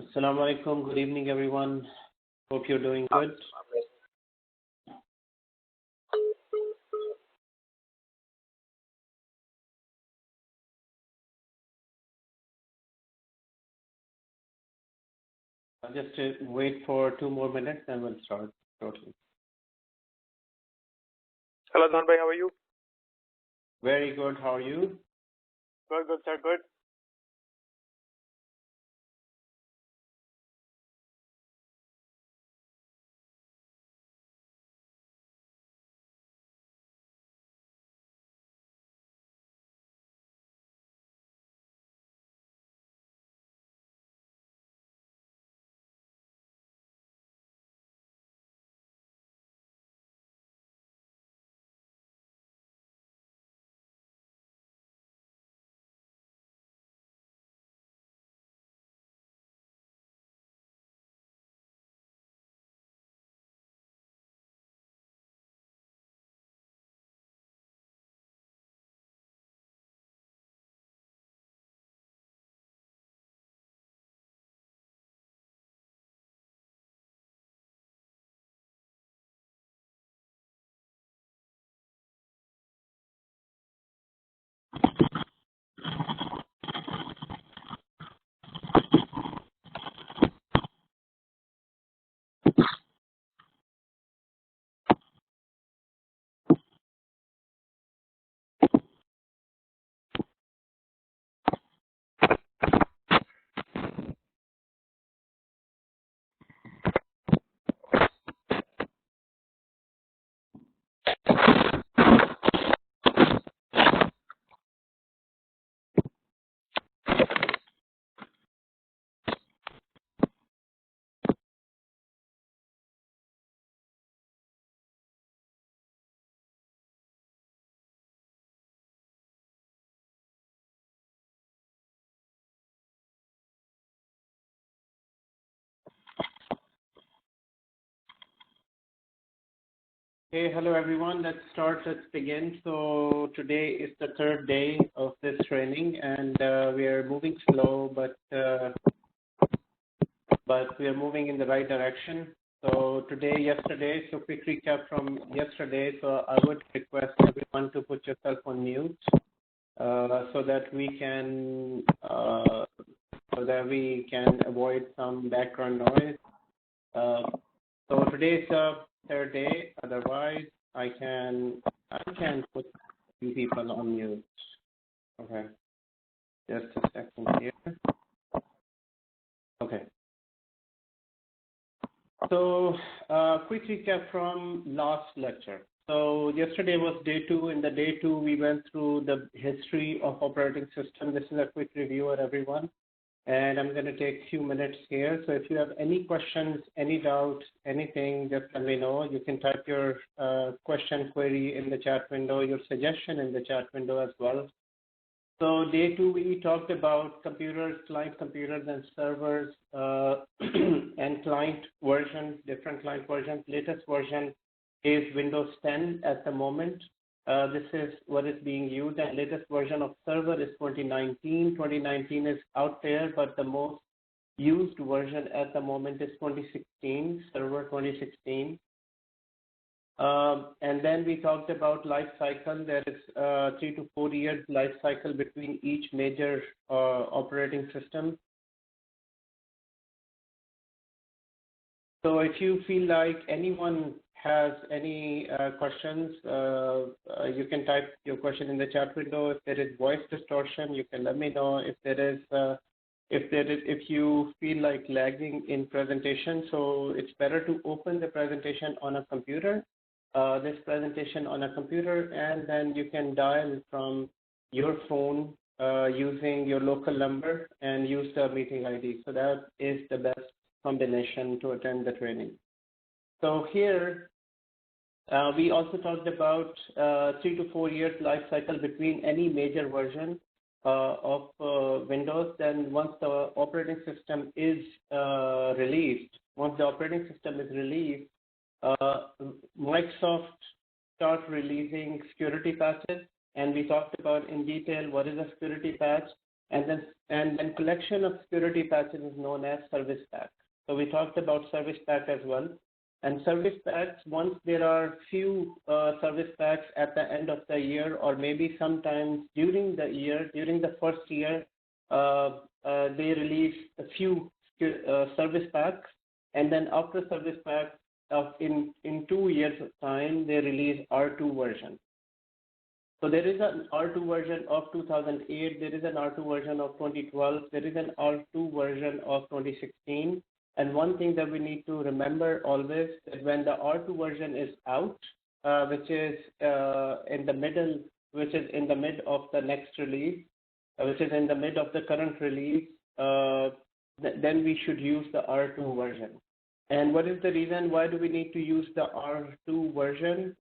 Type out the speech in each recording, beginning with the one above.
Assalamu alaikum. Good evening, everyone. Hope you're doing good. I'll just wait for 2 more minutes and we'll start shortly. Hello, Adnan bhai, how are you? Very good. How are you? Good, sir, good. Hey, hello, everyone. Let's begin. So today is the 3rd day of this training, and we are moving slow, but we are moving in the right direction. So yesterday, so quick recap from yesterday. So I would request everyone to put yourself on mute so that we can avoid some background noise. So today is the 3rd day. Otherwise, I can put few people on mute. Okay, just a second here. Okay. So, quick recap from last lecture. So, yesterday was day 2. In the day 2, we went through the history of operating system. This is a quick review for everyone. And I'm going to take a few minutes here. So if you have any questions, any doubts, anything, just let me know. You can type your question query in the chat window, your suggestion in the chat window as well. So day 2, we talked about computers, client computers and servers and client versions, different client versions. Latest version is Windows 10 at the moment. This is what is being used, and latest version of server is 2019. 2019 is out there, but the most used version at the moment is 2016, server 2016. And then we talked about life cycle. There is 3 to 4 years life cycle between each major operating system. So if you feel like anyone has any questions, you can type your question in the chat window. If there is voice distortion, you can let me know. If you feel like lagging in presentation, so it's better to open the presentation on a computer, this presentation on a computer, and then you can dial from your phone using your local number and use the meeting ID. So that is the best combination to attend the training. So here, we also talked about 3 to 4 years life cycle between any major version of Windows. Then once the operating system is released, Microsoft starts releasing security patches, and we talked about in detail what is a security patch. and then collection of security patches is known as service pack. So we talked about service pack as well. And service packs, once there are few service packs at the end of the year, or maybe sometimes during the year, during the first year, they release a few service packs, and then after service packs, in 2 years of time, they release R2 version. So there is an R2 version of 2008, there is an R2 version of 2012, there is an R2 version of 2016. And one thing that we need to remember always is when the R2 version is out, which is in the mid of the next release, which is in the mid of the current release, then we should use the R2 version. And what is the reason? Why do we need to use the R2 version?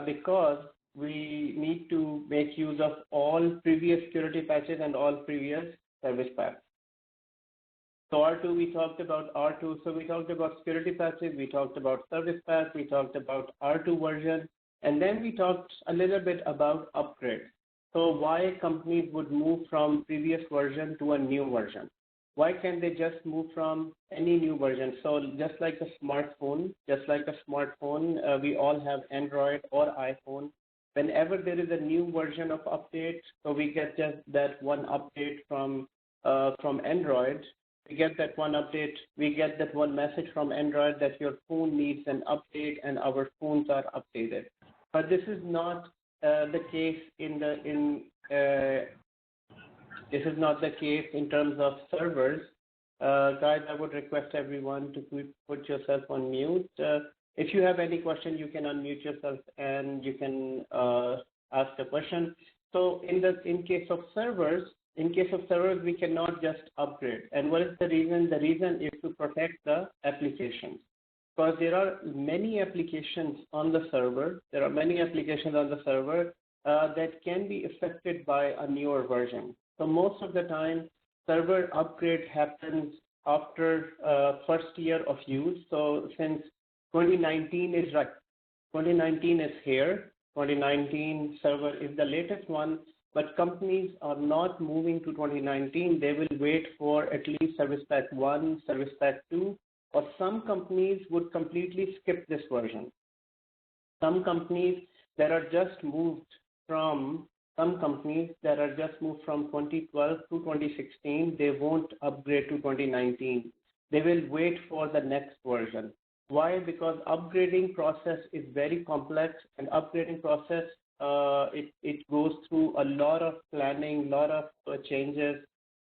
Because we need to make use of all previous security patches and all previous service packs. So R2, we talked about R2. So we talked about security patches, we talked about service pack, we talked about R2 version, and then we talked a little bit about upgrades. So why companies would move from previous version to a new version? Why can't they just move from any new version? So just like a smartphone, we all have Android or iPhone. Whenever there is a new version of update, so we get just that one update from Android. We get that one update. We get that one message from Android that your phone needs an update, and our phones are updated. But this is not the case this is not the case in terms of servers. Guys, I would request everyone to put yourself on mute. If you have any question, you can unmute yourself and you can ask the question. So in case of servers, we cannot just upgrade. And what is the reason? The reason is to protect the applications. Because there are many applications on the server. That can be affected by a newer version. So most of the time, server upgrade happens after first year of use. So since 2019 is here, 2019 server is the latest one, but companies are not moving to 2019. They will wait for at least Service Pack 1, Service Pack 2, or some companies would completely skip this version. Some companies that are just moved from 2012 to 2016, they won't upgrade to 2019. They will wait for the next version. Why? Because upgrading process is very complex, and upgrading process it goes through a lot of planning, lot of changes.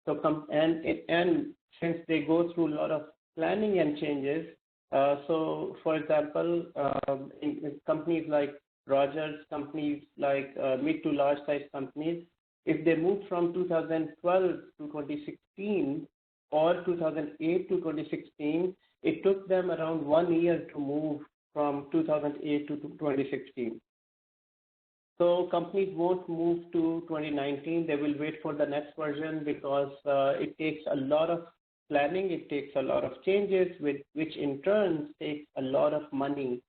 So and since they go through a lot of planning and changes, so for example, in companies like Rogers, companies like mid to large size companies, if they move from 2012 to 2016 or 2008 to 2016, it took them around 1 year to move from 2008 to 2016. So companies won't move to 2019. They will wait for the next version because it takes a lot of planning, it takes a lot of changes, which in turn takes a lot of money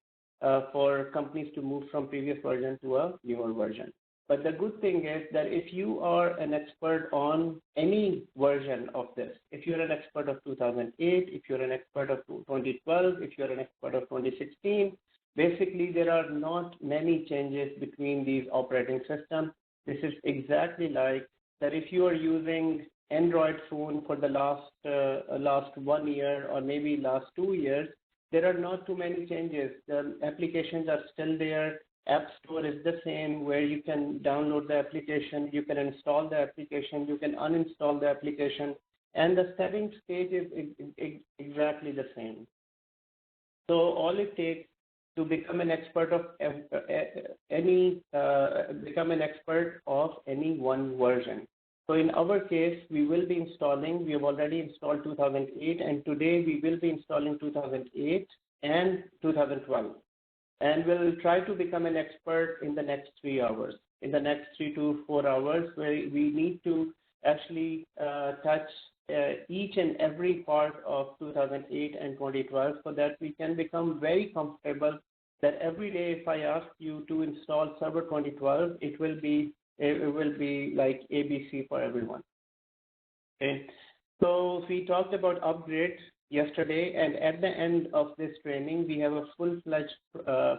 for companies to move from previous version to a newer version. But the good thing is that if you are an expert on any version of this, if you're an expert of 2008, if you're an expert of 2012, if you're an expert of 2016, basically there are not many changes between these operating systems. This is exactly like that if you are using Android phone for the last 1 year or maybe last 2 years, there are not too many changes. The applications are still there. App Store is the same, where you can download the application, you can install the application, you can uninstall the application, and the settings page is exactly the same. So all it takes to become an expert of any one version. So in our case, we will be installing, we have already installed 2008, and today we will be installing 2008 and 2012. And we'll try to become an expert in the next 3 hours, in the next 3 to 4 hours, where we need to actually touch each and every part of 2008 and 2012 so that we can become very comfortable that every day if I ask you to install Server 2012, it will be like ABC for everyone. Okay. So we talked about upgrades yesterday, and at the end of this training, we have a full-fledged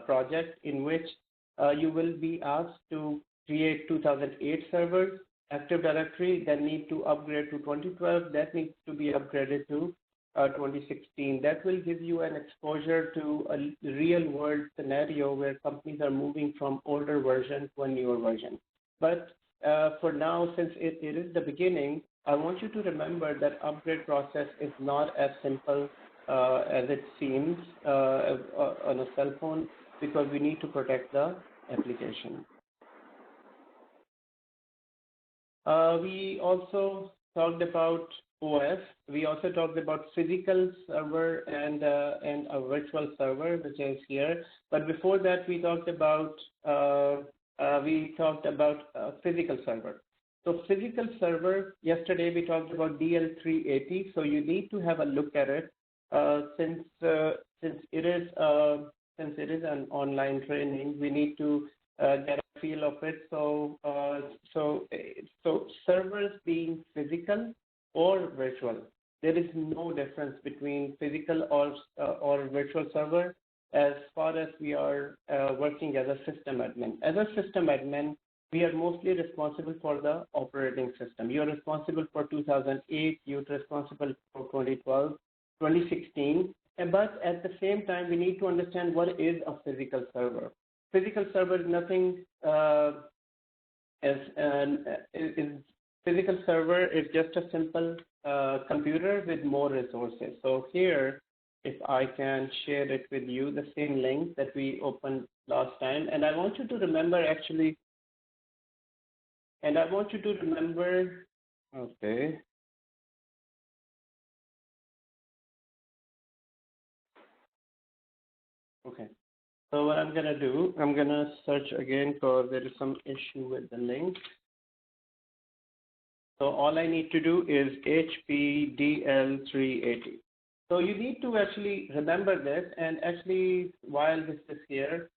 project in which you will be asked to create 2008 servers, Active Directory that need to upgrade to 2012, that needs to be upgraded to 2016. That will give you an exposure to a real-world scenario where companies are moving from older version to a newer version. But for now, since it is the beginning, I want you to remember that upgrade process is not as simple as it seems on a cell phone, because we need to protect the application. We also talked about OS. We also talked about physical server and a virtual server, which is here. But before that, we talked about physical server. So physical server, yesterday we talked about DL380. So you need to have a look at it since it is an online training. We need to get a feel of it. So servers being physical or virtual, there is no difference between physical or virtual server as far as we are working as a system admin. As a system admin, we are mostly responsible for the operating system. You're responsible for 2008, you're responsible for 2012, 2016, but at the same time, we need to understand what is a physical server. Physical server is nothing physical server is just a simple computer with more resources. So here, if I can share it with you, the same link that we opened last time, and I want you to remember actually, okay. Okay. So what I'm gonna do, I'm gonna search again because there is some issue with the link. So all I need to do is HPDL380. So you need to actually remember this, and actually while this is here,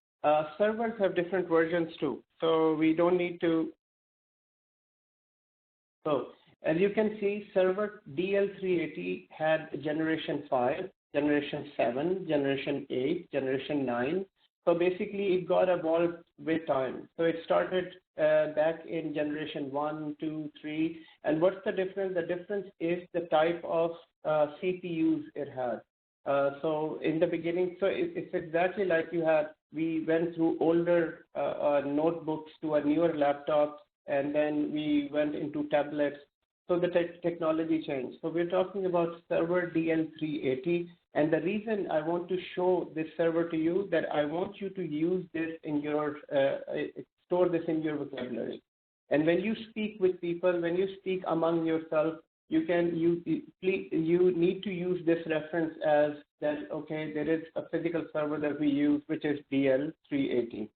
servers have different versions too. So we don't need to. So as you can see, server DL380 had generation 5, generation 7, generation 8, generation 9. So basically it got evolved with time. So it started back in generation 1, 2, 3. And what's the difference? The difference is the type of CPUs it had. So in the beginning, so it's exactly like we went through older notebooks to a newer laptops, and then we went into tablets. So the technology changed. So we're talking about server DL380. And the reason I want to show this server to you, that I want you to use this in your, store this in your vocabulary. And when you speak with people, when you speak among yourself, you need to use this reference as that, okay, there is a physical server that we use, which is DL380.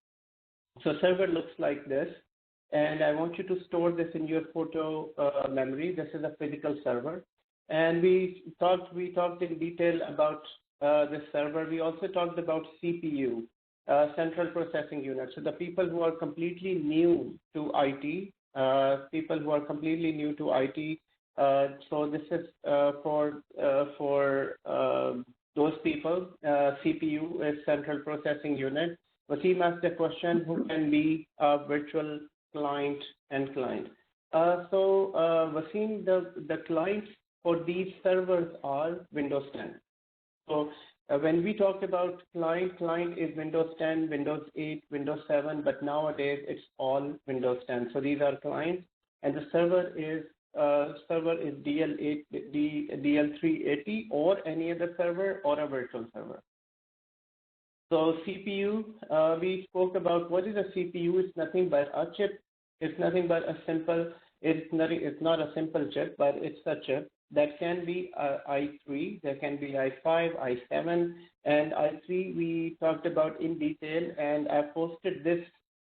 So server looks like this. And I want you to store this in your photo memory. This is a physical server. And we talked in detail about this server. We also talked about CPU, Central Processing Unit. So the people who are completely new to IT, so this is for those people. CPU is Central Processing Unit. Wasim asked the question, who can be a virtual client and client? Wasim, the clients for these servers are Windows 10. So when we talk about client is Windows 10, Windows 8, Windows 7, but nowadays it's all Windows 10. So these are clients, and the server is DL380 or any other server or a virtual server. So CPU, we spoke about what is a CPU. It's nothing but a chip. It's nothing but a simple. It's not a simple chip, but it's a chip that can be i3, there can be i5, i7, and i3 we talked about in detail, and I posted this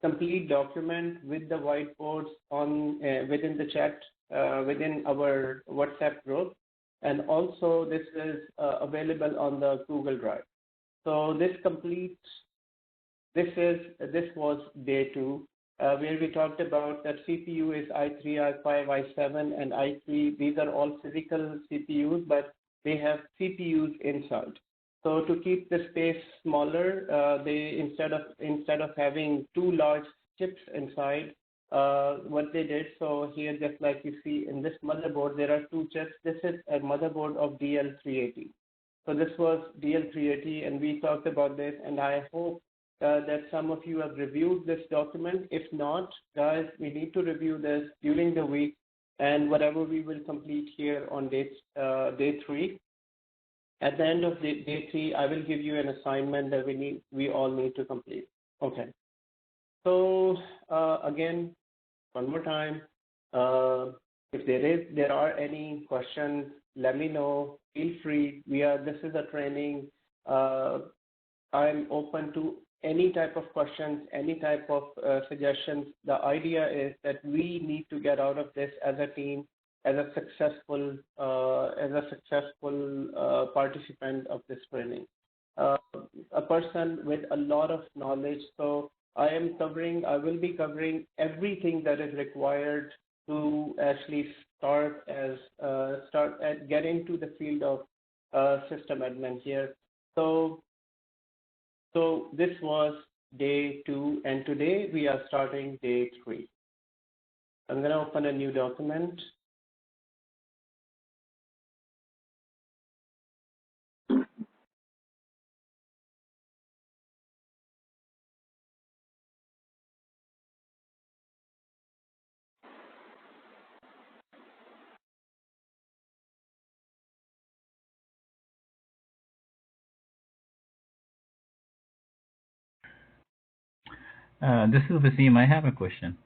complete document with the whiteboards on within the chat within our WhatsApp group, and also this is available on the Google Drive. So this was day 2. where we talked about that CPU is i3, i5, i7, and i3. These are all physical CPUs, but they have CPUs inside. So to keep the space smaller, they instead of having two large chips inside, what they did, so here just like you see in this motherboard, there are two chips. This is a motherboard of DL380. So this was DL380, and we talked about this, and I hope that some of you have reviewed this document. If not, guys, we need to review this during the week, and whatever we will complete here on day 3. At the end of day 3, I will give you an assignment that we all need to complete. Okay. So again, one more time, if there are any questions, let me know. Feel free. This is a training. I'm open to any type of questions, any type of suggestions. The idea is that we need to get out of this as a team, as a successful participant of this training. A person with a lot of knowledge. So I will be covering everything that is required to actually get into the field of system admin here. So this was day 2, and today we are starting day 3. I'm going to open a new document. This is Vaseem. I have a question.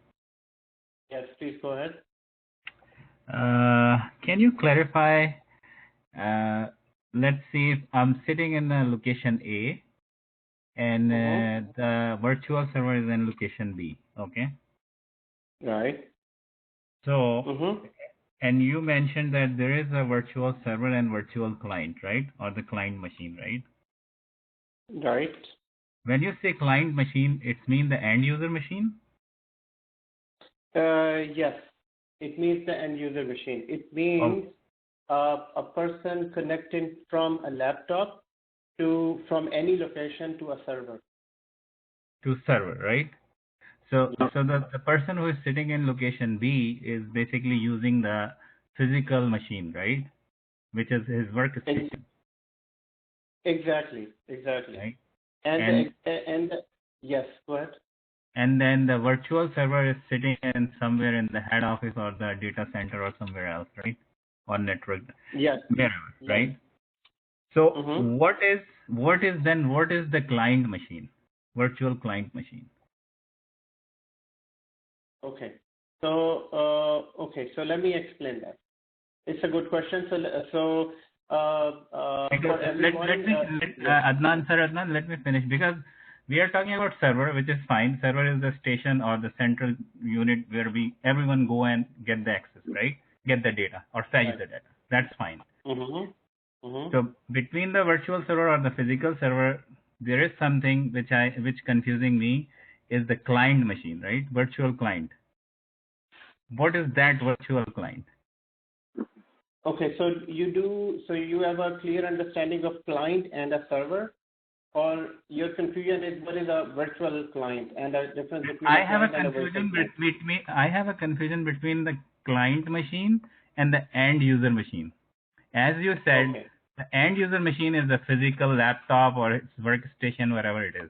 Yes, please go ahead. Can you clarify, let's see if I'm sitting in location A and the virtual server is in location B, okay? Right. So, and you mentioned that there is a virtual server and virtual client, right? Or the client machine, right? Right. When you say client machine, it means the end user machine? Yes, it means the end user machine. It means a person connecting from a laptop from any location to a server. To server, right? So the person who is sitting in location B is basically using the physical machine, right? Which is his workstation. Exactly. Right? And yes, go ahead. And then the virtual server is sitting in somewhere in the head office or the data center or somewhere else, right? Or network. Yes. Wherever, Yes. right? So what is the client machine? Virtual client machine. Okay. So let me explain that. It's a good question. Adnan, let me finish, because we are talking about server, which is fine. Server is the station or the central unit where everyone go and get the access, right? Get the data or fetch the data. That's fine. So between the virtual server or the physical server, there is something which confusing me, is the client machine, right? Virtual client. What is that virtual client? Okay, so you have a clear understanding of client and a server, or your confusion is what is a virtual client and a difference between I have a confusion between the client machine and the end user machine. As you said, the end user machine is the physical laptop or its workstation, wherever it is.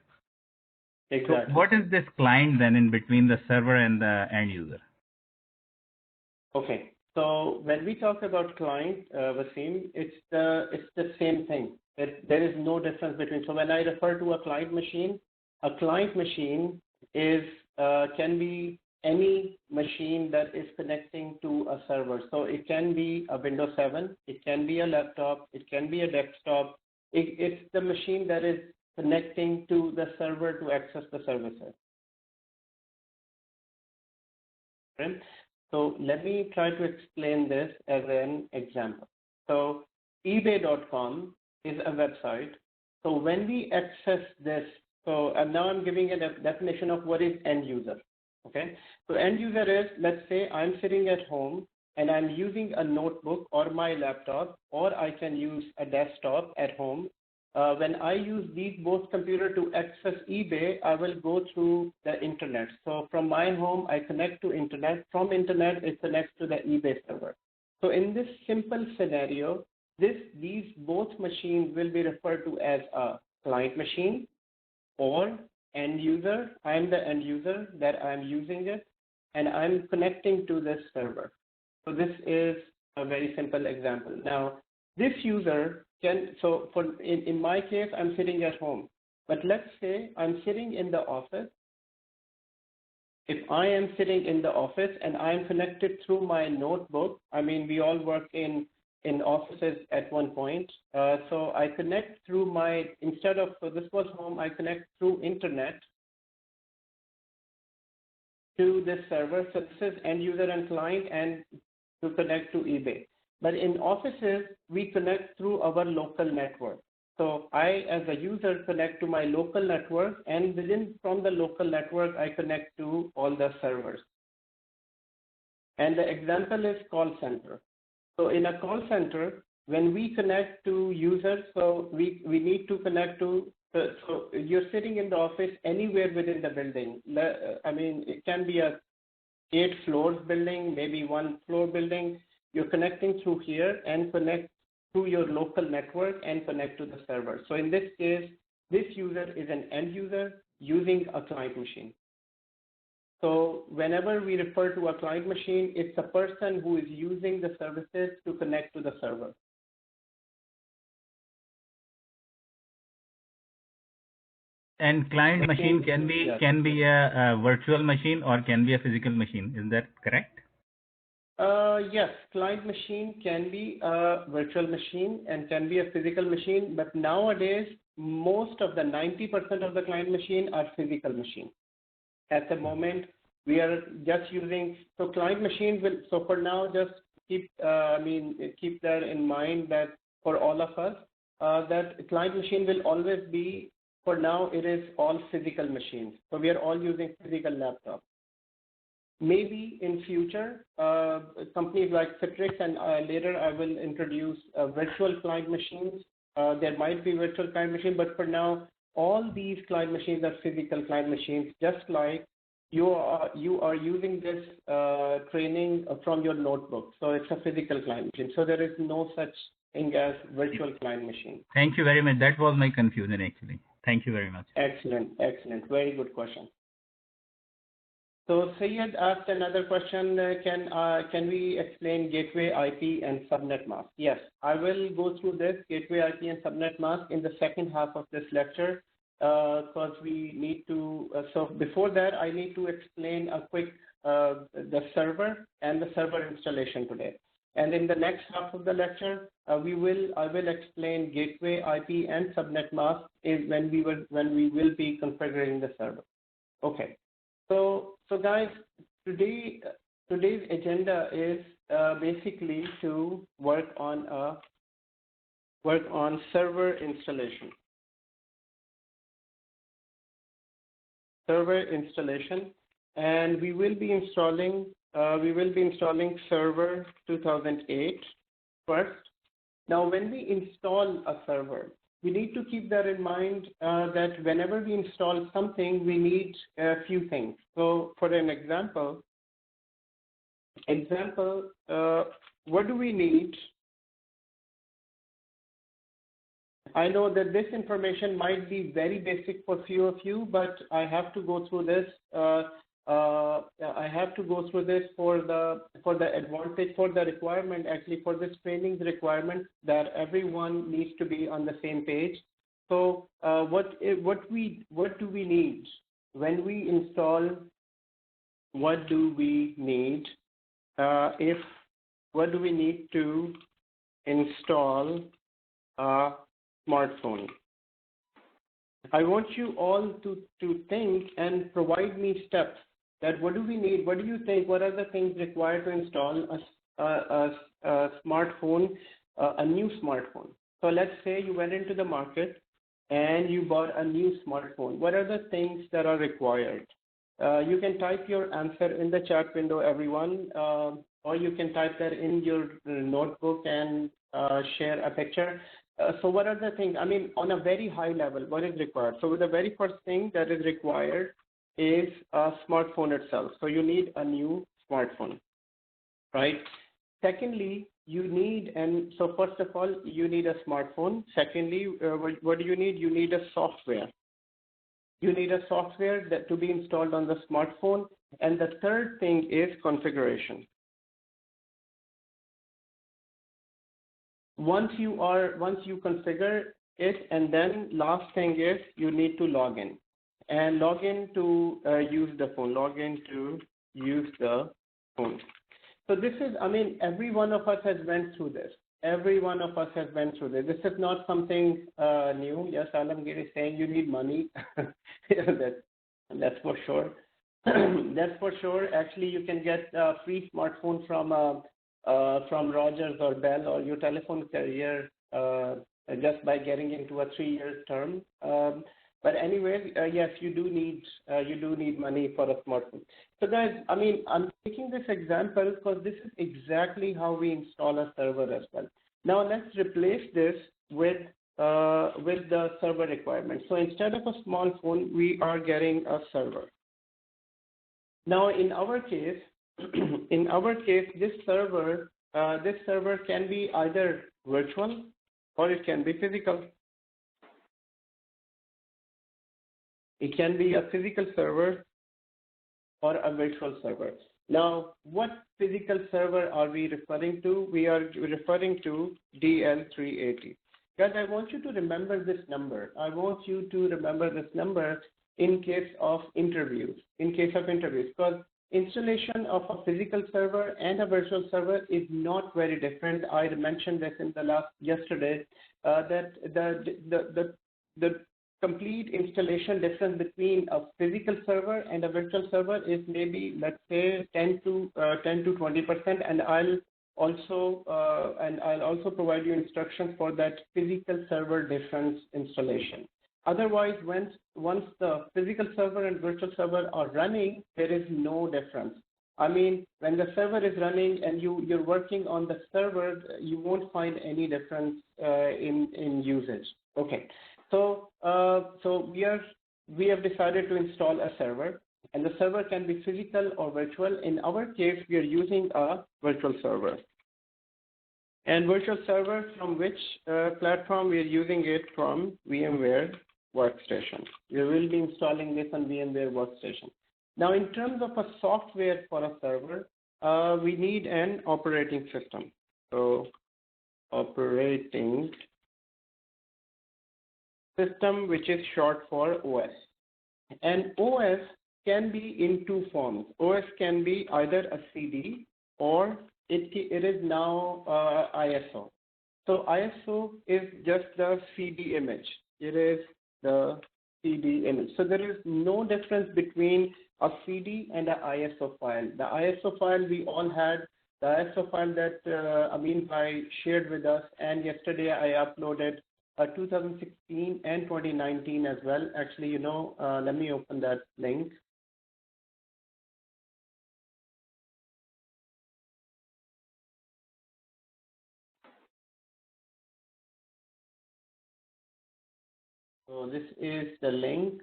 Exactly. So what is this client then in between the server and the end user? Okay. So when we talk about client, Vaseem, it's the same thing. There is no difference between. So when I refer to a client machine is can be any machine that is connecting to a server. So it can be a Windows 7, it can be a laptop, it can be a desktop. It's the machine that is connecting to the server to access the services. Okay? So let me try to explain this as an example. So eBay.com is a website. So when we access this, and now I'm giving a definition of what is end user. Okay, so end user is, let's say I'm sitting at home and I'm using a notebook or my laptop, or I can use a desktop at home. When I use these both computers to access eBay, I will go through the internet. So from my home, I connect to internet. From internet, it connects to the eBay server. So in this simple scenario, these both machines will be referred to as a client machine or end user. I'm the end user that I'm using it, and I'm connecting to this server. So this is a very simple example. Now, this user can, so in my case, I'm sitting at home, but let's say I'm sitting in the office. If I am sitting in the office and I'm connected through my notebook, I mean, we all work in offices at one point. So I connect through instead of, so this was home, I connect through internet to this server. So this is end user and client, and to connect to eBay. But in offices, we connect through our local network. So I, as a user, connect to my local network, and from the local network, I connect to all the servers. And the example is call center. So in a call center, when we connect to users, so we need to connect to, so you're sitting in the office anywhere within the building. I mean, it can be a 8 floors building, maybe 1 floor building. You're connecting through here and connect to your local network and connect to the server. So in this case, this user is an end user using a client machine. So whenever we refer to a client machine, it's a person who is using the services to connect to the server. And client machine can be a virtual machine or can be a physical machine. Is that correct? Yes, client machine can be a virtual machine and can be a physical machine, but nowadays, most of the 90% of the client machine are physical machines. At the moment, we are just using, so client machine will, so for now, just keep that in mind that for all of us, that client machine will always be, for now, it is all physical machines. So we are all using physical laptops. Maybe in future, companies like Citrix, and later I will introduce virtual client machines. There might be virtual client machine, but for now, all these client machines are physical client machines, just like you are using this training from your notebook. So it's a physical client machine. So there is no such thing as virtual client machine. Thank you very much. That was my confusion actually. Thank you very much. Excellent, excellent. Very good question. So Syed asked another question, can we explain gateway IP and subnet mask? Yes, I will go through this gateway IP and subnet mask in the second half of this lecture, because we need to, so before that I need to explain a quick, the server and the server installation today. And in the next half of the lecture, I will explain gateway IP and subnet mask when we will be configuring the server. Okay. So guys, today's agenda is basically to work on server installation. And we will be installing Server 2008 first. Now, when we install a server, we need to keep that in mind, that whenever we install something, we need a few things. So for an example, what do we need? I know that this information might be very basic for few of you, but I have to go through this. I have to go through this for the advantage, for the requirement, actually for this training's requirement, that everyone needs to be on the same page. So what do we need when we install? What do we need what do we need to install a smartphone? I want you all to think and provide me steps. That what do we need? What do you think? What are the things required to install a smartphone, a new smartphone? So let's say you went into the market and you bought a new smartphone. What are the things that are required? You can type your answer in the chat window, everyone, or you can type that in your notebook and share a picture. So what are the things, I mean, on a very high level, what is required? So the very first thing that is required is a smartphone itself. So you need a new smartphone, right? Secondly, you need, and so first of all, you need a smartphone. Secondly, what do you need? You need a software. You need a software that to be installed on the smartphone. And the third thing is configuration. Once you configure it, and then last thing is you need to log in. And log in to use the phone. Log in to use the phone. So this is, I mean, every one of us has went through this. Every one of us has went through this. This is not something new. Yes, Alamgir is saying you need money. That's for sure. That's for sure. Actually, you can get a free smartphone from Rogers or Bell or your telephone carrier just by getting into a 3-year term. But anyway, yes, you do need money for a smartphone. So guys, I mean, I'm taking this example because this is exactly how we install a server as well. Now let's replace this with the server requirement. So instead of a small phone, we are getting a server. Now in our case, this server can be either virtual or it can be physical. It can be a physical server or a virtual server. Now, what physical server are we referring to? We are referring to DL380. Guys, I want you to remember this number. I want you to remember this number in case of interviews. Because installation of a physical server and a virtual server is not very different. I mentioned this in the yesterday that the complete installation difference between a physical server and a virtual server is maybe, let's say, 10 to 20%, and I'll also provide you instructions for that physical server difference installation. Otherwise, once the physical server and virtual server are running, there is no difference. I mean, when the server is running and you're working on the server, you won't find any difference in usage. Okay. So we have decided to install a server, and the server can be physical or virtual. In our case, we are using a virtual server. And virtual server, from which platform? We are using it from VMware Workstation. We will be installing this on VMware Workstation. Now, in terms of a software for a server, we need an operating system. So operating system, which is short for OS. And OS can be in two forms. OS can be either a CD or it is now ISO. So ISO is just the CD image. It is the CD image. So there is no difference between a CD and an ISO file. The ISO file we all had, the ISO file that Amin Bhai shared with us, and yesterday I uploaded 2016 and 2019 as well. Actually, let me open that link. So this is the link.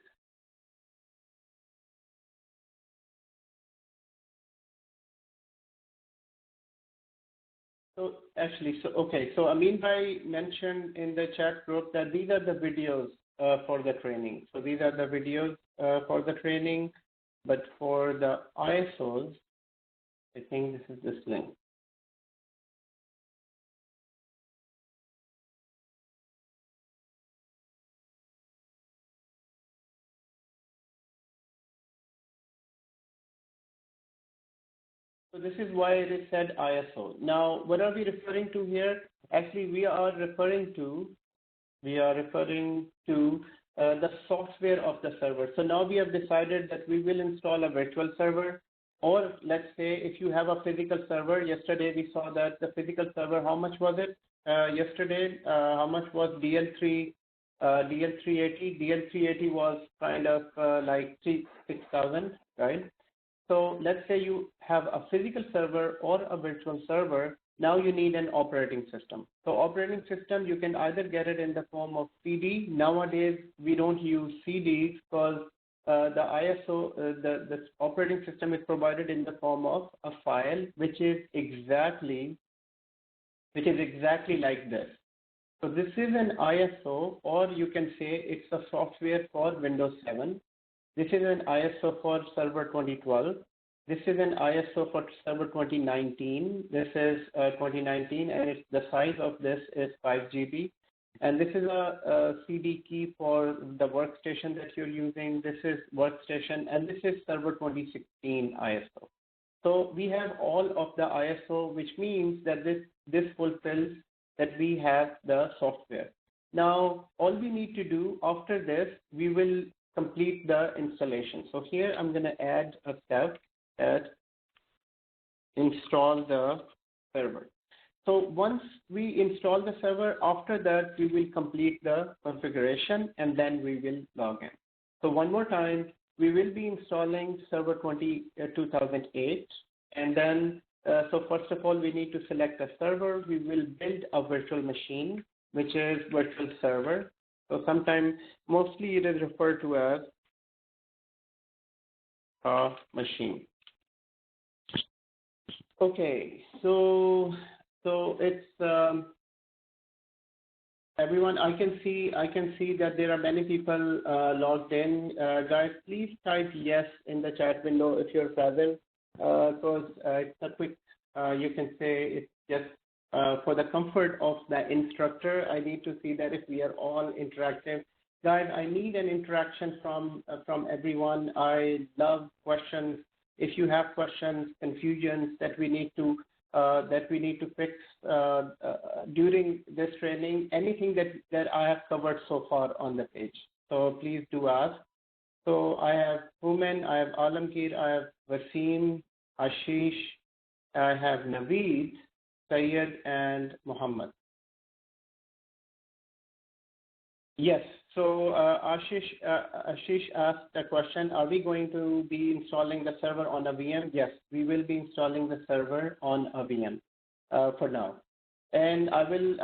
So actually, so Amin Bhai mentioned in the chat group that these are the videos for the training. So these are the videos for the training, but for the ISOs, I think this is this link. So this is why it is said ISO. Now, what are we referring to here? Actually, we are referring to the software of the server. So now we have decided that we will install a virtual server, or let's say if you have a physical server. Yesterday we saw that the physical server, how much was it? Yesterday, how much was DL380? DL380 was kind of like 6,000. right? So let's say you have a physical server or a virtual server. Now you need an operating system. So operating system, you can either get it in the form of CD. Nowadays, we don't use CDs because the ISO, the operating system is provided in the form of a file, which is exactly like this. So this is an ISO, or you can say it's a software for Windows 7. This is an ISO for Server 2012. This is an ISO for Server 2019. This is 2019, and the size of this is 5 GB. And this is a CD key for the workstation that you're using. This is workstation, and this is Server 2016 ISO. So we have all of the ISO, which means that this fulfills that we have the software. Now, all we need to do after this, we will complete the installation. So here I'm going to add a step that install the server. So once we install the server, after that we will complete the configuration and then we will log in. So one more time, we will be installing server 2008, and then so first of all we need to select a server. We will build a virtual machine, which is virtual server. So sometimes mostly it is referred to as a machine. Okay, so it's everyone. I can see that there are many people logged in. Guys, please type yes in the chat window if you're present, because it's a quick. You can say it's just for the comfort of the instructor. I need to see that if we are all interactive. Guys, I need an interaction from everyone. I love questions. If you have questions, confusions that we need to fix during this training, anything that I have covered so far on the page. So please do ask. So I have Human, I have Alamgir, I have Wasim, Ashish, I have Naveed, Syed, and Muhammad. Yes. So Ashish asked a question, are we going to be installing the server on a VM? Yes, we will be installing the server on a VM for now. And I will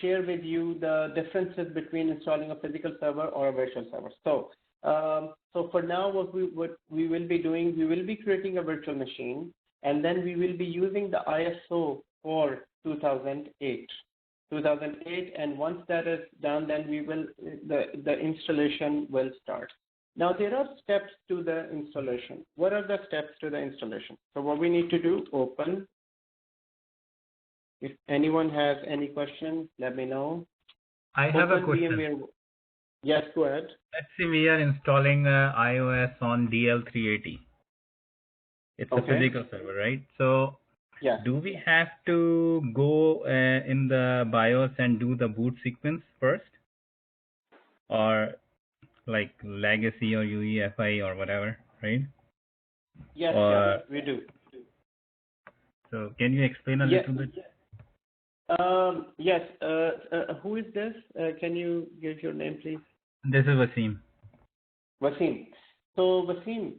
share with you the differences between installing a physical server or a virtual server. So for now, what we will be doing, we will be creating a virtual machine, and then we will be using the ISO for 2008, and once that is done, then we will the installation will start. Now there are steps to the installation. What are the steps to the installation? So what we need to do, open. If anyone has any questions, let me know. I have a question. VMware. Yes, go ahead. Let's say we are installing iOS on DL380. It's a physical server, right? So yeah. Do we have to go in the BIOS and do the boot sequence first? Or like legacy or UEFI or whatever, right? Yes, yes, we do. So can you explain a little bit? Yes. Who is this? Can you give your name, please? This is Wasim. Wasim. So Wasim,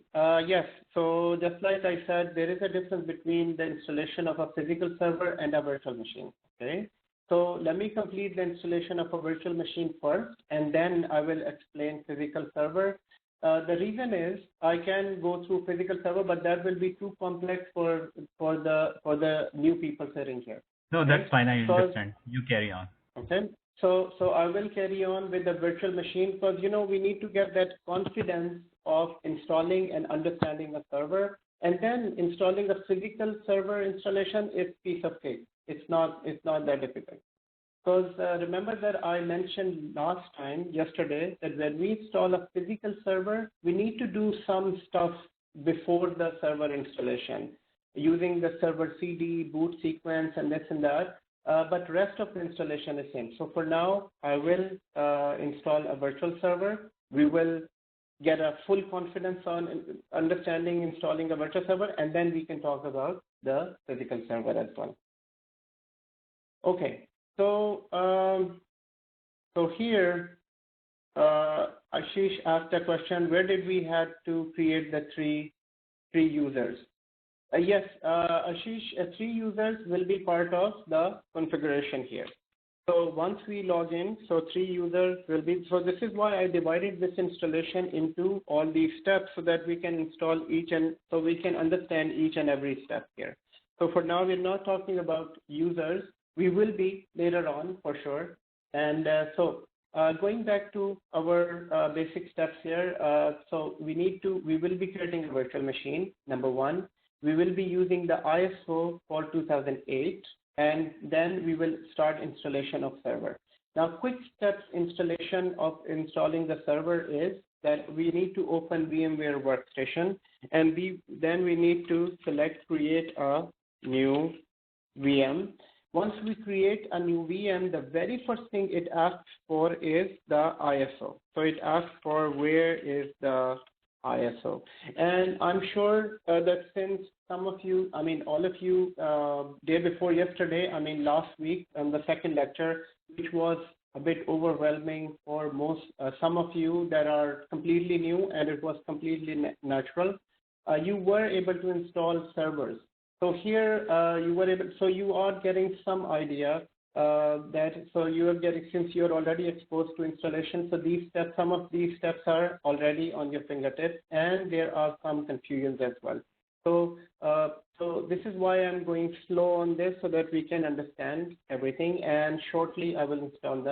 yes. So just like I said, there is a difference between the installation of a physical server and a virtual machine. Okay. So let me complete the installation of a virtual machine first, and then I will explain physical server. The reason is I can go through physical server, but that will be too complex for the new people sitting here. No, that's fine. I understand. You carry on. Okay. So I will carry on with the virtual machine because, we need to get that confidence of installing and understanding a server, and then installing a physical server installation is piece of cake. It's not that difficult. Because remember that I mentioned yesterday, that when we install a physical server, we need to do some stuff before the server installation, using the server CD, boot sequence, and this and that. But rest of the installation is same. So for now, I will install a virtual server. We will get a full confidence on understanding installing a virtual server, and then we can talk about the physical server as well. Okay. So here Ashish asked a question, where did we have to create the three users? Yes, Ashish, three users will be part of the configuration here. So once we log in, so three users will be, so this is why I divided this installation into all these steps so that we can install so we can understand each and every step here. So for now, we're not talking about users. We will be later on for sure. And going back to our basic steps here, so we will be creating a virtual machine, number one. We will be using the ISO for 2008, and then we will start installation of server. Now, quick steps installation of installing the server is that we need to open VMware Workstation, and then we need to select create a new VM. Once we create a new VM, the very first thing it asks for is the ISO. So it asks for where is the ISO. And I'm sure that since some of you, I mean, all of you, day before yesterday, I mean, last week on the second lecture, which was a bit overwhelming for some of you that are completely new, and it was completely natural, you were able to install servers. So here you are getting some idea since you're already exposed to installation, so some of these steps are already on your fingertips, and there are some confusions as well. So this is why I'm going slow on this so that we can understand everything, and shortly I will start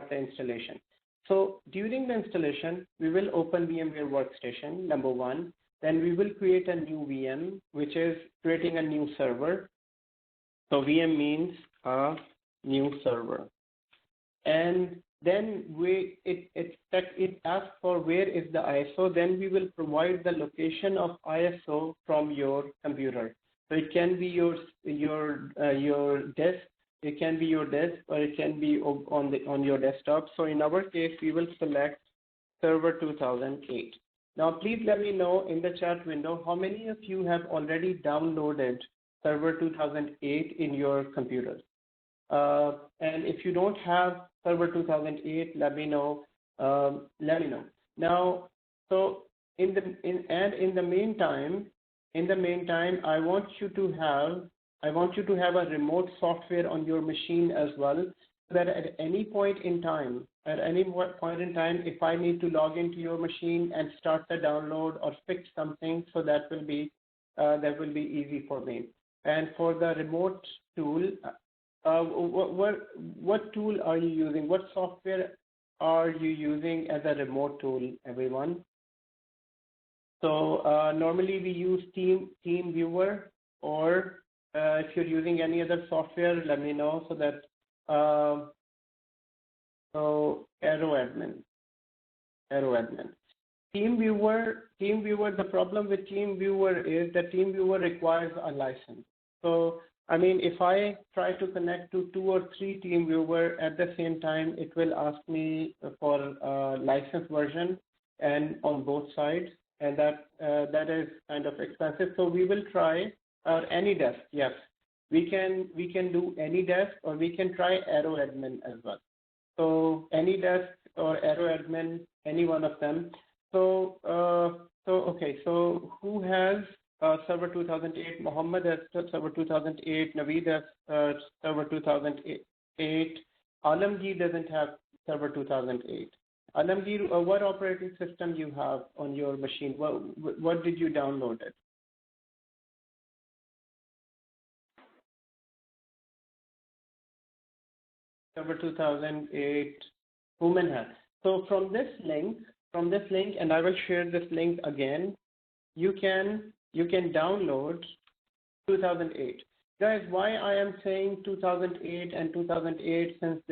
the installation. So during the installation, we will open VMware Workstation, number one. Then we will create a new VM, which is creating a new server. So VM means a new server. And then it asks for where is the ISO. Then we will provide the location of ISO from your computer. So it can be your desk. It can be your desk, or it can be on your desktop. So in our case, we will select Server 2008. Now, please let me know in the chat window how many of you have already downloaded Server 2008 in your computers. And if you don't have Server 2008, let me know. Now, so in the meantime, I want you to have a remote software on your machine as well, so that at any point in time, if I need to log into your machine and start the download or fix something, so that will be easy for me. And for the remote tool, what tool are you using? What software are you using as a remote tool, everyone? So normally we use TeamViewer, or if you're using any other software, let me know so that. So AeroAdmin. TeamViewer, the problem with TeamViewer is that TeamViewer requires a license. So, I mean, if I try to connect to 2 or 3 TeamViewer at the same time, it will ask me for a license version and on both sides, and that is kind of expensive. So we will try AnyDesk. Yes, we can do AnyDesk, or we can try AeroAdmin as well. So AnyDesk or AeroAdmin, any one of them. So okay. So who has Server 2008? Mohammed has Server 2008. Naveed has Server 2008. Alamgir doesn't have Server 2008. Alamgir, what operating system you have on your machine? What did you download it? Server 2008. Human has. So from this link, and I will share this link again, you can download 2008. Guys, why I am saying 2008 and 2008, since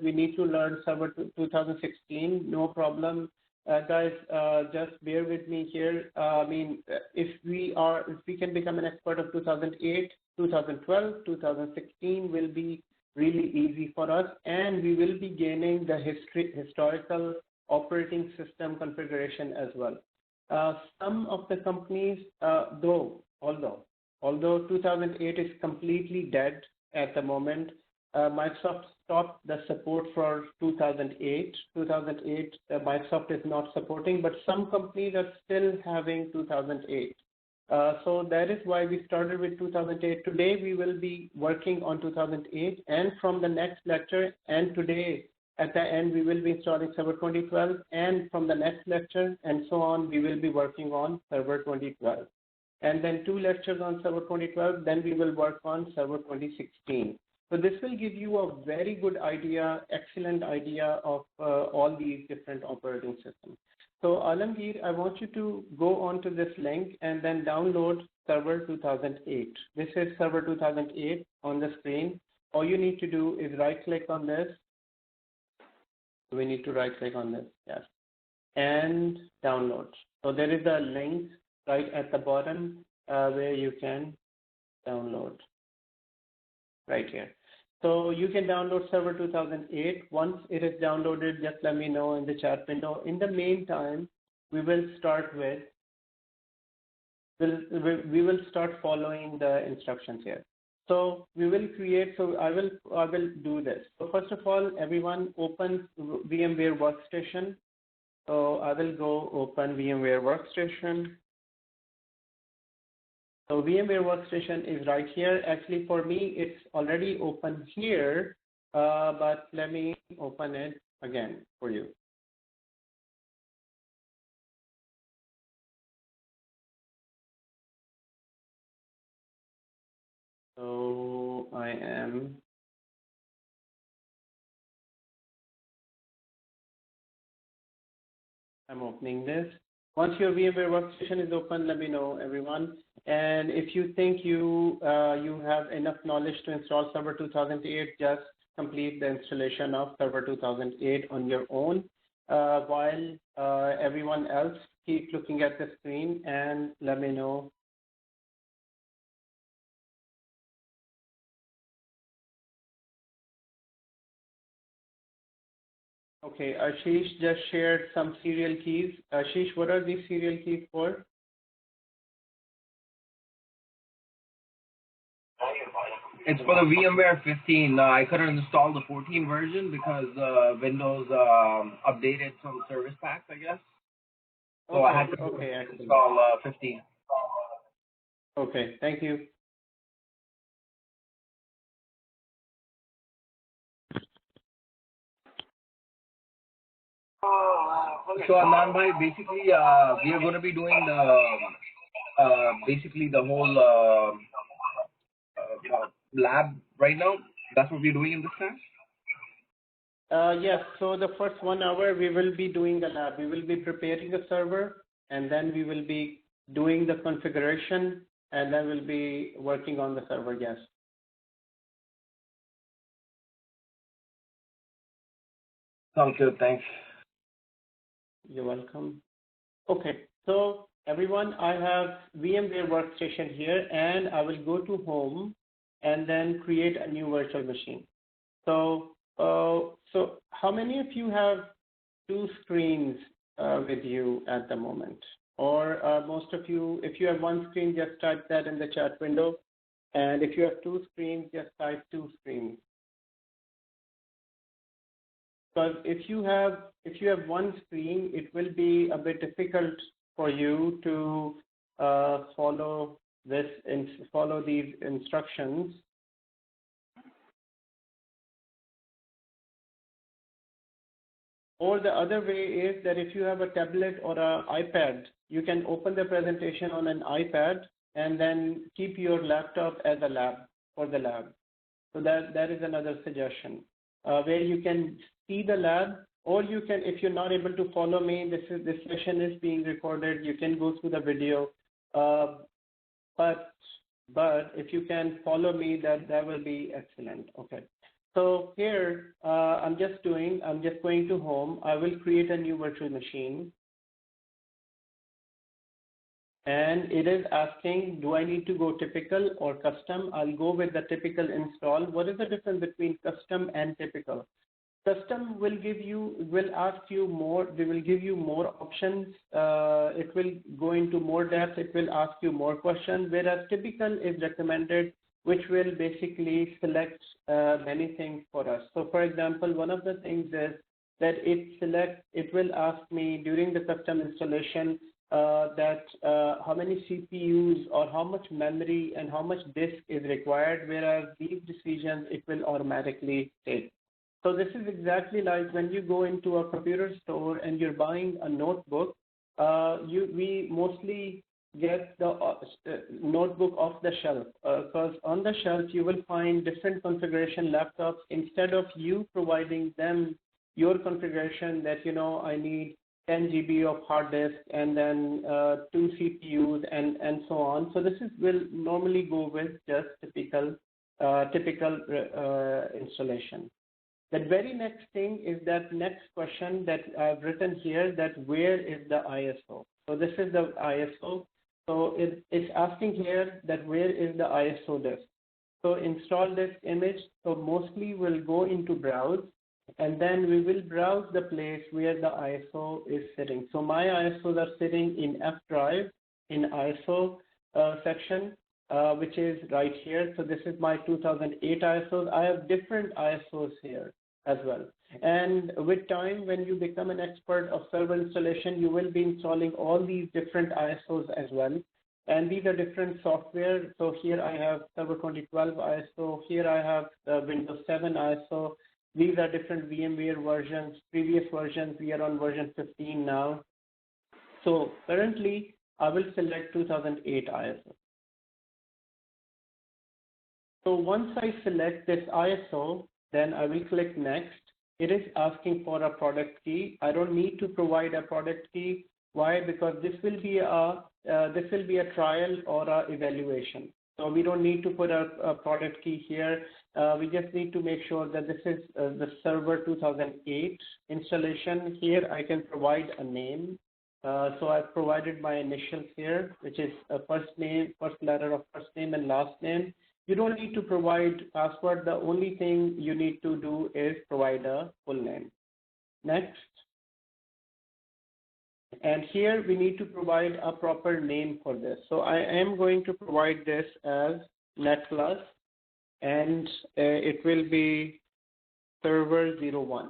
we need to learn Server 2016, no problem. Guys, just bear with me here. I mean, if we can become an expert of 2008, 2012, 2016 will be really easy for us, and we will be gaining the historical operating system configuration as well. Some of the companies, although 2008 is completely dead at the moment, Microsoft stopped the support for 2008. 2008, Microsoft is not supporting, but some companies are still having 2008. So that is why we started with 2008. Today we will be working on 2008, and from the next lecture and today at the end we will be installing Server 2012, and from the next lecture and so on we will be working on Server 2012. And then 2 lectures on Server 2012, then we will work on Server 2016. So this will give you a very good idea, excellent idea of all these different operating systems. So Alamgir, I want you to go onto this link and then download Server 2008. This is Server 2008 on the screen. All you need to do is right-click on this. We need to right-click on this, yes, and download. So there is a link right at the bottom where you can download right here. So you can download Server 2008. Once it is downloaded, just let me know in the chat window. In the meantime, we will start with, we will start following the instructions here. So we will create, so I will do this. So first of all, everyone open VMware Workstation. So I will go open VMware Workstation. So VMware Workstation is right here. Actually, for me, it's already open here, but let me open it again for you. So I'm opening this. Once your VMware Workstation is open, let me know, everyone. And if you think you have enough knowledge to install Server 2008, just complete the installation of Server 2008 on your own, while everyone else keep looking at the screen and let me know. Okay, Ashish just shared some serial keys. Ashish, what are these serial keys for? It's for the VMware 15. I couldn't install the 14 version because Windows updated some service packs, I guess. So I had to install 15. Okay, thank you. So Adnan bhai, basically we are going to be doing the basically the whole lab right now. That's what we're doing in this class? Yes, so the first 1 hour we will be doing the lab. We will be preparing the server, and then we will be doing the configuration, and then we'll be working on the server, yes. Sounds good, thanks. You're welcome. Okay, so everyone, I have VMware Workstation here, and I will go to Home and then create a new virtual machine. So, so how many of you have 2 screens with you at the moment? Or most of you, if you have 1 screen, just type that in the chat window. And if you have 2 screens, just type 2 screens. Because if you have 1 screen, it will be a bit difficult for you to follow this and follow these instructions. Or the other way is that if you have a tablet or an iPad, you can open the presentation on an iPad and then keep your laptop as a lab for the lab. So that is another suggestion where you can see the lab, or you can, if you're not able to follow me, this session is being recorded. You can go through the video, but if you can follow me, that will be excellent. Okay. So here, I'm just going to Home. I will create a new virtual machine. And it is asking, do I need to go typical or custom? I'll go with the typical install. What is the difference between custom and typical? Custom will ask you more, they will give you more options. It will go into more depth. It will ask you more questions, whereas typical is recommended which will basically select many things for us. So for example, one of the things is that it will ask me during the custom installation that how many CPUs or how much memory and how much disk is required, whereas these decisions it will automatically take. So this is exactly like when you go into a computer store and you're buying a notebook, we mostly get the notebook off the shelf, because on the shelf you will find different configuration laptops. Instead of you providing them your configuration that, I need 10 GB of hard disk and then 2 CPUs and so on. So this will normally go with just typical installation. The very next thing is that next question that I've written here, that where is the ISO? So this is the ISO. So it's asking here that where is the ISO disk? So install this image. So mostly we'll go into browse, and then we will browse the place where the ISO is sitting. So my ISOs are sitting in F drive in ISO section, which is right here. So this is my 2008 ISOs. I have different ISOs here as well. And with time, when you become an expert of server installation, you will be installing all these different ISOs as well. And these are different software. So here I have Server 2012 ISO. Here I have Windows 7 ISO. These are different VMware versions, previous versions. We are on version 15 now. So currently, I will select 2008 ISO. So once I select this ISO, then I will click Next. It is asking for a product key. I don't need to provide a product key. Why? Because this will be a trial or a evaluation. So we don't need to put a product key here. We just need to make sure that this is the Server 2008 installation. Here I can provide a name. So I've provided my initials here, which is first name, first letter of first name and last name. You don't need to provide password. The only thing you need to do is provide a full name. Next. And here we need to provide a proper name for this. So I am going to provide this as NetPlus, and it will be Server 01.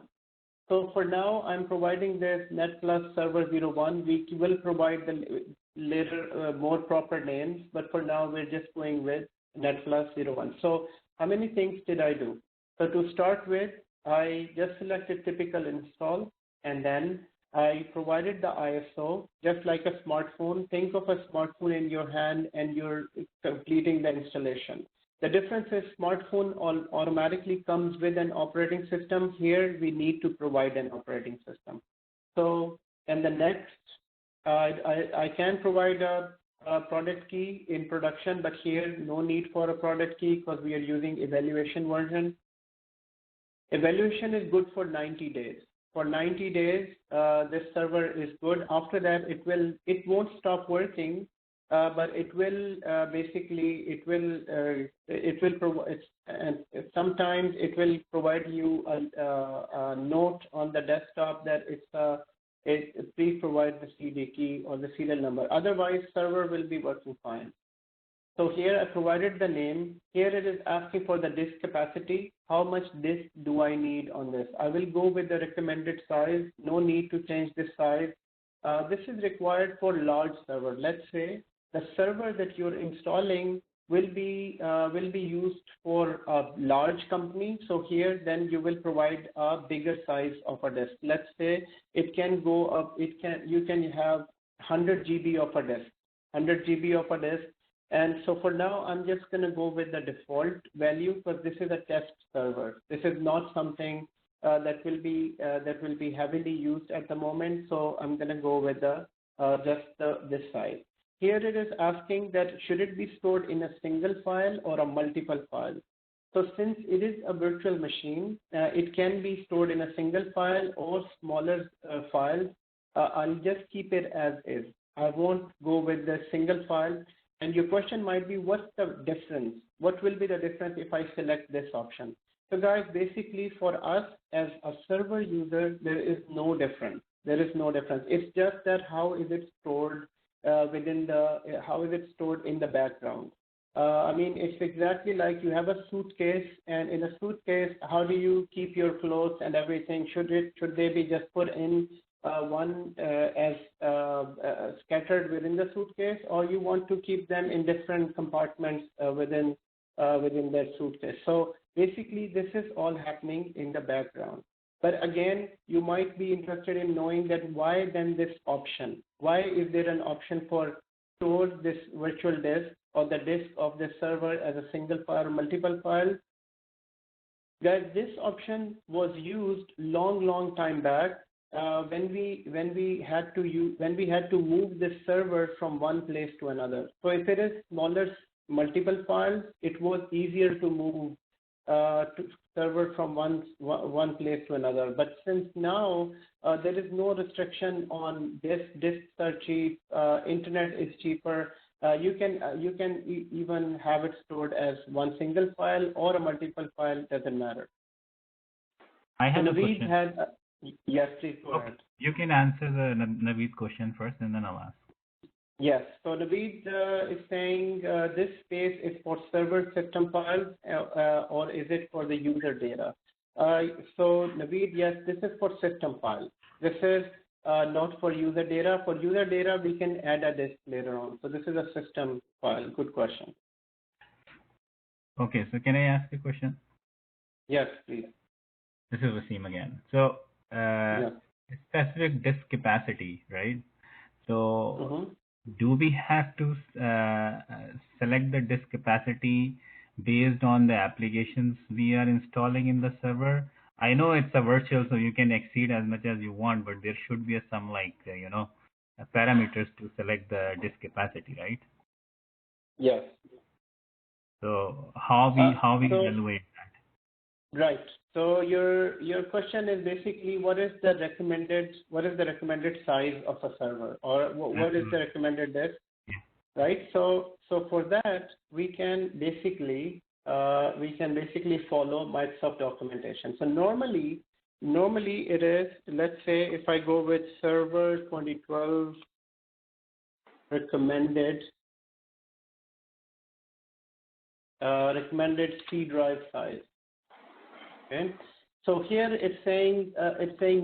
So for now, I'm providing this NetPlus Server 01. We will provide the later more proper names, but for now we're just going with NetPlus 01. So how many things did I do? So to start with, I just selected typical install, and then I provided the ISO, just like a smartphone. Think of a smartphone in your hand and you're completing the installation. The difference is smartphone automatically comes with an operating system. Here we need to provide an operating system. So, and the next, I can provide a product key in production, but here no need for a product key because we are using evaluation version. Evaluation is good for 90 days. For 90 days, this server is good. After that, it won't stop working, but it will sometimes it will provide you a note on the desktop that please provide the CD key or the serial number. Otherwise, server will be working fine. So here I provided the name. Here it is asking for the disk capacity. How much disk do I need on this? I will go with the recommended size. No need to change this size. This is required for large server. Let's say the server that you're installing will be used for a large company. So here then you will provide a bigger size of a disk. Let's say it can go up. You can have 100 GB of a disk. 100 GB of a disk. And so for now, I'm just going to go with the default value because this is a test server. This is not something that will be heavily used at the moment. So I'm going to go with this size. Here it is asking that should it be stored in a single file or a multiple file. So since it is a virtual machine, it can be stored in a single file or smaller files. I'll just keep it as is. I won't go with the single file. And your question might be, what's the difference? What will be the difference if I select this option? So guys, basically for us as a server user, there is no difference. There is no difference. It's just that how is it stored how is it stored in the background? I mean, it's exactly like you have a suitcase, and in a suitcase, how do you keep your clothes and everything? Should they be just put in one as scattered within the suitcase, or you want to keep them in different compartments within that suitcase? So basically, this is all happening in the background. But again, you might be interested in knowing that why then this option? Why is there an option for store this virtual disk or the disk of the server as a single file or multiple files? Guys, this option was used long time back when we had to move this server from one place to another. So if it is smaller multiple files, it was easier to move to server from one place to another. But since now there is no restriction on disks are cheap, internet is cheaper. You can even have it stored as one single file or a multiple file, doesn't matter. I have a question. Yes, please go ahead. You can answer the Naveed question first, and then I'll ask. Yes. So Naveed is saying this space is for server system files, or is it for the user data? So Naveed, yes, this is for system files. This is not for user data. For user data, we can add a disk later on. So this is a system file. Good question. Okay, so can I ask a question? Yes, please. This is Wasim again. So specific disk capacity, right? So do we have to select the disk capacity based on the applications we are installing in the server? I know it's a virtual, so you can exceed as much as you want, but there should be some parameters to select the disk capacity, right? Yes. So how we evaluate that? Right. So your question is basically what is the recommended size of a server, or what is the recommended disk, right? So for that we can basically follow Microsoft documentation. So normally it is, let's say if I go with server 2012 recommended C drive size. Okay. So here it's saying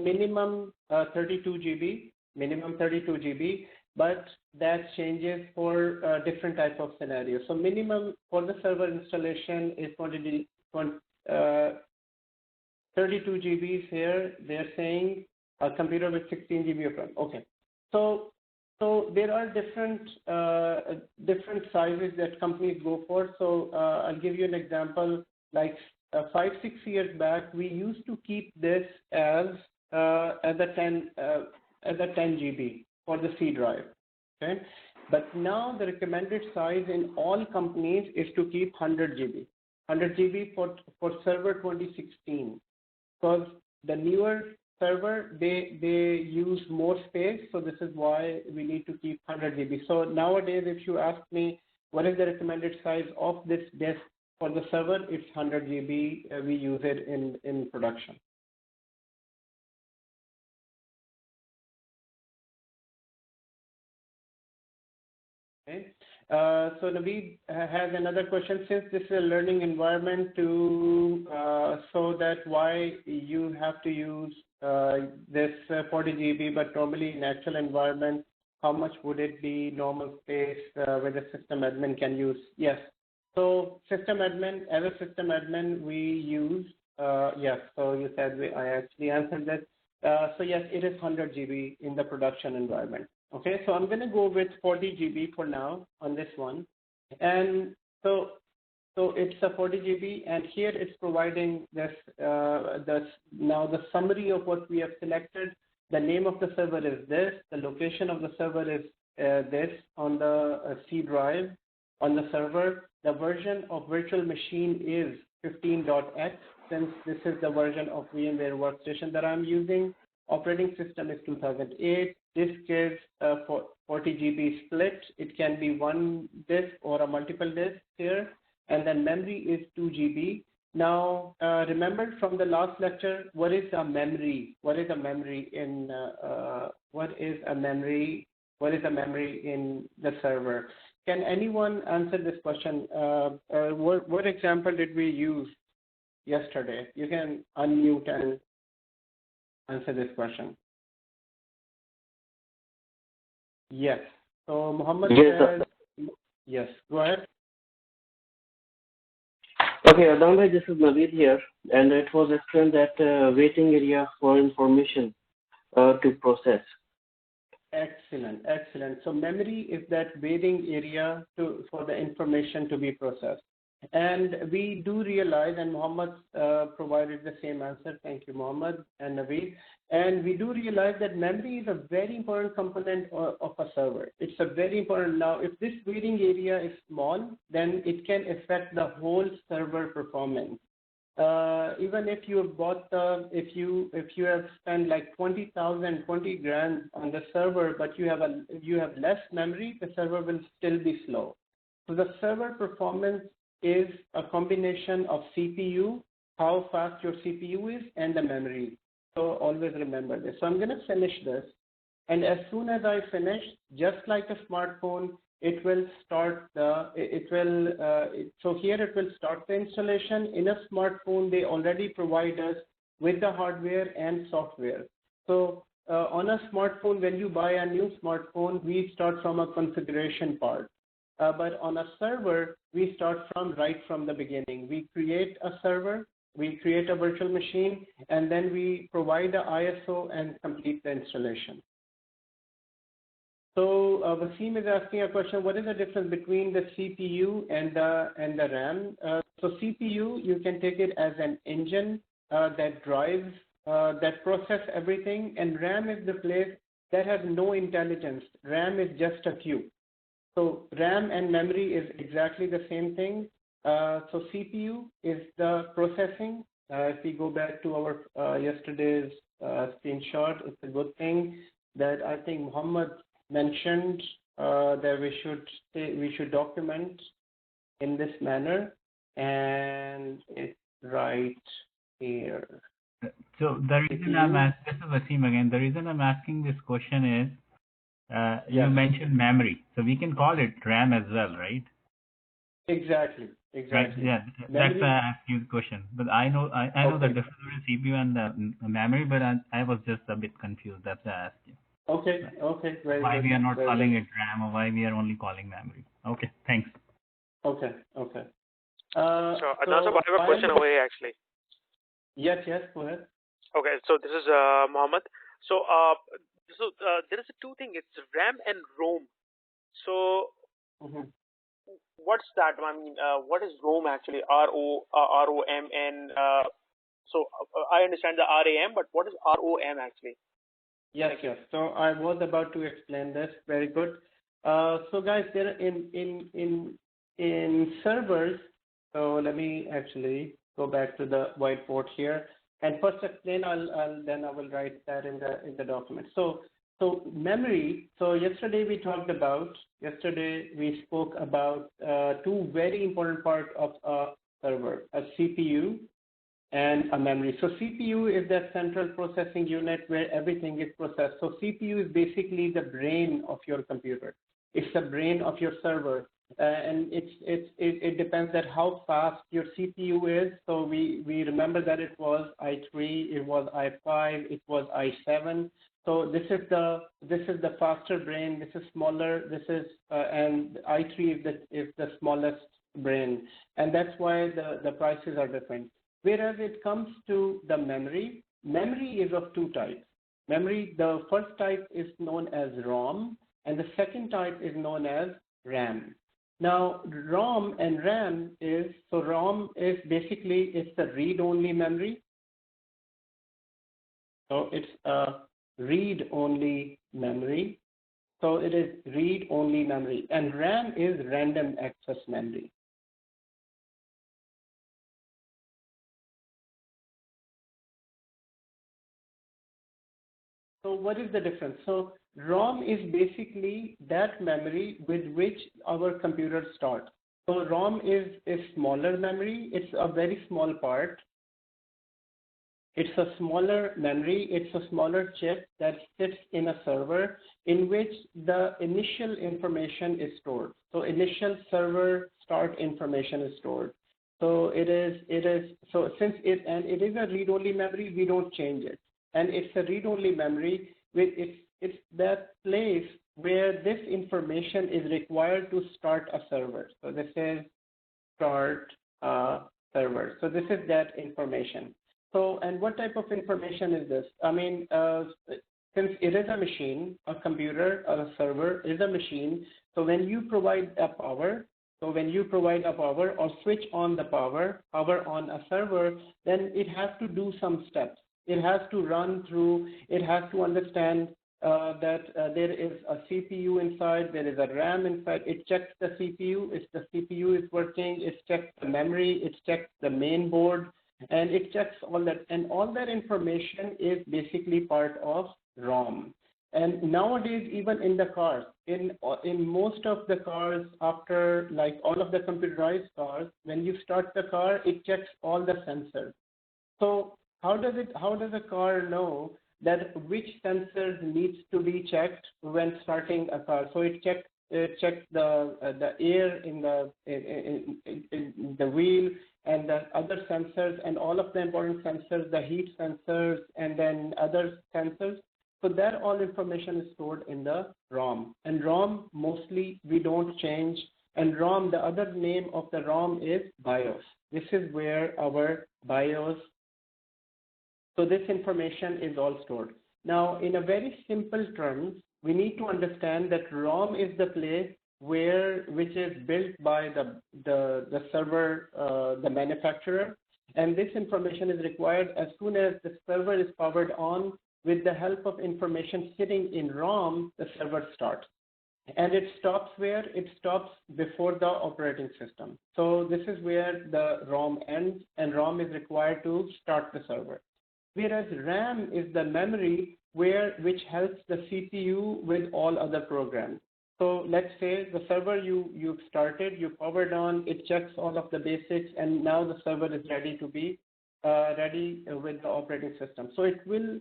minimum 32 GB, but that changes for different type of scenarios. So minimum for the server installation is 32 GB here. They're saying a computer with 16 GB of RAM. Okay. So there are different sizes that companies go for. So I'll give you an example. Like 5-6 years back, we used to keep this as a 10 GB for the C drive. Okay, but now the recommended size in all companies is to keep 100 GB for server 2016, because the newer server they use more space, so this is why we need to keep 100 GB. So nowadays, if you ask me what is the recommended size of this disk for the server, it's 100 GB. We use it in production. Okay. So Naveed has another question. Since this is a learning environment, so that why you have to use this 40 GB, but normally in actual environment, how much would it be normal space where the system admin can use? Yes. So as a system admin, we use, yes, so you said I actually answered that. So yes, it is 100 GB in the production environment. Okay, so I'm going to go with 40 GB for now on this one. And so it's a 40 GB, and here it's providing this, now the summary of what we have selected. The name of the server is this, the location of the server is this on the C drive on the server. The version of virtual machine is 15.x, since this is the version of VMware Workstation that I'm using. Operating system is 2008. Disk is 40 GB split. It can be one disk or a multiple disk here. And then memory is 2 GB. Now, remember from the last lecture, what is a memory? What is a memory in the server? can anyone answer this question? What example did we use yesterday? You can unmute and answer this question. Yes. So Muhammad says, yes, go ahead. Okay, Adnan, this is Naveed here, and it was explained that waiting area for information to process. Excellent, excellent. So memory is that waiting area for the information to be processed. And we do realize, and Muhammad provided the same answer. Thank you, Muhammad and Naveed. And we do realize that memory is a very important component of a server. It's a very important. Now, if this waiting area is small, then it can affect the whole server performance. Even if you have bought if you have spent like 20,000, 20 grand on the server, but you have less memory, the server will still be slow. So the server performance is a combination of CPU, how fast your CPU is, and the memory. So always remember this. So I'm going to finish this, and as soon as I finish, just like a smartphone, it will start so here it will start the installation. In a smartphone, they already provide us with the hardware and software. So on a smartphone, when you buy a new smartphone, we start from a configuration part. But on a server, we start right from the beginning. We create a server, we create a virtual machine, and then we provide the ISO and complete the installation. So Wasim is asking a question: what is the difference between the CPU and the RAM? So CPU, you can take it as an engine that drives, that process everything, and RAM is the place that has no intelligence. RAM is just a queue. So RAM and memory is exactly the same thing. So CPU is the processing. If we go back to our yesterday's screenshot, it's a good thing that I think Muhammad mentioned that we should document in this manner, and it's right here. So the reason I'm asking, this is Wasim again. The reason I'm asking this question is you mentioned memory, so we can call it RAM as well, right? Exactly. Right. Yeah, that's why I asked you the question. But I know the difference between CPU and the memory, but I was just a bit confused. That's why I asked you. Okay. Very why good. We are not calling it RAM, or why we are only calling memory. Okay. Thanks. Okay. So Adnan, I have a question over here actually. Yes. Go ahead. Okay. So this is Mohammed. So there is a two thing. It's RAM and ROM. So what's that? I mean, what is ROM actually? ROM, and so I understand the RAM, but what is ROM actually? Yes. So I was about to explain this. Very good. So guys, there in servers. So let me actually go back to the whiteboard here and first explain. Then I will write that in the document. So memory. So yesterday we spoke about two very important parts of a server: a CPU and a memory. So CPU is that central processing unit where everything is processed. So CPU is basically the brain of your computer. It's the brain of your server, and it depends on how fast your CPU is. So we remember that it was i3, it was i5, it was i7. So this is the faster brain. This is smaller. And i3 is the smallest brain, and that's why the prices are different. Whereas it comes to the memory is of two types. Memory, the first type is known as ROM, and the second type is known as RAM. Now, ROM and RAM ROM is basically the read-only memory. So it's a read-only memory. So it is read-only memory, and RAM is random access memory. So what is the difference? So ROM is basically that memory with which our computers start. So ROM is a smaller memory. It's a very small part. It's a smaller memory. It's a smaller chip that sits in a server in which the initial information is stored. So initial server start information is stored. So it is so since it is a read-only memory, we don't change it. And it's a read-only memory. It's that place where this information is required to start a server. So this is start a server. So this is that information. So, and what type of information is this? I mean, since it is a machine, a computer or a server is a machine, so when you provide a power, or switch on the power on a server, then it has to do some steps. It has to run through, it has to understand that there is a CPU inside, there is a RAM inside. It checks the CPU, if the CPU is working, it checks the memory, it checks the main board, and it checks all that. And all that information is basically part of ROM. And nowadays, even in the cars, in most of the cars, after like all of the computerized cars, when you start the car, it checks all the sensors. So how does a car know that which sensors needs to be checked when starting a car? So it checks the air in the wheel and the other sensors and all of the important sensors, the heat sensors and then other sensors. So that all information is stored in the ROM. And ROM mostly we don't change. And ROM, the other name of the ROM is BIOS. This is where our BIOS. So this information is all stored. Now, in a very simple terms, we need to understand that ROM is the place which is built by the server, the manufacturer, and this information is required as soon as the server is powered on. With the help of information sitting in ROM, the server starts. And it stops where? It stops before the operating system. So this is where the ROM ends, and ROM is required to start the server. Whereas RAM is the memory which helps the CPU with all other programs. So let's say the server you've started, you powered on, it checks all of the basics, and now the server is ready to be ready with the operating system. So it will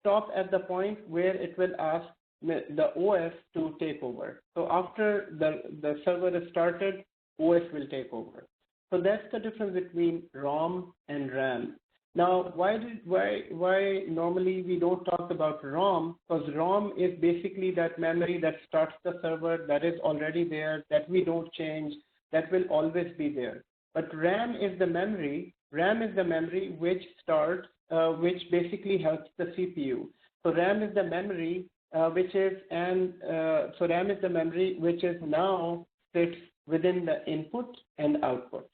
stop at the point where it will ask the OS to take over. So after the server is started, OS will take over. So that's the difference between ROM and RAM. Now, why normally we don't talk about ROM? Because ROM is basically that memory that starts the server, that is already there, that we don't change, that will always be there. But RAM is the memory. RAM is the memory which starts, which basically helps the CPU. So RAM is the memory which is now sits within the input and output.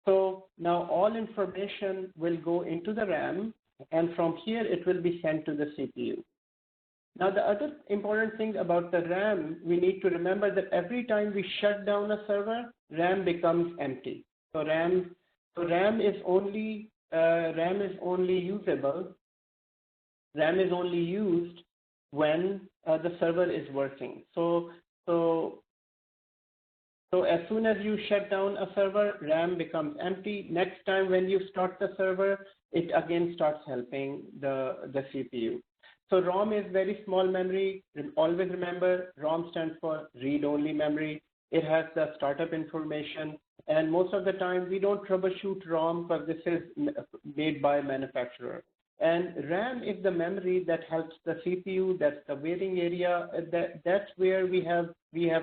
So now all information will go into the RAM, and from here it will be sent to the CPU. Now the other important thing about the RAM, we need to remember that every time we shut down a server, RAM becomes empty. So RAM is only used when the server is working. So as soon as you shut down a server, RAM becomes empty. Next time when you start the server, it again starts helping the CPU. So ROM is very small memory. Always remember, ROM stands for read-only memory. It has the startup information. And most of the time, we don't troubleshoot ROM because this is made by manufacturer. And RAM is the memory that helps the CPU. That's the waiting area. That's where we have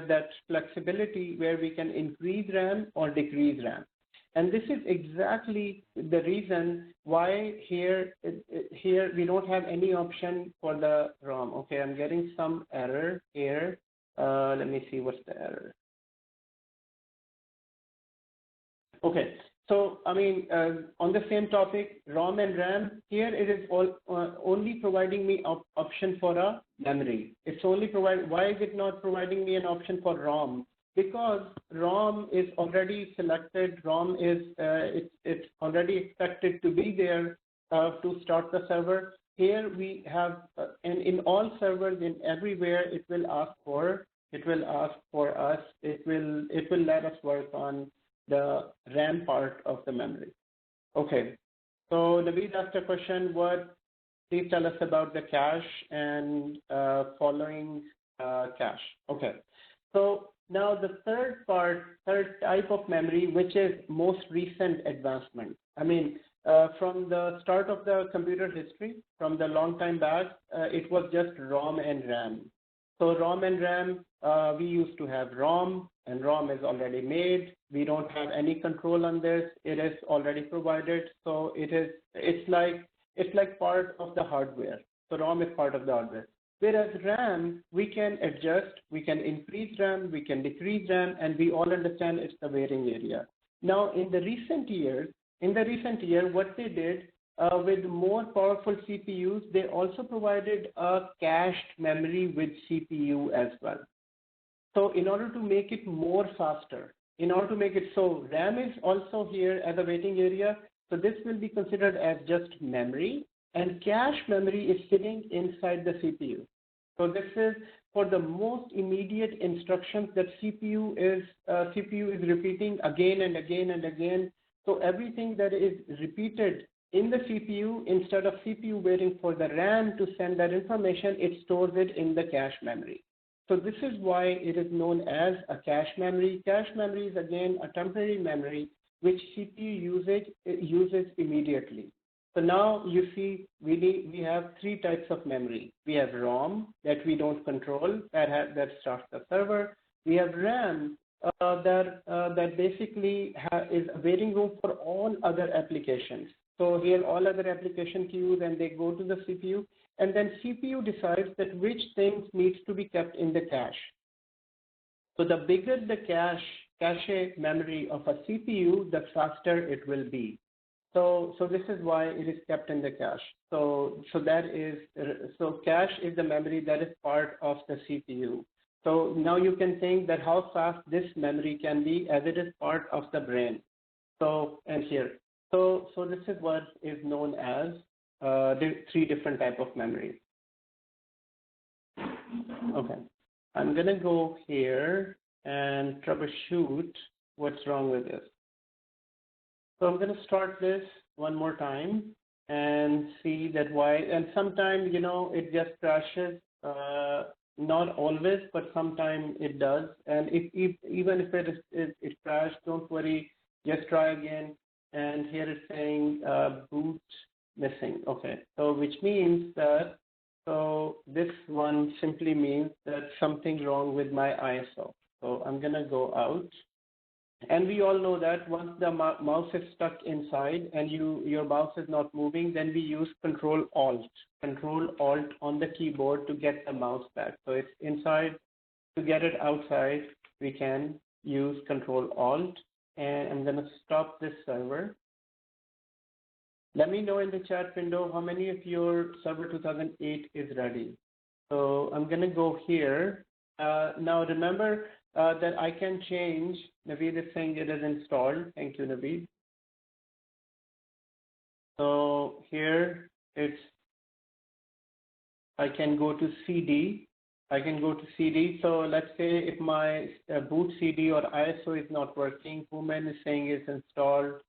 that flexibility where we can increase RAM or decrease RAM. And this is exactly the reason why here we don't have any option for the ROM. Okay, I'm getting some error here. Let me see what's the error. Okay. So, I mean, on the same topic, ROM and RAM, here it is only providing me option for a memory. It's only why is it not providing me an option for ROM? Because ROM is already selected, ROM is, it's already expected to be there to start the server. Here we have, and in all servers, in everywhere, it will ask for us, it will let us work on the RAM part of the memory. Okay, So Naveed asked a question, please tell us about the cache and following cache. Okay. So now the third type of memory, which is most recent advancement. I mean, from the start of the computer history, from the long time back, it was just ROM and RAM. So ROM and RAM, we used to have ROM, and ROM is already made. We don't have any control on this. It is already provided. So it's like part of the hardware. So ROM is part of the hardware. Whereas RAM, we can adjust, we can increase RAM, we can decrease RAM, and we all understand it's the waiting area. Now, in the recent year, what they did with more powerful CPUs, they also provided a cached memory with CPU as well. So in order to make it more faster, so RAM is also here as a waiting area. So this will be considered as just memory, and cache memory is sitting inside the CPU. So this is for the most immediate instructions that CPU is repeating again and again and again. So everything that is repeated in the CPU, instead of CPU waiting for the RAM to send that information, it stores it in the cache memory. So this is why it is known as a cache memory. Cache memory is again a temporary memory which CPU uses immediately. So now you see we have three types of memory. We have ROM that we don't control, that starts the server. We have RAM that basically is a waiting room for all other applications. So here all other application queues, and they go to the CPU, and then CPU decides that which things needs to be kept in the cache. So the bigger the cache memory of a CPU, the faster it will be. So this is why it is kept in the cache. So cache is the memory that is part of the CPU. So now you can think that how fast this memory can be, as it is part of the brain. So this is what is known as the three different type of memories. Okay, I'm gonna go here and troubleshoot what's wrong with this. So I'm going to start this one more time and see that why. And sometimes, it just crashes. Not always, but sometimes it does. And even if it crashed, don't worry. Just try again. And here it's saying boot missing. Okay. So which means that this one simply means that something wrong with my ISO. So I'm going to go out. And we all know that once the mouse is stuck inside and your mouse is not moving, then we use Control-Alt on the keyboard to get the mouse back. So it's inside. To get it outside, we can use Control-Alt. And I'm going to stop this server. Let me know in the chat window how many of your Server 2008 is ready. So I'm going to go here. Now remember, that I can change. Naveed is saying it is installed. Thank you, Naveed. So here I can go to CD. So let's say if my boot CD or ISO is not working, Human is saying it's installed.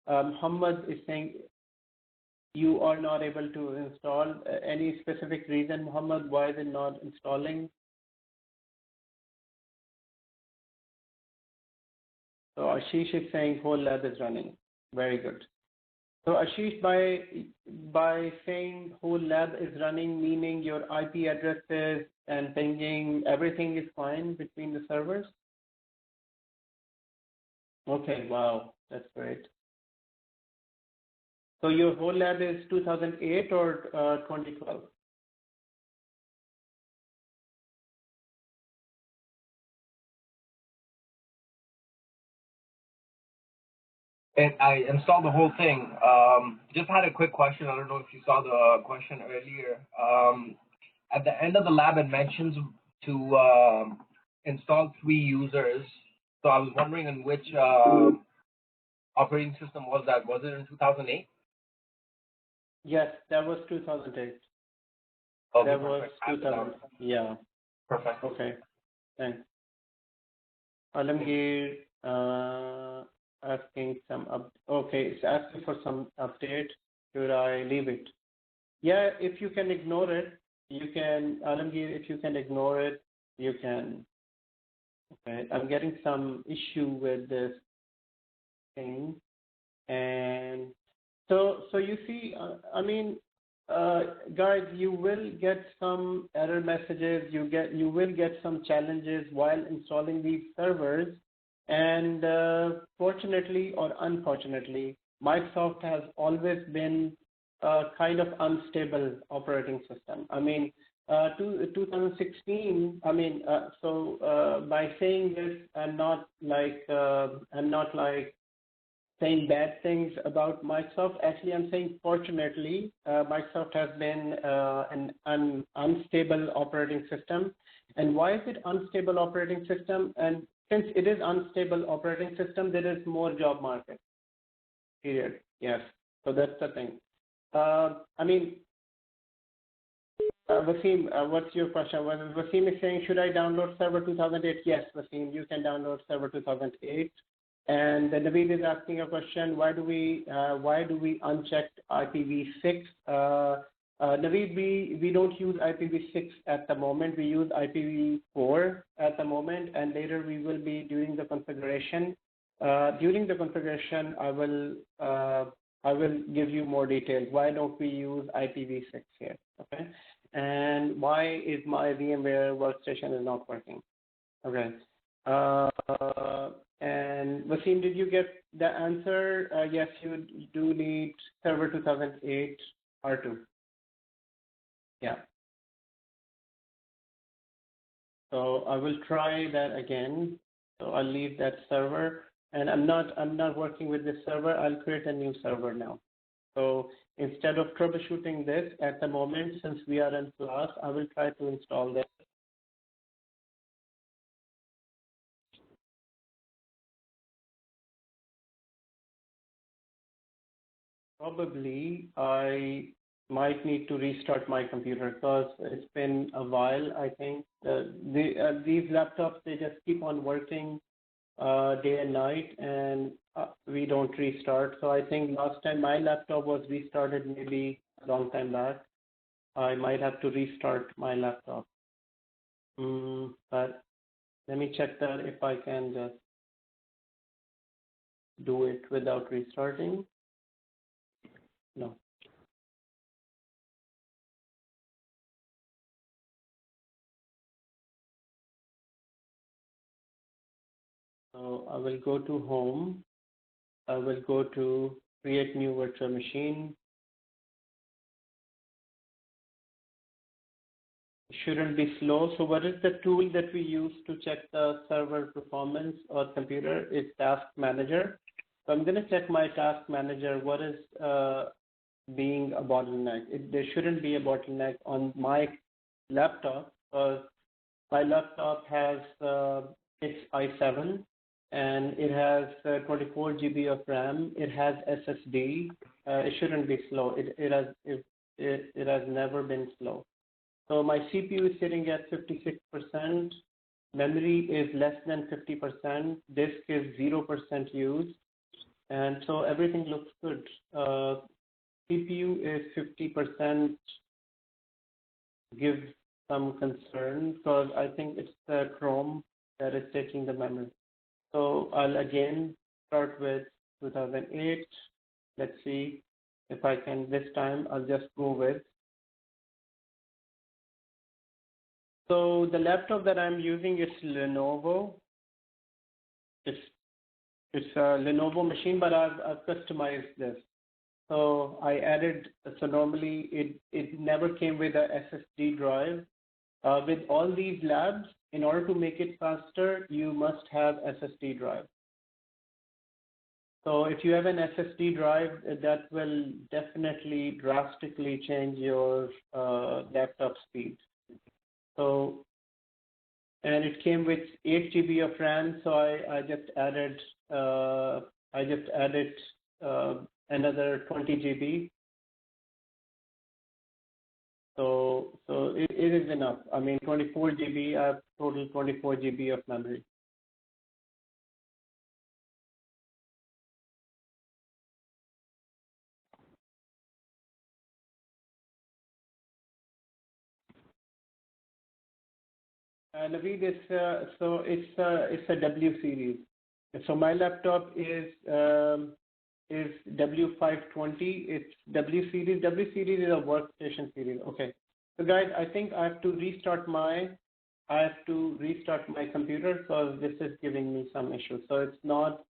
Muhammad is saying you are not able to install. Any specific reason, Muhammad, why is it not installing? So Ashish is saying whole lab is running. Very good. So Ashish, by saying whole lab is running, meaning your IP addresses and pinging, everything is fine between the servers? Okay, wow, that's great. So your whole lab is 2008 or 2012? And I installed the whole thing. Just had a quick question. I don't know if you saw the question earlier. At the end of the lab, it mentions to install 3 users. So I was wondering in which operating system was that? Was it in 2008? Yes, that was 2008. Okay, that was 2000. Yeah. Perfect. Okay. Thanks. Alamgir asking some okay, it's asking for some update. Should I leave it? Yeah, if you can ignore it, you can, Alamgir, if you can ignore it, you can. Okay, I'm getting some issue with this thing. And so you see, guys, you will get some error messages. You will get some challenges while installing these servers. And fortunately or unfortunately, Microsoft has always been a kind of unstable operating system. 2016. By saying this, I'm not like saying bad things about Microsoft. Actually, I'm saying fortunately, Microsoft has been an unstable operating system. And why is it unstable operating system? And since it is unstable operating system, there is more job market. Period. Yes. So that's the thing. Wasim, what's your question? Wasim is saying, should I download Server 2008? Yes, Wasim, you can download Server 2008. And Naveed is asking a question: why do we uncheck IPv6? Naveed, we don't use IPv6 at the moment. We use IPv4 at the moment, and later we will be doing the configuration. During the configuration, I will give you more details. Why don't we use IPv6 here? Okay, and why is my VMware Workstation is not working? Okay. And Wasim, did you get the answer? Yes, you do need Server 2008 R2. Yeah. So I will try that again. So I'll leave that server, and I'm not working with this server. I'll create a new server now. So instead of troubleshooting this at the moment, since we are in class, I will try to install this. Probably I might need to restart my computer because it's been a while. I think these laptops, they just keep on working day and night, and we don't restart. So I think last time my laptop was restarted maybe a long time back. I might have to restart my laptop. But let me check that if I can just do it without restarting. No. So I will go to Home. I will go to Create New Virtual Machine. It shouldn't be slow. So what is the tool that we use to check the server performance or computer? It's Task Manager. So I'm going to check my Task Manager. What is being a bottleneck? There shouldn't be a bottleneck on my laptop because my laptop has it's i7 and it has 24 GB of RAM. It has SSD. It shouldn't be slow. It has never been slow. So my CPU is sitting at 56%. Memory is less than 50%. Disk is 0% used. And so everything looks good. CPU is 50%. Gives some concern because I think it's the Chrome that is taking the memory. So I'll again start with 2008. Let's see if I can this time. I'll just go with. So the laptop that I'm using is Lenovo. It's a Lenovo machine, but I've customized this. So I added. So normally it never came with a SSD drive. With all these labs, in order to make it faster, you must have SSD drive. So if you have an SSD drive, that will definitely drastically change your laptop speed. So, and it came with 8 GB of RAM, so I just added another 20 GB. So it is enough. 24 GB. I have total 24 GB of memory. Naveed, it's a W series. So my laptop is W520. It's W series. W series is a workstation series. Okay. So guys, I think I have to restart my computer because this is giving me some issues. So it's not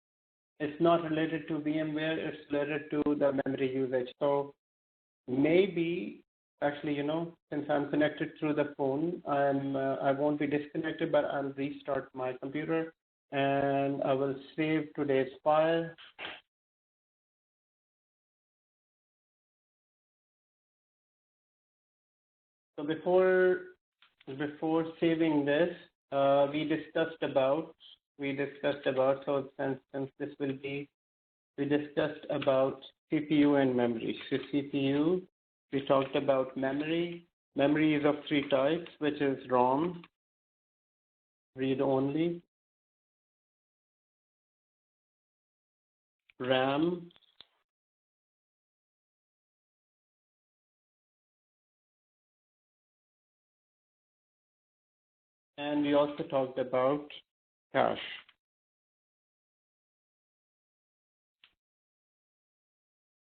related to VMware. It's related to the memory usage. So maybe actually, since I'm connected through the phone, I won't be disconnected, but I'll restart my computer and I will save today's file. So before saving this, we discussed about so since this will be, we discussed about CPU and memory. So CPU, we talked about memory. Memory is of three types, which is ROM, read only, RAM, and we also talked about cache.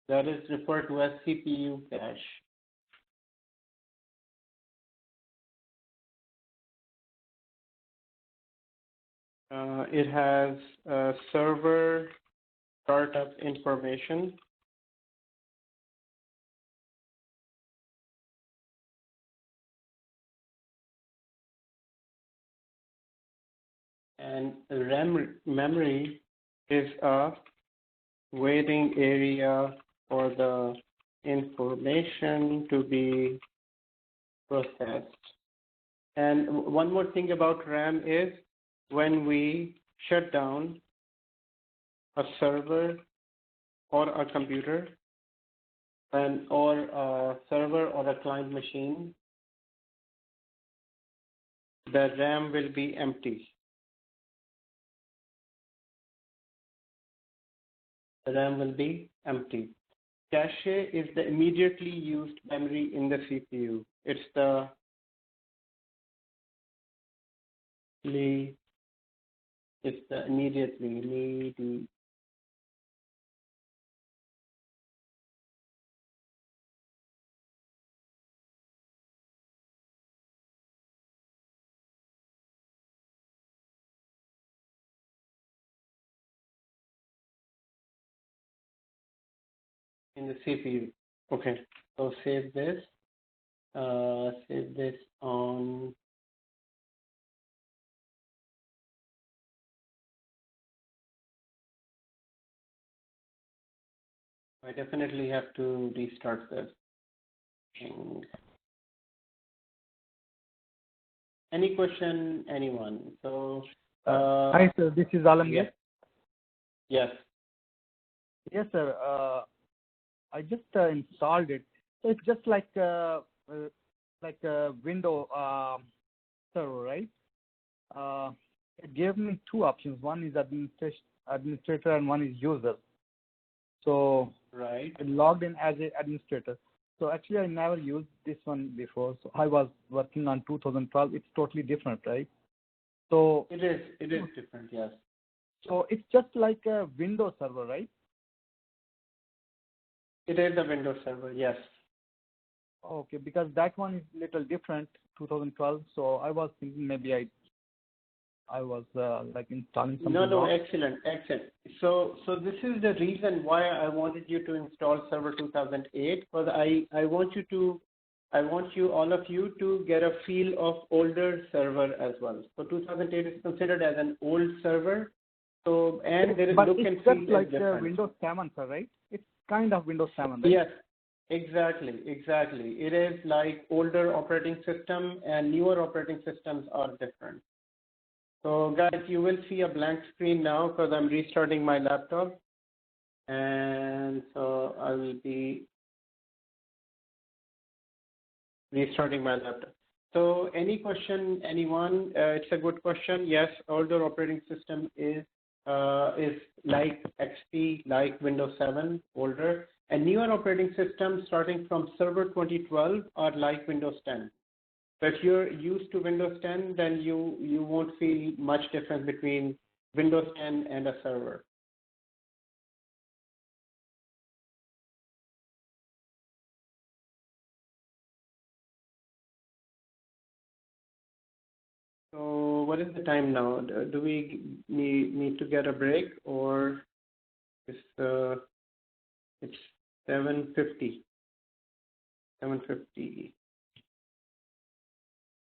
That is referred to as CPU cache. It has server startup information, and RAM memory is a waiting area for the information to be processed. And one more thing about RAM is when we shut down a server or a computer or a server or a client machine, the RAM will be empty. The RAM will be empty. Cache is the immediately used memory in the CPU. It's the immediately in the CPU. Okay, so save this on. I definitely have to restart this. Any question, anyone? So, hi sir, this is Alamgir. Yes. Yes sir, I just installed it. So it's just like a window server, right? It gave me two options. One is administrator and one is user. So right. I logged in as an administrator. So actually I never used this one before. So I was working on 2012. It's totally different, right? So it is different, yes. So it's just like a Windows server, right? It is a Windows server, yes. Okay, because that one is little different, 2012. So I was thinking maybe I was like installing something. No, excellent. So this is the reason why I wanted you to install Server 2008, because I want you all of you to get a feel of older server as well. So 2008 is considered as an old server. So and there is look and feel just like different. Windows 7, sir, right? It's kind of Windows 7, right? Yes. Exactly. It is like older operating system and newer operating systems are different. So guys, you will see a blank screen now because I'm restarting my laptop. And so I will be restarting my laptop. So any question, anyone? It's a good question. Yes, older operating system is like XP, like Windows 7, older. And newer operating systems starting from Server 2012 are like Windows 10. But if you're used to Windows 10, then you won't feel much difference between Windows 10 and a server. So what is the time now? Do we need to get a break, or it's 7:50? 7:50.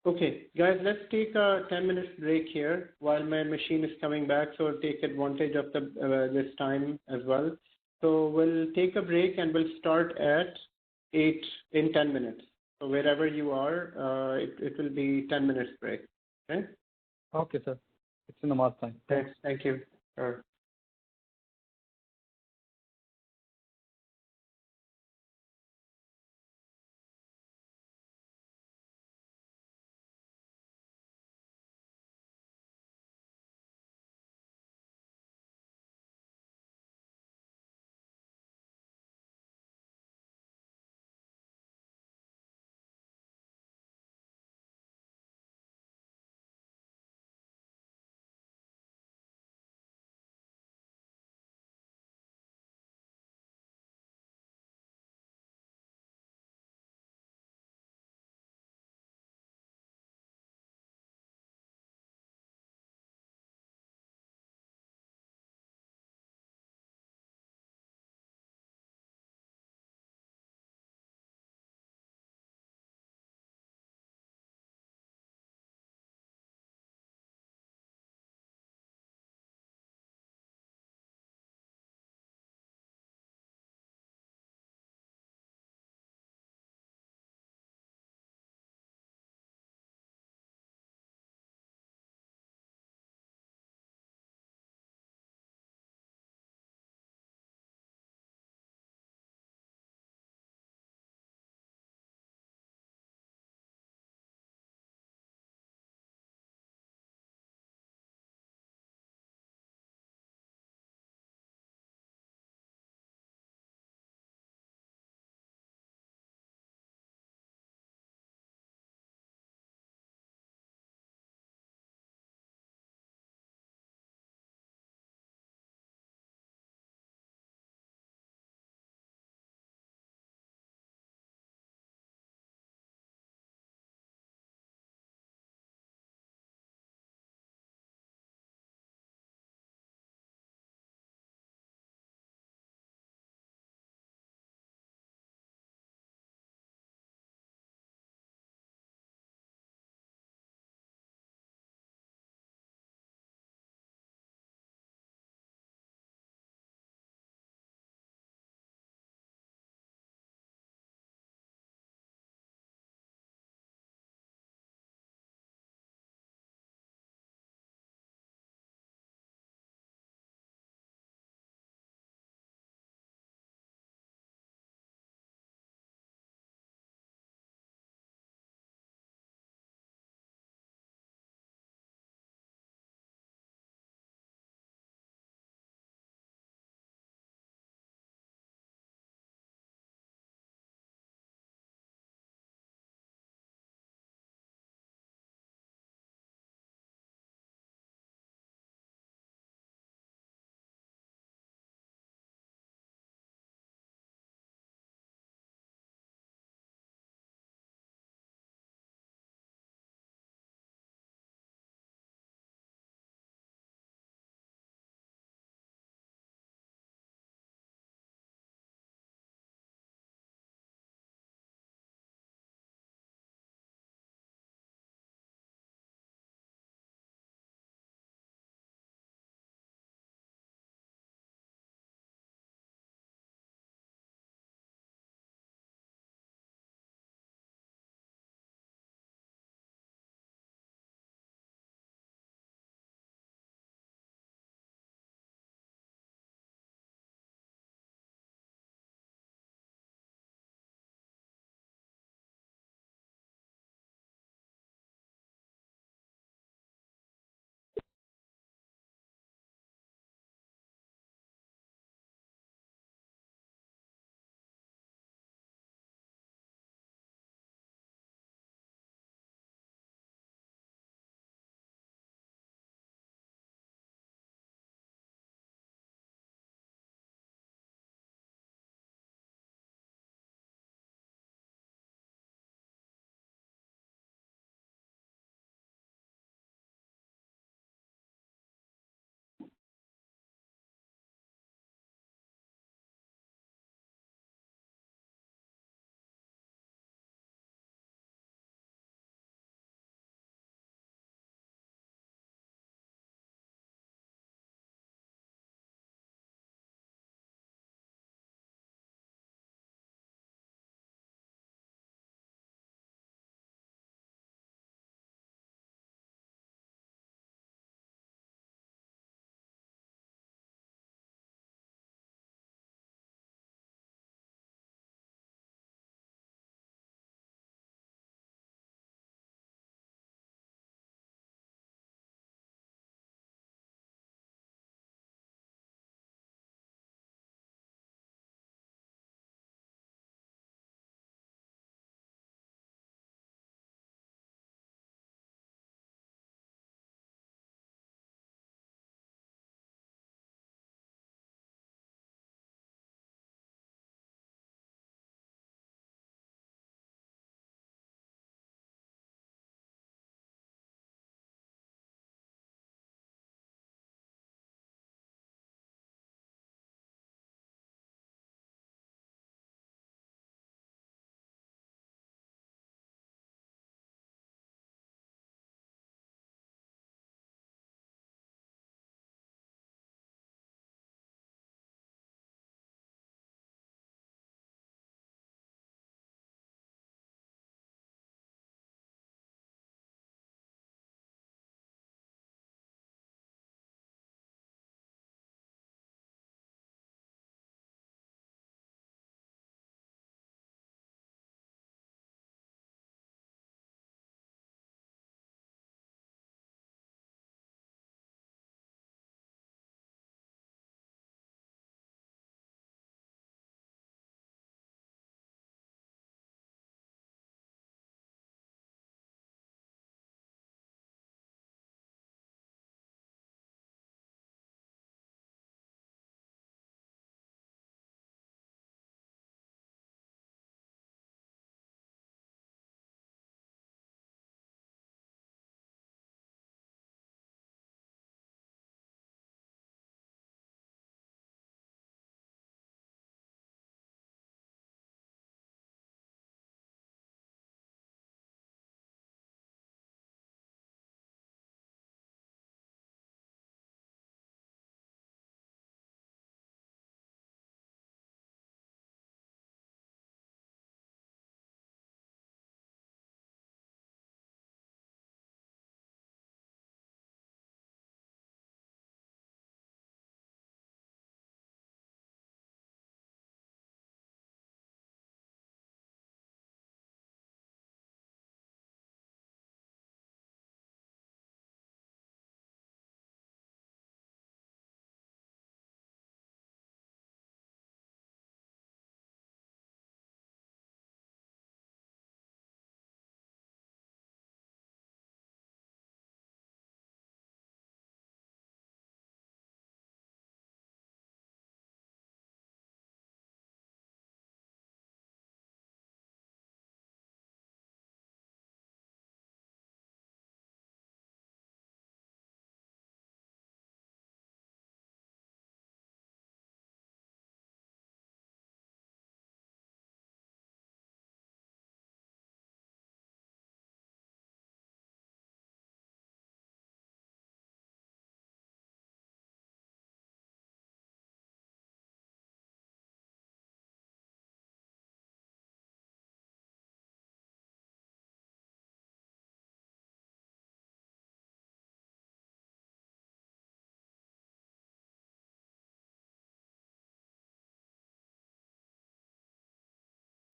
Okay, guys, let's take a 10-minute break here while my machine is coming back. So I'll take advantage of this time as well. So we'll take a break and we'll start at 8 in 10 minutes. So wherever you are, it will be 10 minutes break. Okay. Okay, sir. It's in the mark time. Thanks. Thank you. Sure.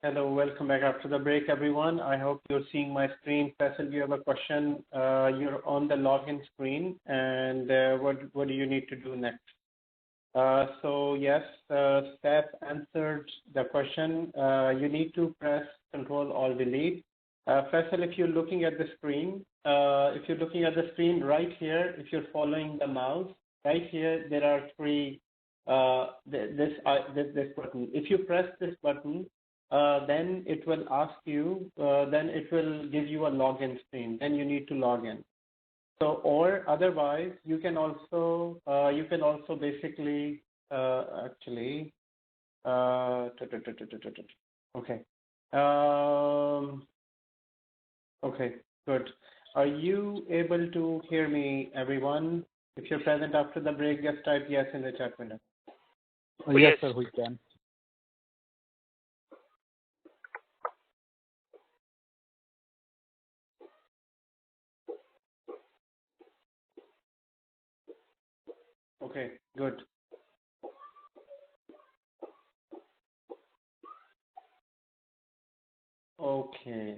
Hello, welcome back after the break, everyone. I hope you're seeing my screen. Faisal, you have a question. You're on the login screen, and what do you need to do next? So yes, Steph answered the question. You need to press Control Alt Delete. Faisal, if you're looking at the screen, right here, if you're following the mouse, right here there are three. This button. If you press this button, then it will ask you. Then it will give you a login screen. Then you need to log in. So, or otherwise, you can also basically actually okay. Okay, good. Are you able to hear me, everyone? If you're present after the break, just type yes in the chat window. Yes, sir, we can. Okay, good. Okay.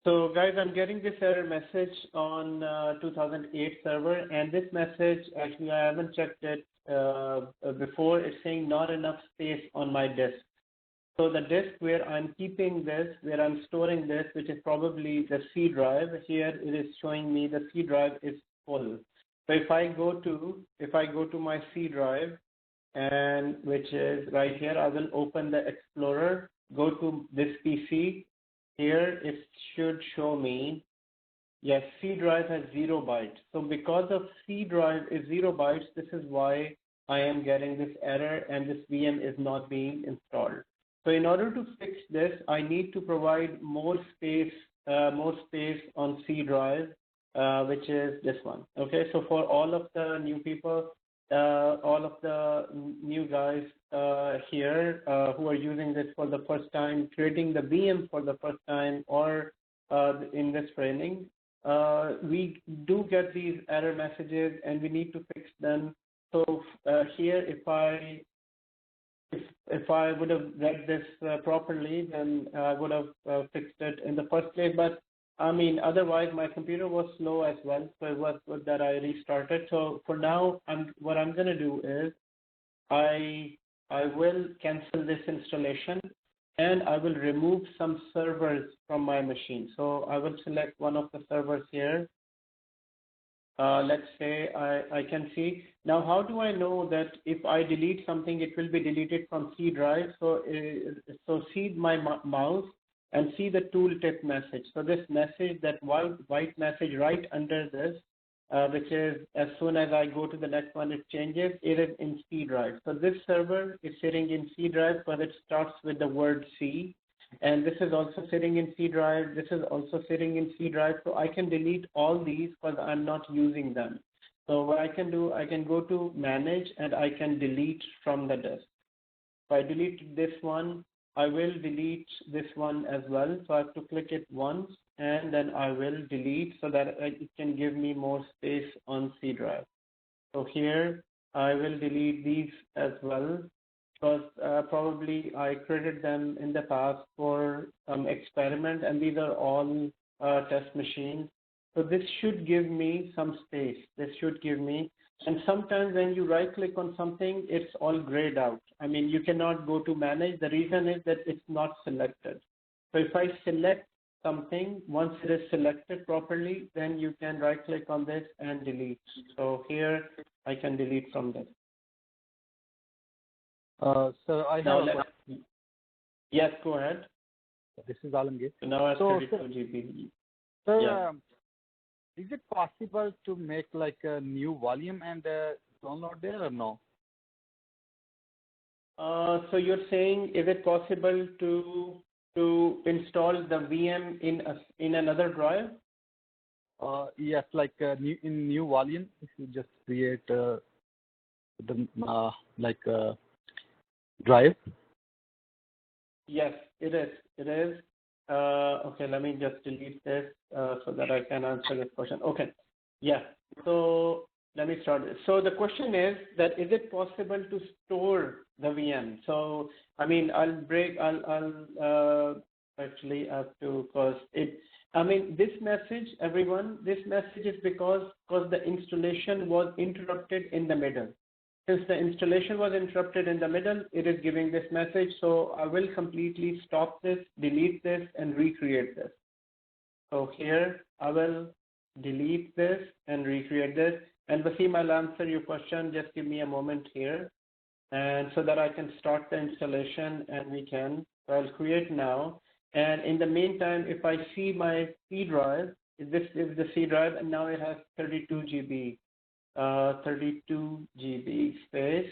So guys, I'm getting this error message on 2008 server, and this message, actually I haven't checked it before. It's saying not enough space on my disk. So the disk where I'm keeping this, where I'm storing this, which is probably the C drive, here it is showing me the C drive is full. So if I go to my C drive, and which is right here, I will open the Explorer, go to this PC. Here it should show me, yes, C drive has 0 bytes. So because of C drive is 0 bytes, this is why I am getting this error and this VM is not being installed. So in order to fix this, I need to provide more space on C drive, which is this one. Okay, so for all of the new people, all of the new guys here who are using this for the first time, creating the VM for the first time, or in this training, we do get these error messages and we need to fix them. So here, if I would have read this properly, then I would have fixed it in the first place. But I mean, otherwise my computer was slow as well, so it was good that I restarted. So for now, what I'm going to do is I will cancel this installation and I will remove some servers from my machine. So I will select one of the servers here. Let's say I can see. Now, how do I know that if I delete something, it will be deleted from C drive? So see my mouse and see the tooltip message. So this message, that white message right under this, which is as soon as I go to the next one, it changes. It is in C drive. So this server is sitting in C drive, but it starts with the word C. And this is also sitting in C drive. This is also sitting in C drive. So I can delete all these because I'm not using them. So what I can do, I can go to manage and I can delete from the disk. If I delete this one, I will delete this one as well. So I have to click it once and then I will delete so that it can give me more space on C drive. So here I will delete these as well, because probably I created them in the past for some experiment, and these are all test machines. So this should give me some space. This should give me, and sometimes when you right click on something, it's all grayed out. I mean, you cannot go to manage. The reason is that it's not selected. So if I select something, once it is selected properly, then you can right click on this and delete. So here I can delete from this. So I have a question. Yes, go ahead. This is Alamgir. So now it's 32 GB. So yeah. Is it possible to make like a new volume and download there or no? So you're saying, is it possible to install the VM in another drive? Yes, like in new volume, if you just create drive. Yes, it is. It is. Okay, let me just delete this so that I can answer this question. Okay. Yeah. So let me start this. So the question is that is it possible to store the VM? So I mean, I'll actually have to, because this message, everyone, this message is because the installation was interrupted in the middle. Since the installation was interrupted in the middle, it is giving this message. So I will completely stop this, delete this, and recreate this. So here I will delete this and recreate this. And Wasim, I'll answer your question. Just give me a moment here, and so that I can start the installation and we can. So I'll create now. And in the meantime, if I see my C drive, this is the C drive, and now it has 32 GB. 32 GB space,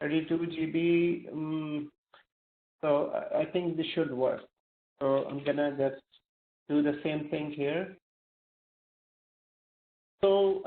32 GB. So I think this should work. So I'm gonna just do the same thing here. So,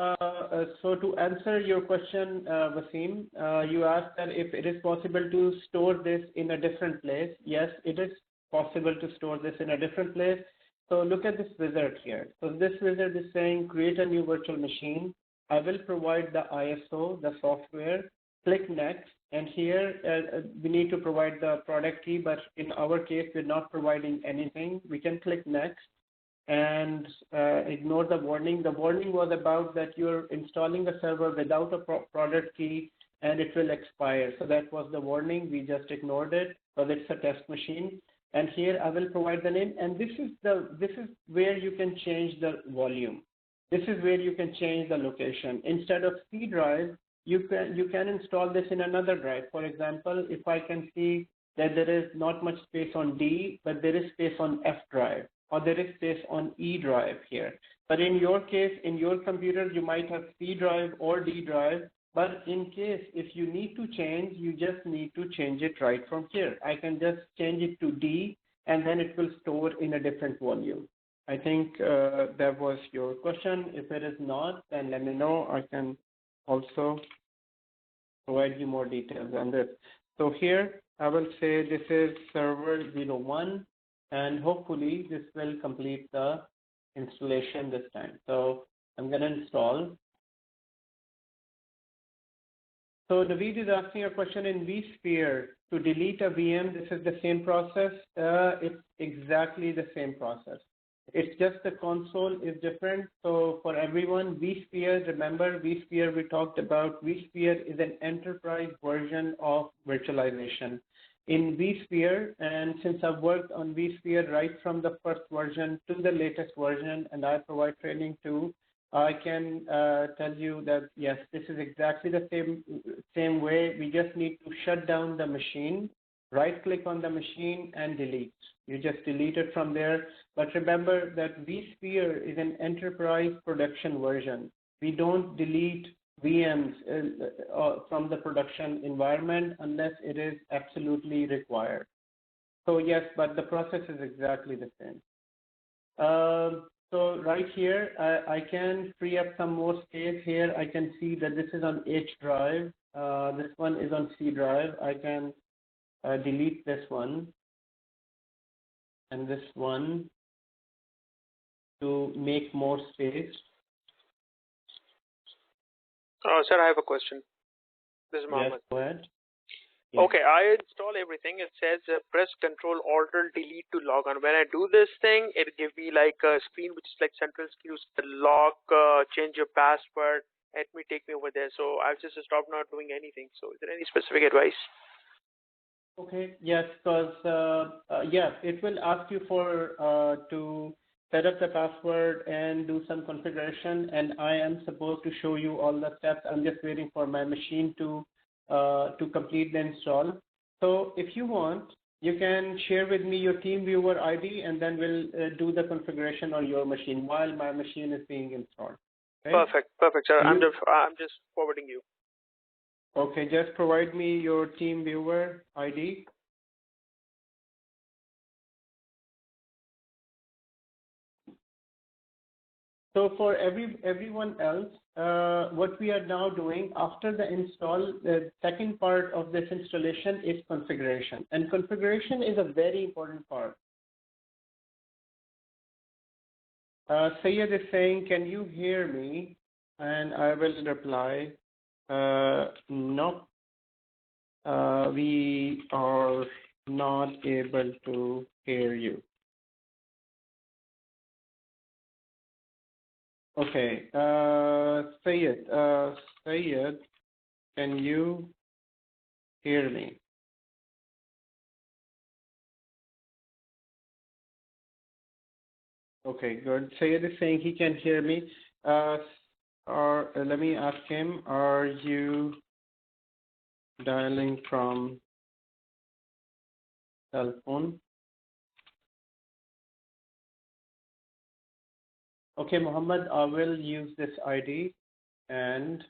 so to answer your question, Wasim, you asked that if it is possible to store this in a different place. Yes, it is possible to store this in a different place. So look at this wizard here. So this wizard is saying create a new virtual machine. I will provide the ISO, the software, click next, and here we need to provide the product key, but in our case, we're not providing anything. We can click next and ignore the warning. The warning was about that you're installing the server without a product key and it will expire. So that was the warning. We just ignored it because it's a test machine. And here I will provide the name, and this is where you can change the volume. This is where you can change the location. Instead of C drive, you can install this in another drive. For example, if I can see that there is not much space on D, but there is space on F drive, or there is space on E drive here. But in your case, in your computer, you might have C drive or D drive. But in case if you need to change, you just need to change it right from here. I can just change it to D, and then it will store in a different volume. I think that was your question. If it is not, then let me know. I can also provide you more details on this. So here I will say this is server 01, and hopefully this will complete the installation this time. So I'm going to install. So Naveed is asking a question in vSphere. To delete a VM, this is the same process. It's exactly the same process. It's just the console is different. So for everyone, vSphere, remember vSphere we talked about, vSphere is an enterprise version of virtualization. In vSphere, and since I've worked on vSphere right from the first version to the latest version, and I provide training too, I can tell you that yes, this is exactly the same way. We just need to shut down the machine, right-click on the machine, and delete. You just delete it from there. But remember that vSphere is an enterprise production version. We don't delete VMs from the production environment unless it is absolutely required. So yes, but the process is exactly the same. So right here, I can free up some more space here. I can see that this is on H drive. This one is on C drive. I can delete this one and this one to make more space. Sir, I have a question. This is Mohammed. Yes, go ahead. Yes. Okay, I install everything. It says press Control Alt Delete to log on. When I do this thing, it gives me like a screen which is like central screen, log, change your password. Let me take me over there. So I've just stopped not doing anything. So is there any specific advice? Okay. Yes, because yeah, it will ask you for to set up the password and do some configuration, and I am supposed to show you all the steps. I'm just waiting for my machine to complete the install. So if you want, you can share with me your TeamViewer ID, and then we'll do the configuration on your machine while my machine is being installed. Okay? Perfect, sir. I'm just forwarding you. Okay, just provide me your TeamViewer ID. So for everyone else, what we are now doing after the install, the second part of this installation is configuration. And configuration is a very important part. Sayed is saying, can you hear me? And I will reply, no, we are not able to hear you. Okay, Sayed, can you hear me? Okay, good. Sayed is saying he can hear me. Or let me ask him, are you dialing from cell phone? Okay, Muhammad, I will use this ID and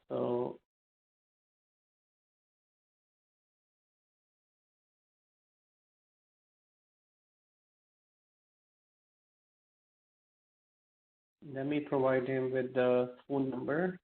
so let me provide him with the phone number.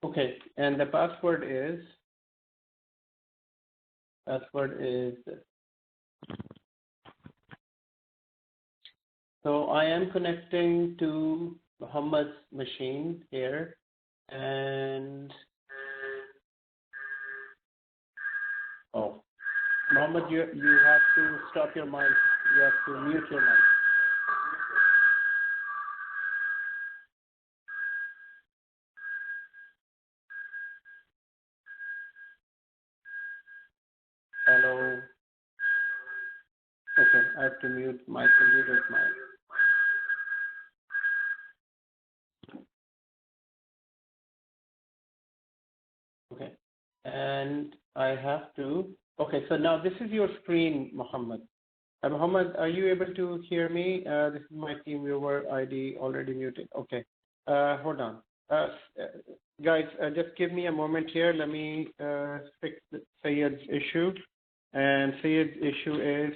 Okay, and the password is this. So I am connecting to Muhammad's machine here, and oh, Muhammad, you have to stop your mic. You have to mute your mic. Hello. Okay, I have to mute my computer's mic. Okay, and I have to. Okay, so now this is your screen, Muhammad. Muhammad, are you able to hear me? This is my TeamViewer ID already muted. Okay, hold on. Guys, just give me a moment here. Let me fix Sayed's issue. And Sayed's issue is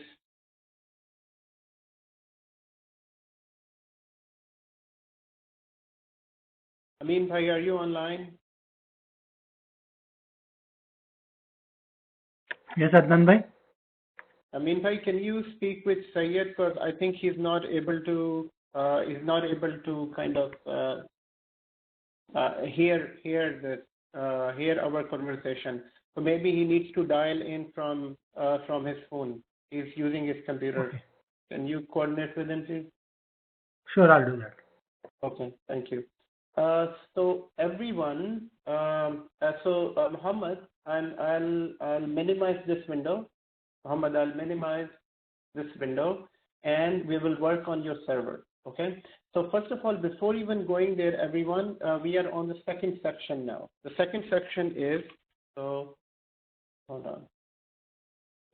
Amin Bhai, are you online? Yes, Adnan Bhai. Amin Bhai, can you speak with Sayed, because I think he's not able to kind of hear our conversation. So maybe he needs to dial in from his phone. He's using his computer. Okay. Can you coordinate with him, please? Sure, I'll do that. Okay, thank you. So everyone, Muhammad, I'll minimize this window. Muhammad, I'll minimize this window, and we will work on your server. Okay. So first of all, before even going there, everyone, we are on the second section now. The second section is hold on.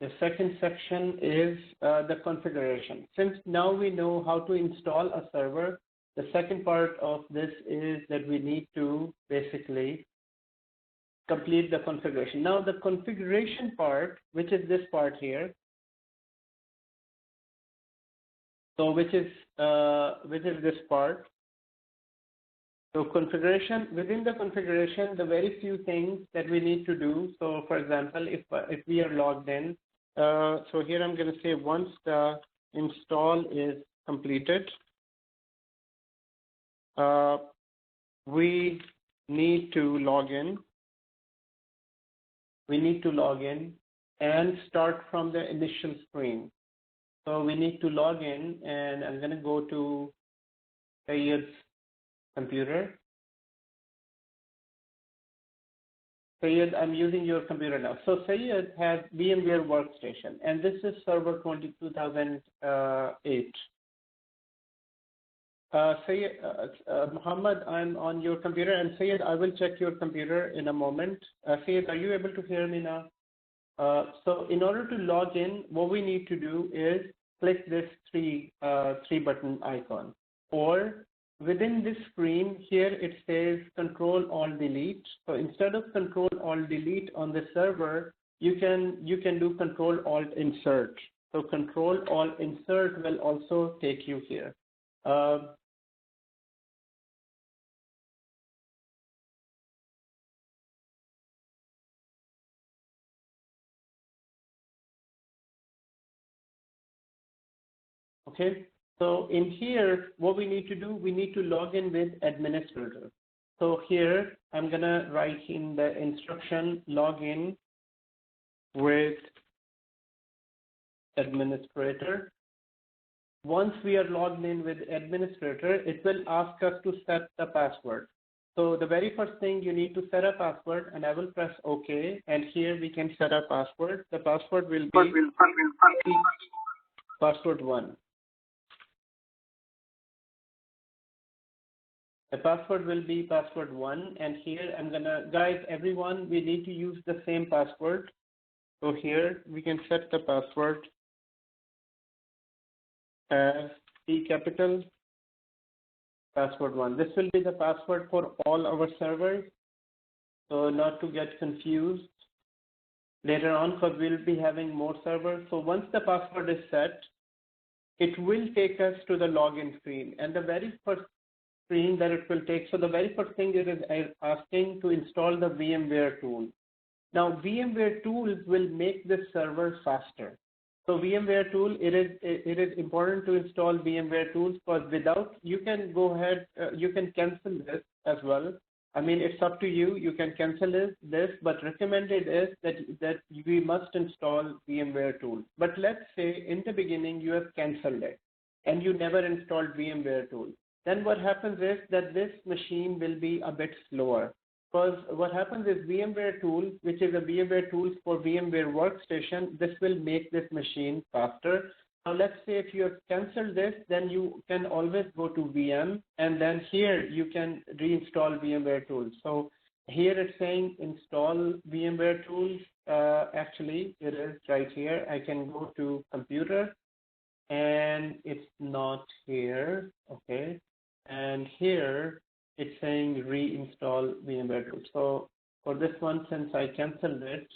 The second section is the configuration. Since now we know how to install a server, the second part of this is that we need to basically complete the configuration. Now the configuration part, which is this part here, so which is this part. So configuration, within the configuration, the very few things that we need to do. So for example, if we are logged in, so here I'm going to say once the install is completed, we need to log in. We need to log in and start from the initial screen. So we need to log in, and I'm going to go to Sayed's computer. Sayed, I'm using your computer now. So Sayed has VMware Workstation, and this is Server 2008. Sayed, Muhammad, I'm on your computer, and Sayed, I will check your computer in a moment. Sayed, are you able to hear me now? So in order to log in, what we need to do is click this three button icon, or within this screen here it says Control Alt Delete. So instead of Control Alt Delete on the server, you can do Control Alt Insert. So Control Alt Insert will also take you here. Okay, so in here, what we need to do, we need to log in with administrator. So here, I'm gonna write in the instruction, log in with administrator. Once we are logged in with administrator, it will ask us to set the password. So the very first thing, you need to set a password, and I will press OK, and here we can set a password. The password will be password 1. The password will be password 1, and here I'm gonna, guys, everyone, we need to use the same password. So here we can set the password as P capital password 1. This will be the password for all our servers, so not to get confused later on, because we'll be having more servers. So once the password is set, it will take us to the login screen, and the very first screen that it will take. So the very first thing it is asking to install the VMware tool. Now VMware Tools will make this server faster. So VMware Tool, it is important to install VMware Tools, because without, you can go ahead, you can cancel this as well. I mean, it's up to you. You can cancel this, but recommended is that we must install VMware Tools. But let's say in the beginning you have canceled it and you never installed VMware Tools. Then what happens is that this machine will be a bit slower. Because what happens is VMware Tools, which is a VMware Tools for VMware Workstation, this will make this machine faster. Now let's say if you have canceled this, then you can always go to VM, and then here you can reinstall VMware Tools. So here it's saying install VMware Tools. Actually, it is right here. I can go to computer, and it's not here. Okay, and here it's saying reinstall VMware Tools. So for this one, since I canceled it,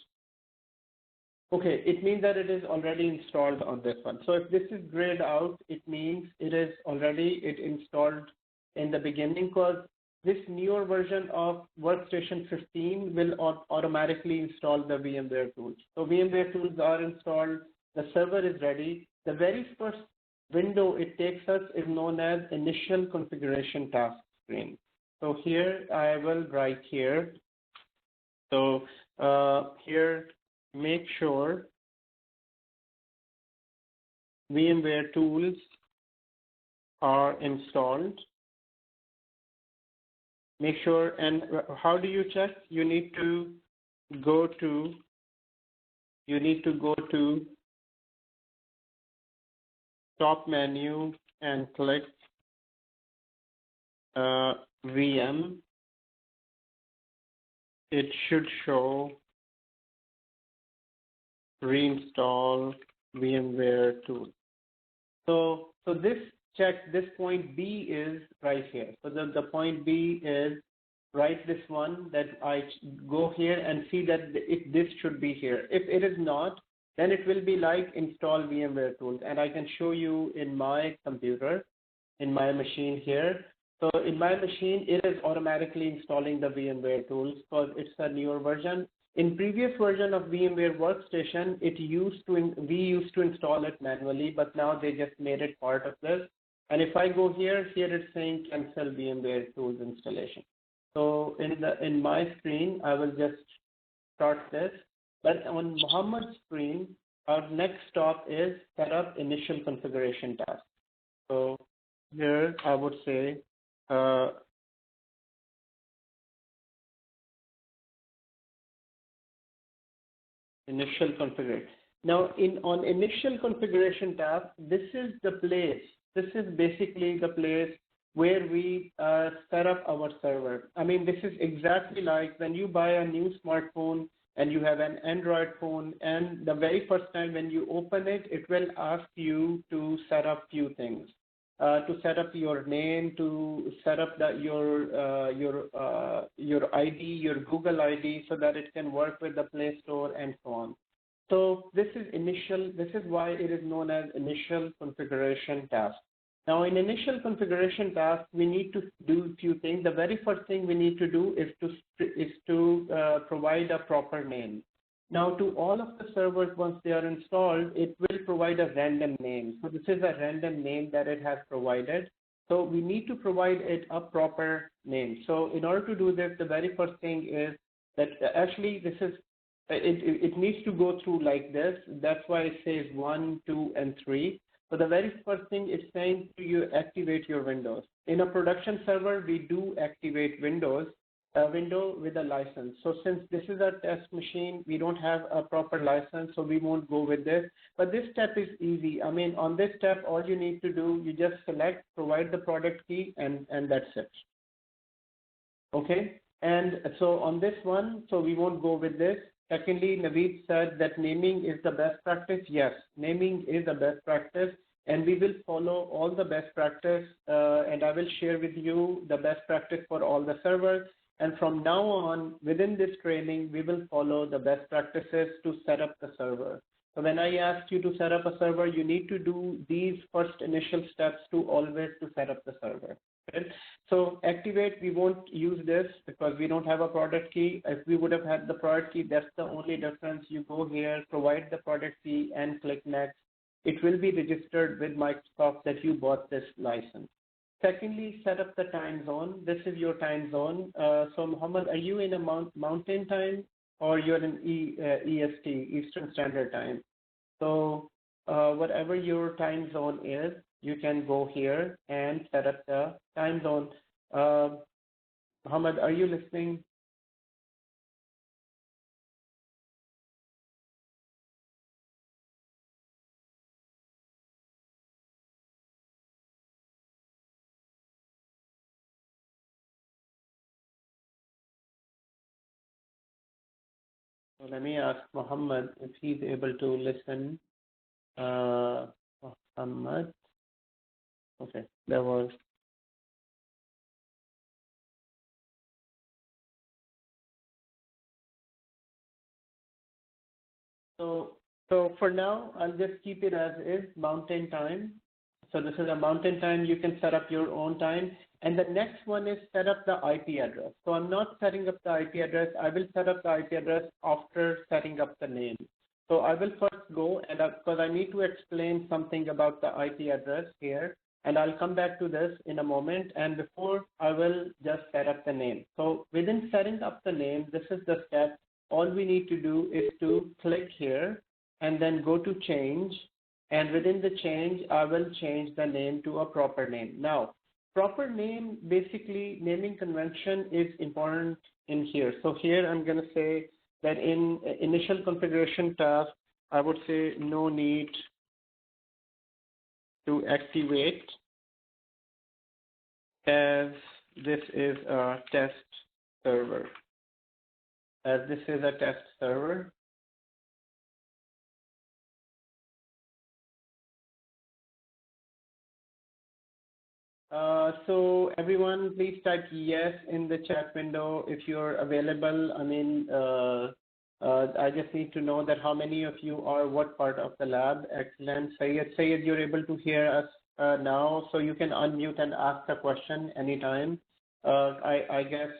okay, it means that it is already installed on this one. So if this is grayed out, it means it is already installed in the beginning, because this newer version of Workstation 15 will automatically install the VMware Tools. So VMware Tools are installed, the server is ready. The very first window it takes us is known as Initial Configuration Task screen. So here I will write here. So here, make sure VMware Tools are installed. Make sure, and how do you check? You need to go to top menu and click VM. It should show reinstall VMware Tools. So this check, this point B is right here. So the point B is write this one, that I go here and see that this should be here. If it is not, then it will be like install VMware Tools, and I can show you in my computer, in my machine here. So in my machine, it is automatically installing the VMware Tools because it's a newer version. In previous version of VMware Workstation, we used to install it manually, but now they just made it part of this. And if I go here it's saying cancel VMware Tools installation. So in my screen, I will just start this. But on Muhammad's screen, our next stop is set up initial configuration task. So here I would say Initial configuration. Now, on initial configuration tab, this is the place. This is basically the place where we set up our server. I mean, this is exactly like when you buy a new smartphone and you have an Android phone, and the very first time when you open it, it will ask you to set up few things. To set up your name, to set up your ID, your Google ID, so that it can work with the Play Store and so on. So this is initial. This is why it is known as initial configuration task. Now, in initial configuration task, we need to do a few things. The very first thing we need to do is to provide a proper name. Now, to all of the servers, once they are installed, it will provide a random name. So this is a random name that it has provided. So we need to provide it a proper name. So in order to do this, the very first thing is that actually this is, it needs to go through like this. That's why it says 1, 2, and 3. So the very first thing is saying to you, activate your Windows. In a production server, we do activate Windows. A window with a license. So since this is a test machine, we don't have a proper license, so we won't go with this. But this step is easy. I mean, on this step, all you need to do, you just select, provide the product key, and that's it. Okay? And so on this one, so we won't go with this. Secondly, Naveed said that naming is the best practice. Yes, naming is the best practice. And we will follow all the best practice, and I will share with you the best practice for all the servers. And from now on, within this training, we will follow the best practices to set up the server. So when I ask you to set up a server, you need to do these first initial steps to always to set up the server. Right? So activate, we won't use this because we don't have a product key. If we would have had the product key, that's the only difference. You go here, provide the product key, and click next. It will be registered with Microsoft that you bought this license. Secondly, set up the time zone. This is your time zone. So Muhammad, are you in a mountain time or you're in EST, Eastern Standard Time? So whatever your time zone is, you can go here and set up the time zone. Muhammad, are you listening? So let me ask Muhammad if he's able to listen. Muhammad. Okay, there was. So for now, I'll just keep it as is, mountain time. So this is a mountain time. You can set up your own time. And the next one is set up the IP address. So I'm not setting up the IP address. I will set up the IP address after setting up the name. So I will first go, and because I need to explain something about the IP address here, and I'll come back to this in a moment. And before, I will just set up the name. So within setting up the name, this is the step. All we need to do is to click here and then go to change. And within the change, I will change the name to a proper name. Now, proper name, basically naming convention is important in here. So here I'm going to say that in initial configuration task, I would say no need to activate as this is a test server. As this is a test server. So everyone, please type yes in the chat window if you're available. I mean, I just need to know that how many of you are what part of the lab. Excellent. Sayed, you're able to hear us now, so you can unmute and ask a question anytime. I guess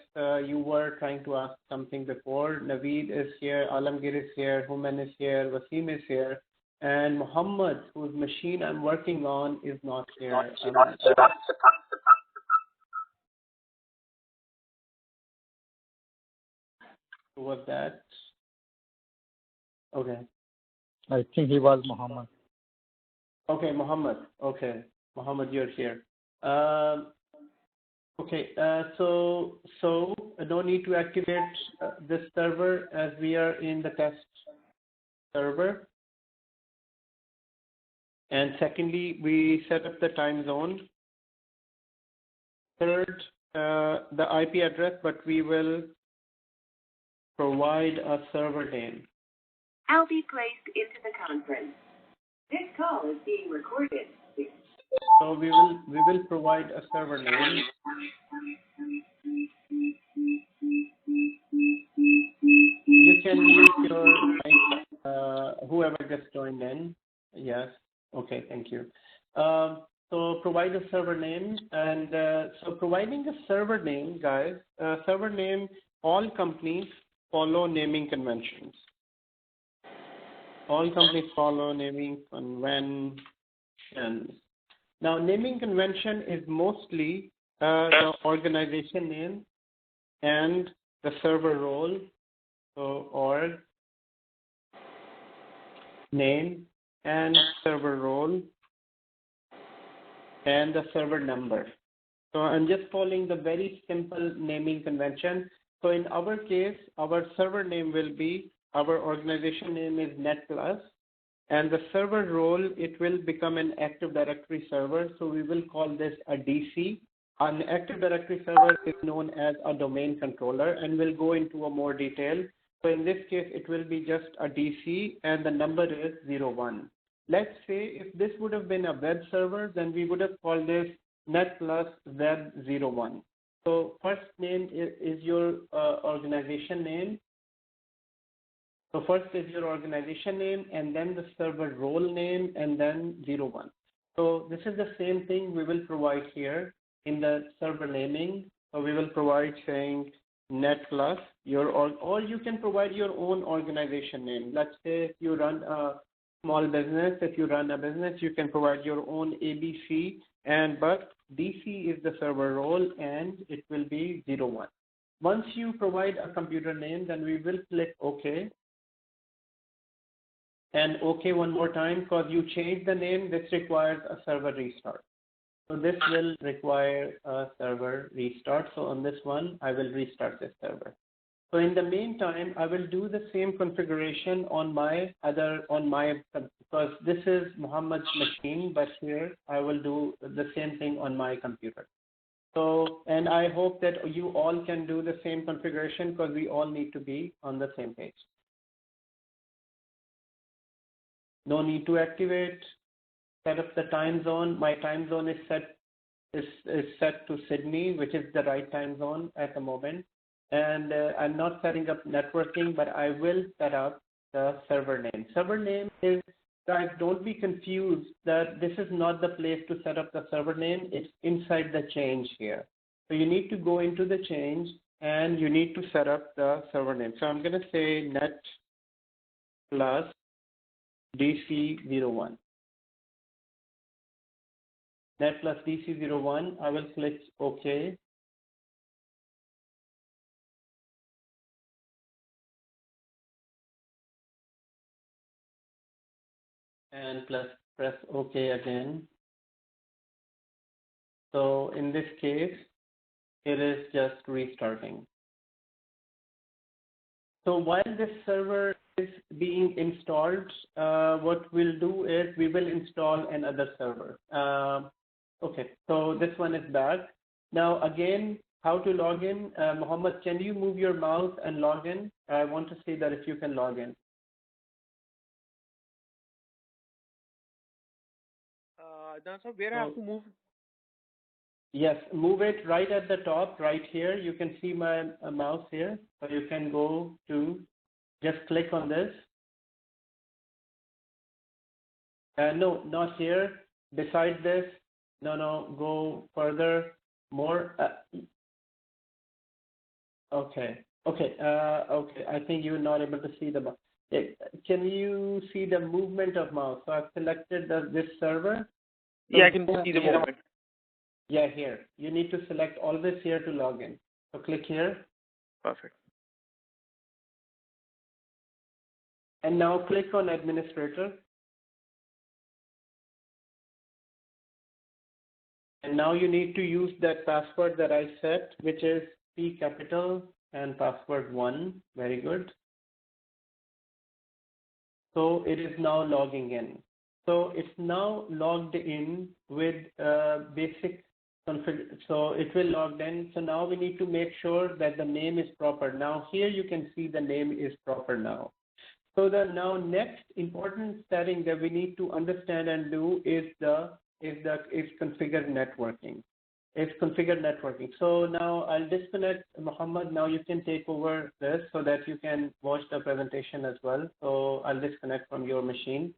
you were trying to ask something before. Naveed is here, Alamgir is here, Human is here, Wasim is here. And Muhammad, whose machine I'm working on, is not here. Who was that? Okay. I think he was Muhammad. Okay, Muhammad. Okay, Muhammad, you're here. Okay, so no need to activate this server as we are in the test server. And secondly, we set up the time zone. Third, the IP address, but we will provide a server name. I'll be placed into the conference. This call is being recorded. So we will provide a server name. You can use your whoever just joined in. Yes. Okay. Thank you. So provide a server name, and so providing a server name, guys. Server name. All companies follow naming conventions. All companies follow naming conventions. Now, naming convention is mostly the organization name and the server role, so org name and server role and the server number. So I'm just following the very simple naming convention. So in our case, our server name will be, our organization name is NetPlus, and the server role, it will become an Active Directory server. So we will call this a DC. An Active Directory server is known as a domain controller, and we'll go into a more detail. So in this case, it will be just a DC, and the number is 01. Let's say if this would have been a web server, then we would have called this NetPlus Web 01. So first name is your organization name. So first is your organization name, and then the server role name, and then 01. So this is the same thing we will provide here in the server naming. So we will provide saying NetPlus, or you can provide your own organization name. Let's say if you run a small business, if you run a business, you can provide your own ABC, but DC is the server role, and it will be 01. Once you provide a computer name, then we will click OK. And OK one more time, because you changed the name, this requires a server restart. So this will require a server restart. So on this one, I will restart this server. So in the meantime, I will do the same configuration on because this is Muhammad's machine, but here I will do the same thing on my computer. So, and I hope that you all can do the same configuration, because we all need to be on the same page. No need to activate, set up the time zone. My time zone is set to Sydney, which is the right time zone at the moment. And I'm not setting up networking, but I will set up the server name. Server name is, guys, don't be confused that this is not the place to set up the server name. It's inside the change here. So you need to go into the change, and you need to set up the server name. So I'm going to say net plus DC01. Net plus DC01. I will click OK. And press OK again. So in this case, it is just restarting. So while this server is being installed, what we'll do is we will install another server. Okay, so this one is back. Now again, how to log in? Muhammad, can you move your mouse and log in? I want to see that if you can log in. So where I have to move? Yes, move it right at the top, right here. You can see my mouse here. So you can go to, just click on this. No, not here. Beside this. No, go further, more. Okay. I think you're not able to see the mouse. Can you see the movement of mouse? So I've selected this server. Yeah, I can see the movement. Yeah, here. You need to select all this here to log in. So click here. Perfect. And now click on administrator. And now you need to use that password that I set, which is P capital and password 1. Very good. So it is now logging in. So it's now logged in with basic config. So it will log in. So now we need to make sure that the name is proper. Now here you can see the name is proper now. So the now next important setting that we need to understand and do is configure networking. It's configured networking. So now I'll disconnect Muhammad. Now you can take over this so that you can watch the presentation as well. So I'll disconnect from your machine.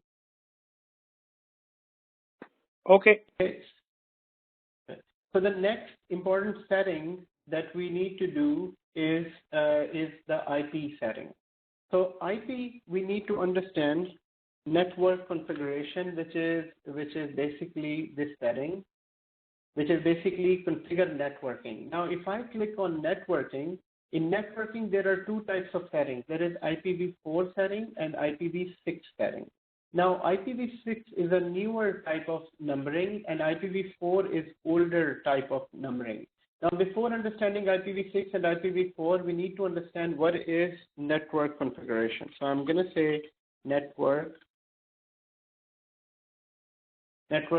Okay. So the next important setting that we need to do is the IP setting. So IP, we need to understand network configuration, which is basically this setting, which is basically configure networking. Now, if I click on networking, in networking, there are two types of settings. There is IPv4 setting and IPv6 setting. Now, IPv6 is a newer type of numbering, and IPv4 is older type of numbering. Now, before understanding IPv6 and IPv4, we need to understand what is network configuration. So I'm going to say network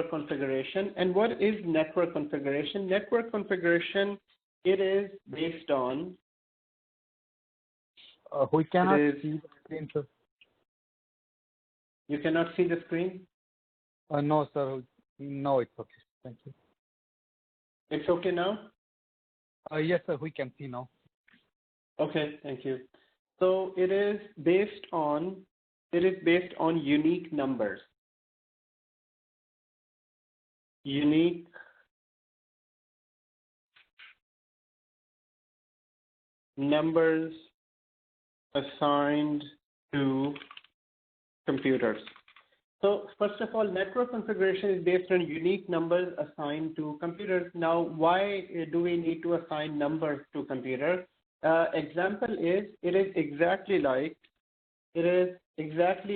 configuration. And what is network configuration? Network configuration, it is based on... we cannot see the screen, sir. You cannot see the screen? No, sir. No, it's okay. Thank you. It's okay now? Yes, sir. We can see now. Okay, thank you. So it is based on unique numbers. Unique numbers assigned to computers. So first of all, network configuration is based on unique numbers assigned to computers. Now, why do we need to assign numbers to computers? Example is, it is exactly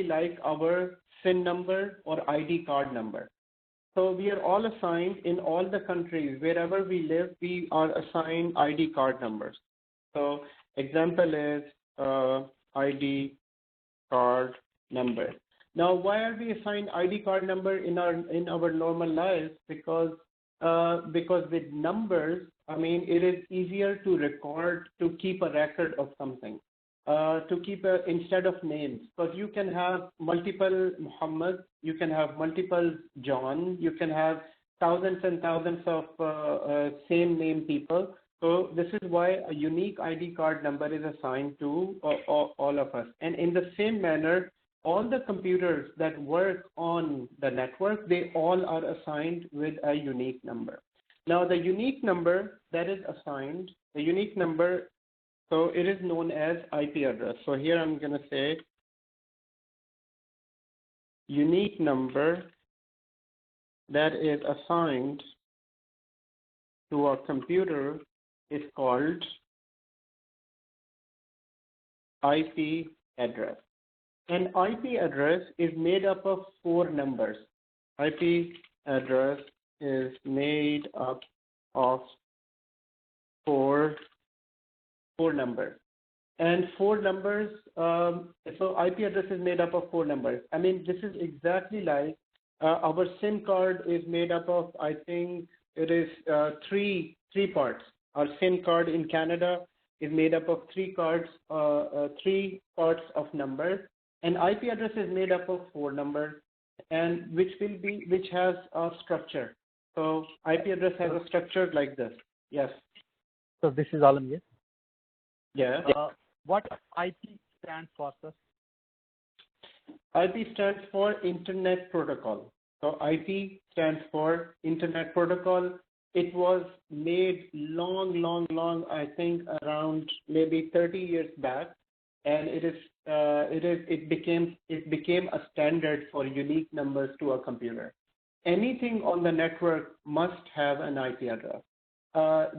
like our SIN number or ID card number. So we are all assigned in all the countries, wherever we live, we are assigned ID card numbers. So example is ID card number. Now, why are we assigned ID card number in our normal lives? Because with numbers, I mean, it is easier to record, to keep a record of something, instead of names. Because you can have multiple Muhammad, you can have multiple John, you can have thousands and thousands of same name people. So this is why a unique ID card number is assigned to all of us. And in the same manner, all the computers that work on the network, they all are assigned with a unique number. Now, the unique number that is assigned, the unique number, so it is known as IP address. So here I'm going to say unique number that is assigned to a computer is called IP address. An IP address is made up of 4 numbers. IP address is made up of four numbers. And 4 numbers, so IP address is made up of 4 numbers. I mean, this is exactly like our SIM card is made up of, I think it is 3 parts. Our SIM card in Canada is made up of 3 parts of numbers. An IP address is made up of 4 numbers, and which has a structure. So IP address has a structure like this. Yes. So this is Alam, yes? Yeah. What IP stands for, sir? IP stands for Internet Protocol. So IP stands for Internet Protocol. It was made long, I think around maybe 30 years back, and it became a standard for unique numbers to a computer. Anything on the network must have an IP address.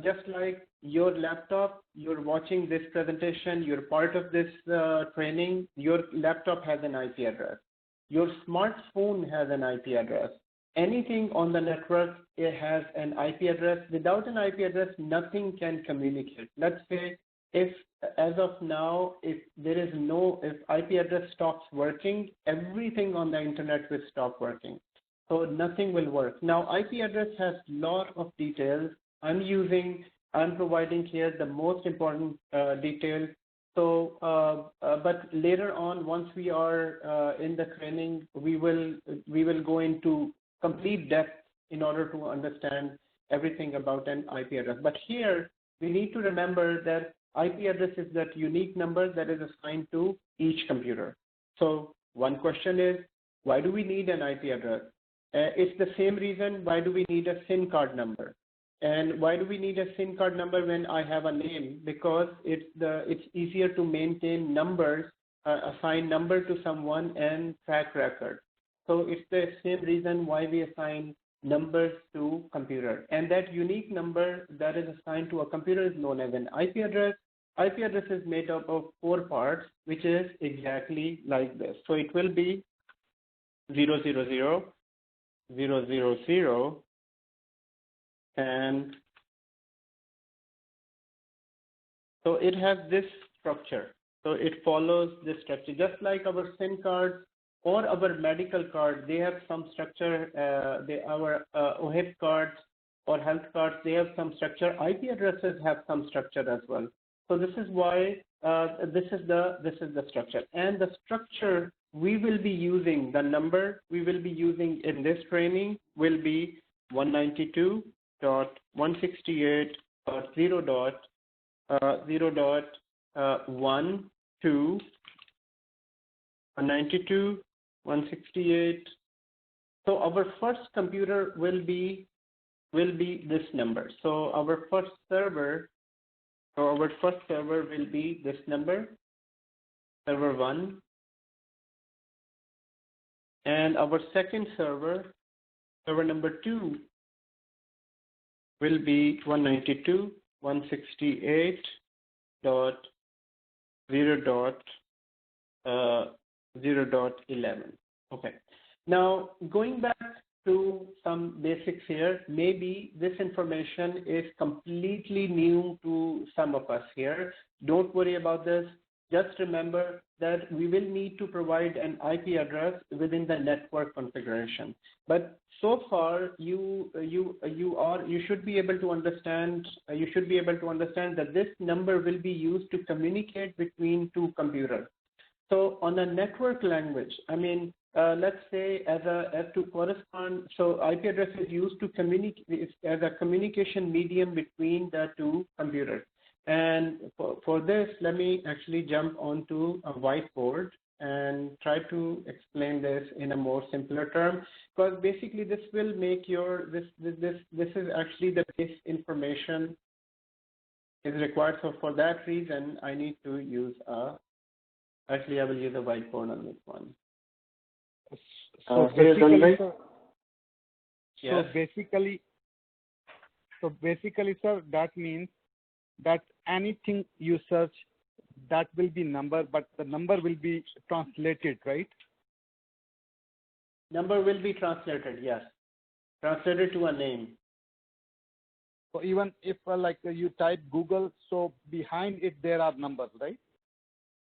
Just like your laptop, you're watching this presentation, you're part of this training, your laptop has an IP address. Your smartphone has an IP address. Anything on the network, it has an IP address. Without an IP address, nothing can communicate. Let's say if, as of now, if if IP address stops working, everything on the internet will stop working. So nothing will work. Now, IP address has lot of details. I'm providing here the most important details. So, but later on, once we are in the training, we will go into complete depth in order to understand everything about an IP address. But here, we need to remember that IP address is that unique number that is assigned to each computer. So one question is, why do we need an IP address? It's the same reason why do we need a SIM card number. And why do we need a SIM card number when I have a name? Because it's easier to maintain numbers, assign number to someone and track record. So it's the same reason why we assign numbers to computer. And that unique number that is assigned to a computer is known as an IP address. IP address is made up of 4 parts, which is exactly like this. So it will be 000, 000, and so it has this structure. So it follows this structure, just like our SIM cards or our medical cards. They have some structure. Our OHIP cards or health cards, they have some structure. IP addresses have some structure as well. So this is why this is the structure. And the structure we will be using, the number we will be using in this training will be 192.168.0.1, So our first computer will be this number. So our first server will be this number, server 1, and our second server number 2, will be 192.168.0.11. Okay. Now, going back to some basics here, maybe this information is completely new to some of us here. Don't worry about this. Just remember that we will need to provide an IP address within the network configuration. But so far, you should be able to understand. You should be able to understand that this number will be used to communicate between 2 computers. So on a network language, I mean, let's say as to correspond. So IP address is used to communicate as a communication medium between the 2 computers. And for this, let me actually jump onto a whiteboard and try to explain this in a more simpler term, because basically this will make this is actually the base information is required. So for that reason, I need to use actually I will use a whiteboard on this one. So basically, sir, that means that anything you search, that will be number, but the number will be translated, right? Number will be translated, yes. Translated to a name. So even if like you type Google, so behind it there are numbers, right?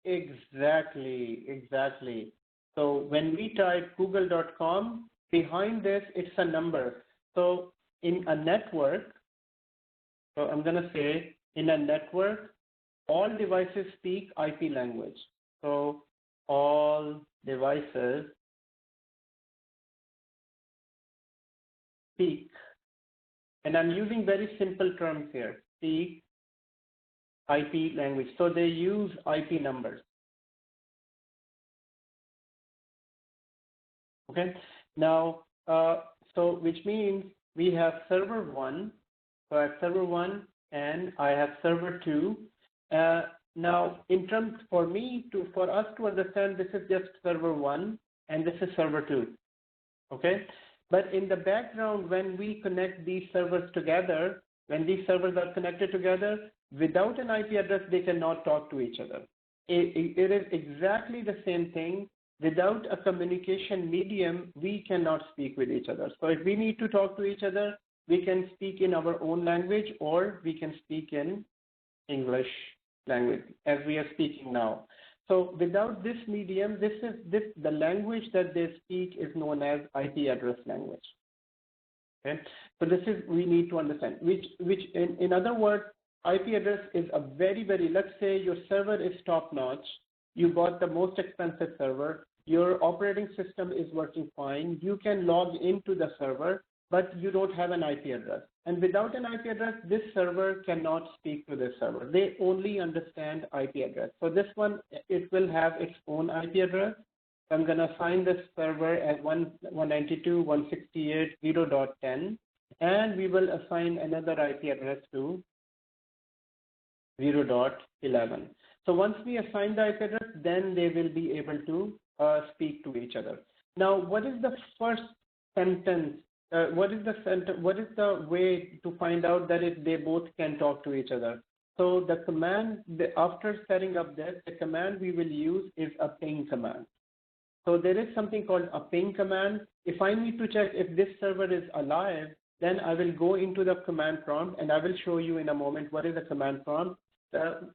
Exactly. So when we type google.com, behind this it's a number. So in a network, so I'm going to say in a network, all devices speak IP language. So all devices speak, and I'm using very simple terms here, speak IP language. So they use IP numbers. Okay. Now, so which means we have server 1. So I have server 1 and I have server 2. Now, in terms for us to understand, this is just server 1 and this is server 2. Okay. But in the background, when we connect these servers together, when these servers are connected together, without an IP address, they cannot talk to each other. It is exactly the same thing. Without a communication medium, we cannot speak with each other. So if we need to talk to each other, we can speak in our own language or we can speak in English language as we are speaking now. So without this medium, the language that they speak is known as IP address language. Okay, so this is we need to understand. Which in other words, IP address is a very, let's say your server is top notch. You bought the most expensive server. Your operating system is working fine. You can log into the server, but you don't have an IP address. And without an IP address, this server cannot speak to this server. They only understand IP address. So this one, it will have its own IP address. So I'm going to assign this server as 192.168.0.10, and we will assign another IP address to 0.11. So once we assign the IP address, then they will be able to speak to each other. Now, what is the first sentence? What is the way to find out that they both can talk to each other? So the command, after setting up this, the command we will use is a ping command. So there is something called a ping command. If I need to check if this server is alive, then I will go into the command prompt, and I will show you in a moment what is the command prompt.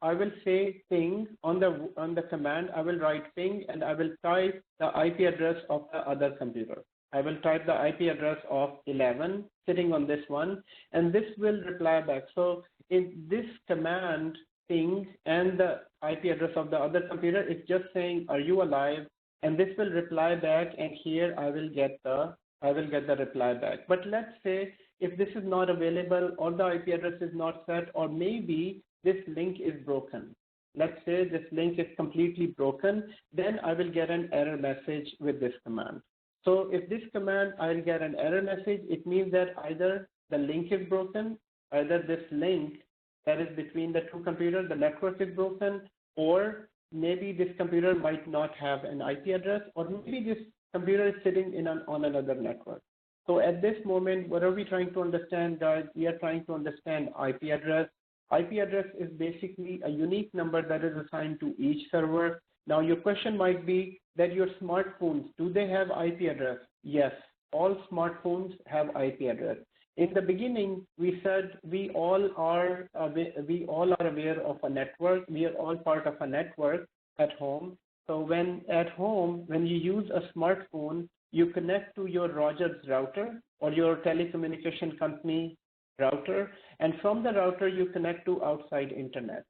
I will say ping on the command. I will write ping, and I will type the IP address of the other computer. I will type the IP address of 11 sitting on this one, and this will reply back. So in this command ping and the IP address of the other computer, it's just saying, "Are you alive?" And this will reply back, and here I will get the reply back. But let's say if this is not available, or the IP address is not set, or maybe this link is broken. Let's say this link is completely broken, then I will get an error message with this command. So if this command, I'll get an error message, it means that either the link is broken, either this link that is between the two computers, the network is broken, or maybe this computer might not have an IP address, or maybe this computer is sitting on another network. So at this moment, what are we trying to understand, guys? We are trying to understand IP address. IP address is basically a unique number that is assigned to each server. Now your question might be that your smartphones, do they have IP address? Yes, all smartphones have IP address. In the beginning, we said we all are aware of a network. We are all part of a network at home. So when you use a smartphone, you connect to your Rogers router or your telecommunication company router, and from the router you connect to outside internet.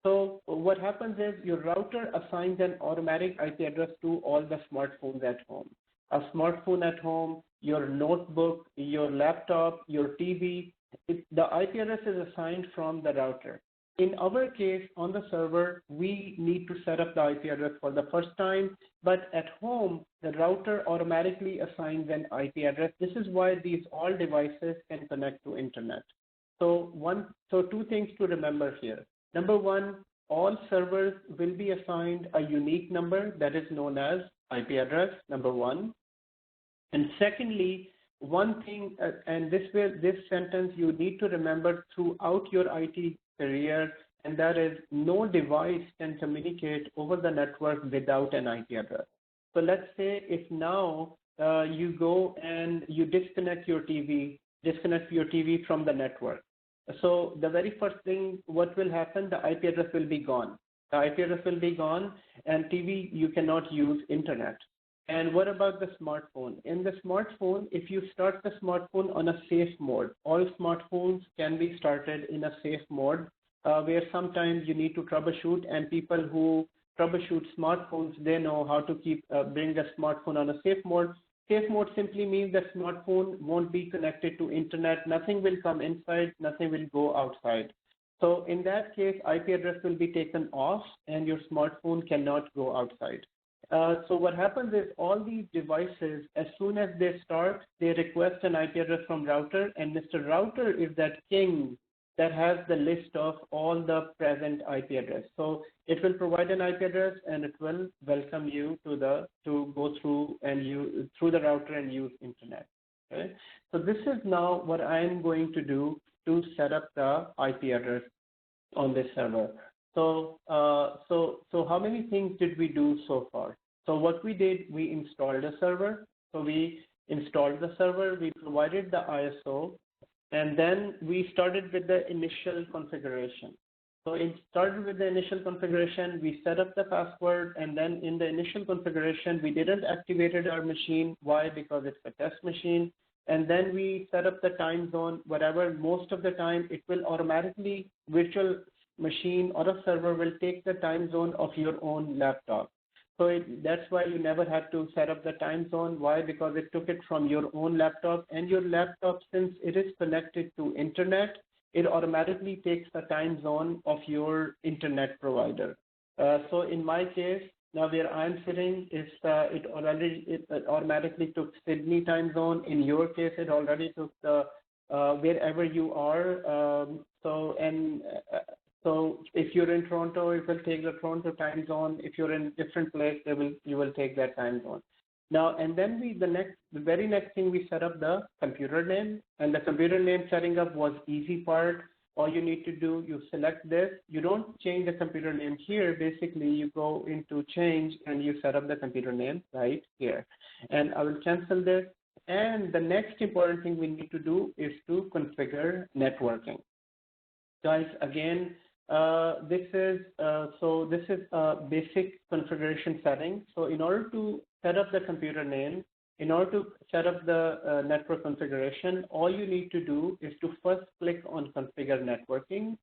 So what happens is your router assigns an automatic IP address to all the smartphones at home. A smartphone at home, your notebook, your laptop, your TV, the IP address is assigned from the router. In our case, on the server, we need to set up the IP address for the first time, but at home, the router automatically assigns an IP address. This is why these all devices can connect to internet. So two things to remember here. Number one, all servers will be assigned a unique number that is known as IP address, number one. And secondly, one thing, and this sentence you need to remember throughout your IT career, and that is no device can communicate over the network without an IP address. So let's say if now you go and you disconnect your TV from the network. So the very first thing, what will happen? The IP address will be gone. The IP address will be gone, and TV, you cannot use internet. And what about the smartphone? In the smartphone, if you start the smartphone on a safe mode, all smartphones can be started in a safe mode, where sometimes you need to troubleshoot, and people who troubleshoot smartphones, they know how to bring the smartphone on a safe mode. Safe mode simply means that smartphone won't be connected to internet, nothing will come inside, nothing will go outside. So in that case, IP address will be taken off and your smartphone cannot go outside. So what happens is all these devices, as soon as they start, they request an IP address from router, and Mr. Router is that king that has the list of all the present IP address. So it will provide an IP address, and it will welcome you to go through the router and use internet. Okay? So this is now what I am going to do to set up the IP address on this server. So how many things did we do so far? So what we did, we installed a server. So we installed the server, we provided the ISO, and then we started with the initial configuration. So it started with the initial configuration. We set up the password, and then in the initial configuration, we didn't activate our machine. Why? Because it's a test machine. And then we set up the time zone, whatever. Most of the time, it will automatically, virtual machine or a server will take the time zone of your own laptop. So that's why you never had to set up the time zone. Why? Because it took it from your own laptop, and your laptop, since it is connected to internet, it automatically takes the time zone of your internet provider. So in my case, now where I'm sitting, it automatically took Sydney time zone. In your case, it already took the wherever you are. So if you're in Toronto, it will take the Toronto time zone. If you're in a different place, you will take that time zone. Now, and then the very next thing, we set up the computer name, and the computer name setting up was easy part. All you need to do, you select this. You don't change the computer name here. Basically, you go into change and you set up the computer name right here. And I will cancel this. And the next important thing we need to do is to configure networking. Guys, again, this is a basic configuration setting. So in order to set up the computer name, in order to set up the network configuration, all you need to do is to first click on configure networking,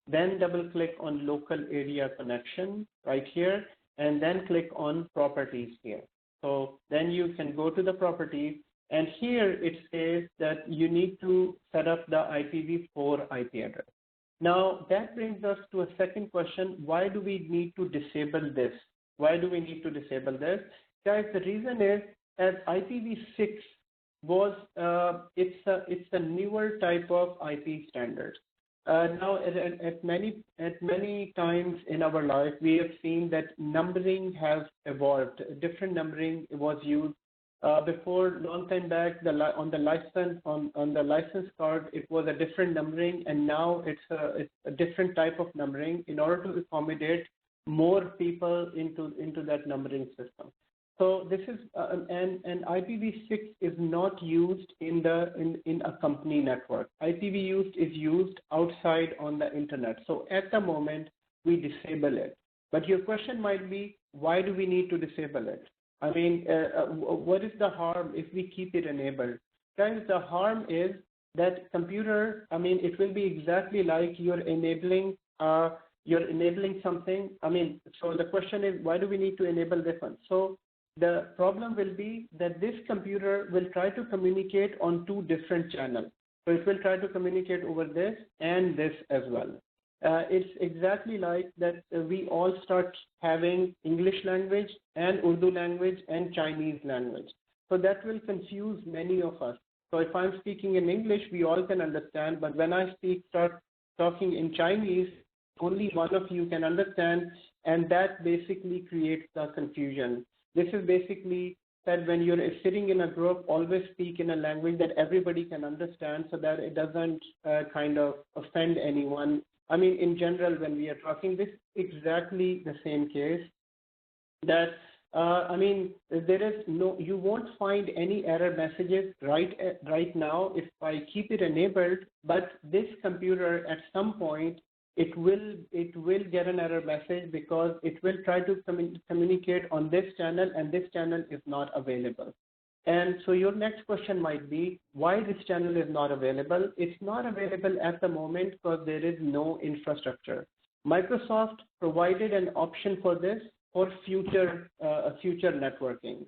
then double click on local area connection right here, and then click on properties here. So then you can go to the properties, and here it says that you need to set up the IPv4 IP address. Now, that brings us to a second question. Why do we need to disable this? Why do we need to disable this? Guys, the reason is, as IPv6 was, it's a newer type of IP standard. Now, at many times in our life, we have seen that numbering has evolved. Different numbering was used. Before, long time back, on the license card, it was a different numbering, and now it's a different type of numbering in order to accommodate more people into that numbering system. So this is and IPv6 is not used in a company network. IPv6 is used outside on the internet. So at the moment, we disable it. But your question might be, why do we need to disable it? I mean, what is the harm if we keep it enabled? Guys, the harm is that computer, I mean, it will be exactly like you're enabling something. I mean, so the question is, why do we need to enable this one? So the problem will be that this computer will try to communicate on two different channels. So it will try to communicate over this and this as well. It's exactly like that we all start having English language and Urdu language and Chinese language. So that will confuse many of us. So if I'm speaking in English, we all can understand, but when I start talking in Chinese, only one of you can understand, and that basically creates the confusion. This is basically that when you're sitting in a group, always speak in a language that everybody can understand so that it doesn't kind of offend anyone. I mean, in general, when we are talking, this is exactly the same case. That, I mean, you won't find any error messages right now if I keep it enabled, but this computer at some point, it will get an error message because it will try to communicate on this channel, and this channel is not available. And so your next question might be, why this channel is not available? It's not available at the moment because there is no infrastructure. Microsoft provided an option for this for future networking.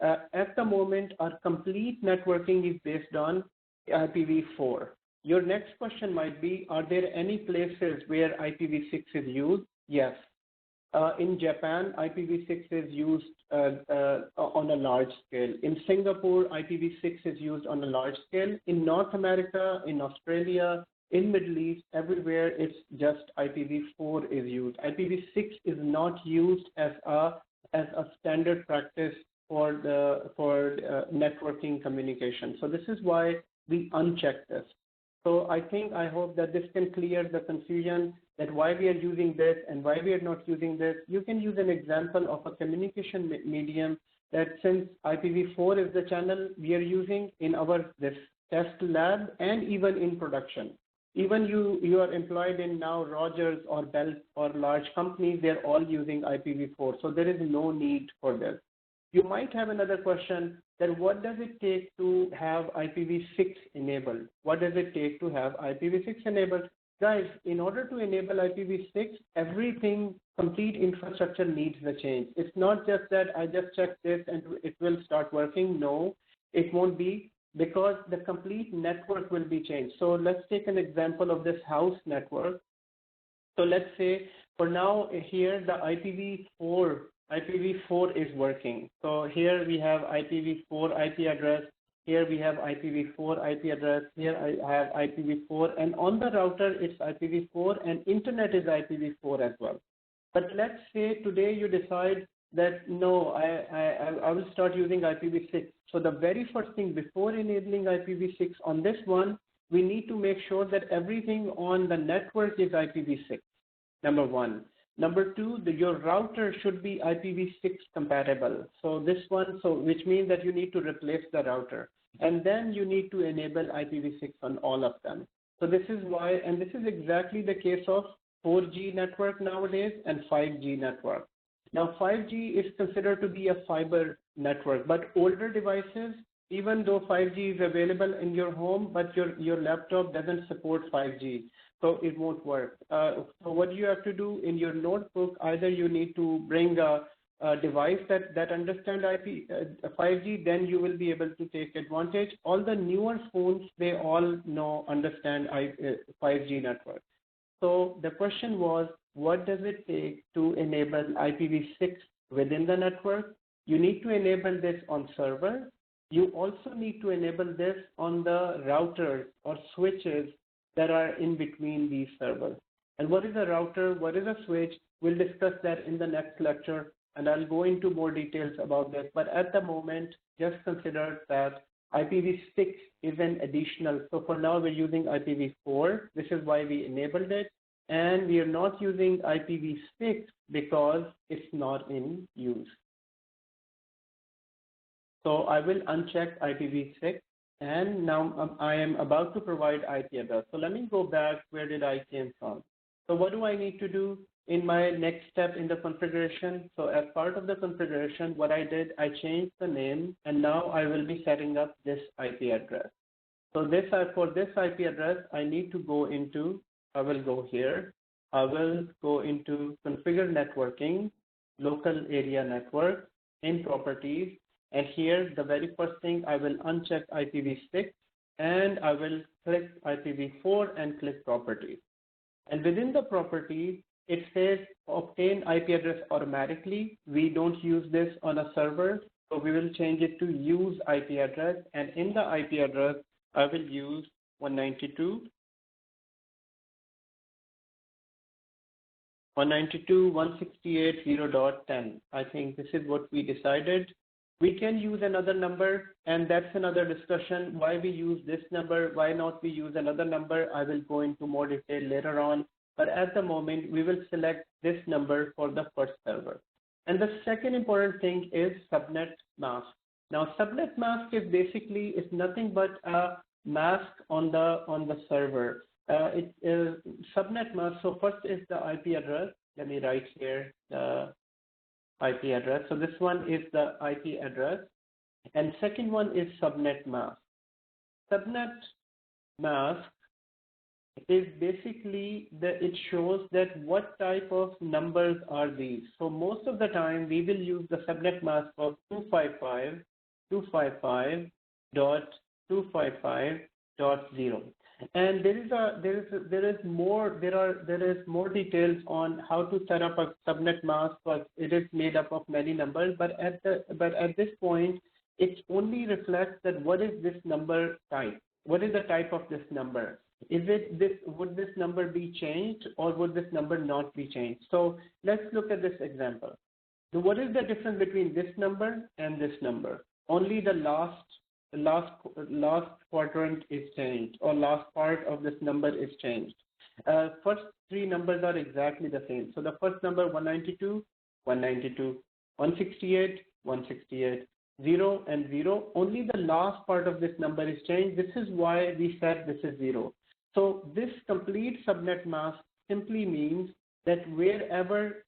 At the moment, our complete networking is based on IPv4. Your next question might be, are there any places where IPv6 is used? Yes. In Japan, IPv6 is used on a large scale. In Singapore, IPv6 is used on a large scale. In North America, in Australia, in Middle East, everywhere it's just IPv4 is used. IPv6 is not used as a standard practice for networking communication. So this is why we uncheck this. So I hope that this can clear the confusion that why we are using this and why we are not using this. You can use an example of a communication medium that since IPv4 is the channel we are using in this test lab and even in production. Even you are employed in now Rogers or Bell or large companies, they're all using IPv4. So there is no need for this. You might have another question that what does it take to have IPv6 enabled? What does it take to have IPv6 enabled? Guys, in order to enable IPv6, everything, complete infrastructure needs a change. It's not just that I just check this and it will start working. No, it won't be, because the complete network will be changed. So let's take an example of this house network. So let's say for now here the IPv4 is working. So here we have IPv4 IP address. Here we have IPv4 IP address. Here I have IPv4, and on the router it's IPv4, and internet is IPv4 as well. But let's say today you decide that no, I will start using IPv6. So the very first thing before enabling IPv6 on this one, we need to make sure that everything on the network is IPv6, number one. Number two, your router should be IPv6 compatible. So this one, which means that you need to replace the router. And then you need to enable IPv6 on all of them. So this is why, and this is exactly the case of 4G network nowadays and 5G network. Now 5G is considered to be a fiber network, but older devices, even though 5G is available in your home, but your laptop doesn't support 5G, so it won't work. So what you have to do in your notebook, either you need to bring a device that understands 5G, then you will be able to take advantage. All the newer phones, they all understand 5G network. So the question was, what does it take to enable IPv6 within the network? You need to enable this on server. You also need to enable this on the routers or switches that are in between these servers. And what is a router? What is a switch? We'll discuss that in the next lecture, and I'll go into more details about this. But at the moment, just consider that IPv6 is an additional. So for now, we're using IPv4. This is why we enabled it. And we are not using IPv6 because it's not in use. So I will uncheck IPv6, and now I am about to provide IP address. So let me go back. Where did I came from? So what do I need to do in my next step in the configuration? So as part of the configuration, what I did, I changed the name, and now I will be setting up this IP address. So for this IP address, I need to go into, I will go here. I will go into configure networking, local area network, in properties. And here, the very first thing, I will uncheck IPv6, and I will click IPv4 and click properties. And within the properties, it says obtain IP address automatically. We don't use this on a server, so we will change it to use IP address. And in the IP address, I will use 192.168.0.10. I think this is what we decided. We can use another number, and that's another discussion. Why we use this number, why not we use another number, I will go into more detail later on. But at the moment, we will select this number for the first server. And the second important thing is Subnet Mask. Now, Subnet Mask is basically nothing but a mask on the server. It is Subnet Mask. So first is the IP address. Let me write here the IP address. So this one is the IP address, and second one is Subnet Mask. Subnet Mask is basically it shows that what type of numbers are these. So most of the time we will use the Subnet Mask of 255.255.255.0. And there is more details on how to set up a subnet mask, but it is made up of many numbers. But at this point, it only reflects that what is this number type? What is the type of this number? Would this number be changed, or would this number not be changed? So let's look at this example. So what is the difference between this number and this number? Only the last quadrant is changed, or last part of this number is changed. First three numbers are exactly the same. So the first number 192, 192, 168, 168, 0 and 0. Only the last part of this number is changed. This is why we said this is 0. So this complete subnet mask simply means that wherever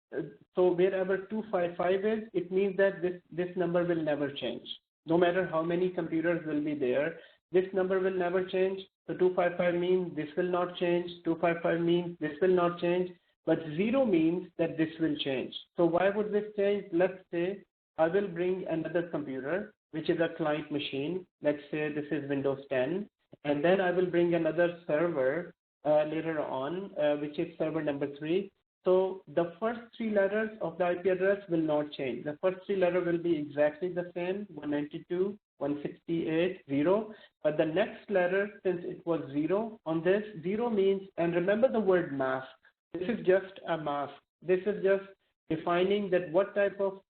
255 is, it means that this number will never change. No matter how many computers will be there, this number will never change. So 255 means this will not change. 255 means this will not change. But 0 means that this will change. So why would this change? Let's say I will bring another computer, which is a client machine. Let's say this is Windows 10. And then I will bring another server later on, which is server number 3. So the first 3 letters of the IP address will not change. The first 3 letters will be exactly the same, 192.168.0. But the next letter, since it was 0 on this, 0 means, and remember the word mask. This is just a mask. This is just defining that what type of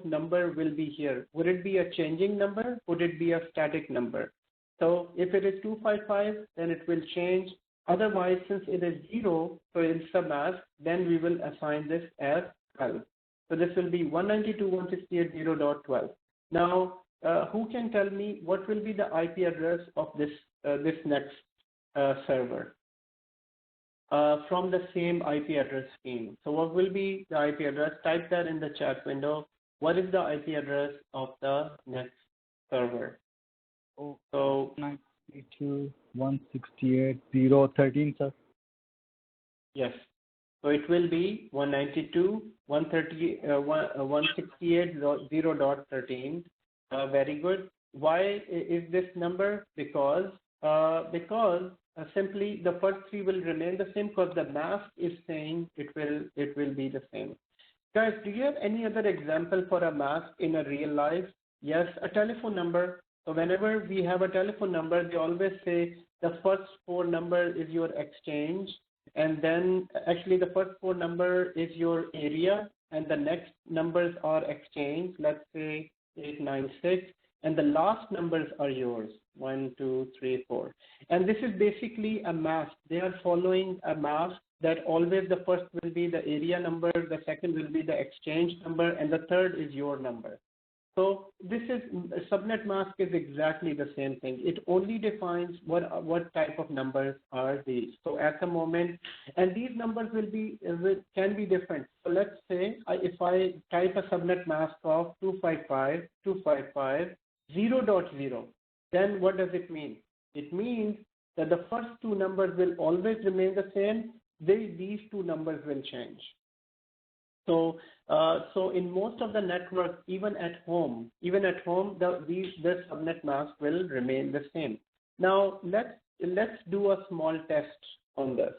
number will be here. Would it be a changing number? Would it be a static number? So if it is 255, then it will change. Otherwise, since it is 0, so it's a mask, then we will assign this as 12. So this will be 192.168.0.12. Now, who can tell me what will be the IP address of this next server from the same IP address scheme? So what will be the IP address? Type that in the chat window. What is the IP address of the next server? Oh, so 192.168.0.13, sir. Yes. So it will be 192.168.0.13. Very good. Why is this number? Because simply the first 3 will remain the same because the mask is saying it will be the same. Guys, do you have any other example for a mask in a real life? Yes, a telephone number. So whenever we have a telephone number, they always say the first 4 number is your exchange, and then actually the first 4 number is your area, and the next numbers are exchange. Let's say 896, and the last numbers are yours, 1, 2, 3, 4. And this is basically a mask. They are following a mask that always the first will be the area number, the second will be the exchange number, and the third is your number. So this is subnet mask is exactly the same thing. It only defines what type of numbers are these. So at the moment, and these numbers can be different. So let's say if I type a subnet mask of 255.255.0.0, then what does it mean? It means that the first 2 numbers will always remain the same. These 2 numbers will change. So in most of the networks, even at home, the subnet mask will remain the same. Now let's do a small test on this.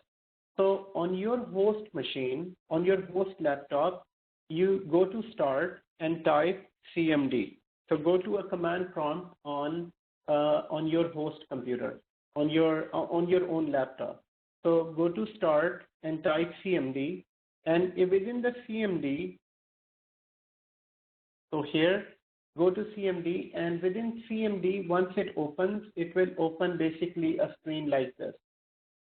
So on your host machine, on your host laptop, you go to Start and type CMD. So go to a command prompt on your host computer, on your own laptop. So go to Start and type CMD. And within the CMD, so here, go to CMD, and within CMD, once it opens, it will open basically a screen like this.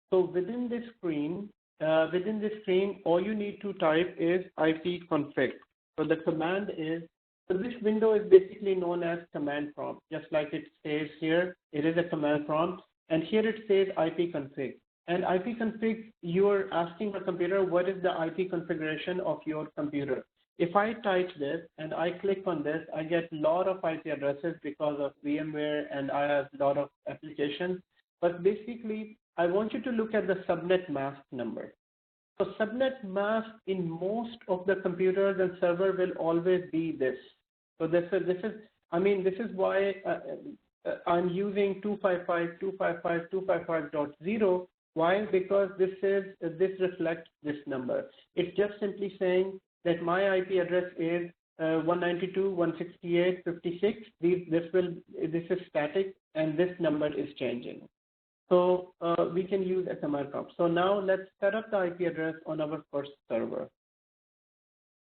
So within this screen, all you need to type is ipconfig. So the command is, so this window is basically known as command prompt, just like it says here, it is a command prompt, and here it says ipconfig. And ipconfig, you're asking the computer what is the IP configuration of your computer. If I type this and I click on this, I get a lot of IP addresses because of VMware, and I have a lot of applications. But basically, I want you to look at the subnet mask number. So subnet mask in most of the computers and server will always be this. So this is why I'm using 255.255.255.0. Why? Because this reflects this number. It's just simply saying that my IP address is 192.168.56. This is static, and this number is changing. So we can use a command prompt. So now let's set up the IP address on our first server.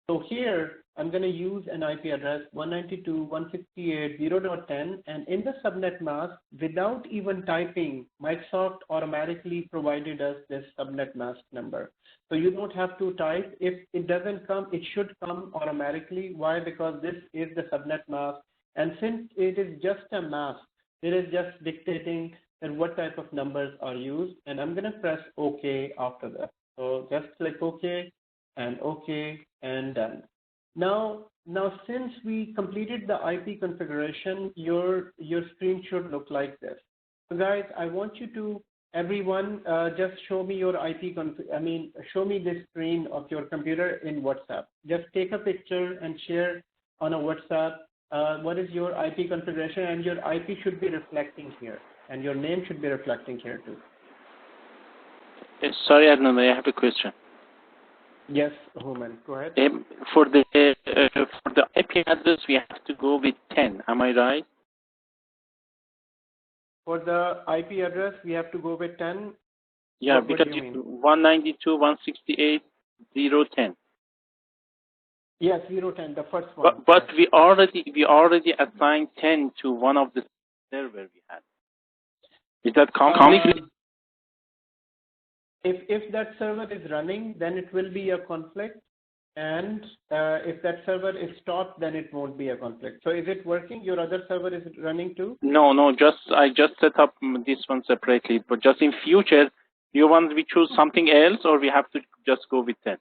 So here, I'm going to use an IP address 192.168.0.10, and in the subnet mask, without even typing, Microsoft automatically provided us this subnet mask number. So you don't have to type. If it doesn't come, it should come automatically. Why? Because this is the subnet mask, and since it is just a mask, it is just dictating and what type of numbers are used. And I'm going to press OK after that. So just click OK and done. Now since we completed the IP configuration, your screen should look like this. So guys, I want you to, everyone, just show me your show me this screen of your computer in WhatsApp. Just take a picture and share on a WhatsApp what is your IP configuration, and your IP should be reflecting here, and your name should be reflecting here too. Sorry, Adnan, I have a question. Yes, Hooman, go ahead. For the IP address, we have to go with 10. Am I right? For the IP address, we have to go with 10. Yeah, what because do you mean? 192.168.0.10. Yes, 0.10, the first one. But yes. we already assigned 10 to one of the server we had. Is that conflict? If that server is running, then it will be a conflict, and if that server is stopped, then it won't be a conflict. So is it working? Your other server is running too? No, I just set up this one separately. But just in future, do you want we choose something else, or we have to just go with 10?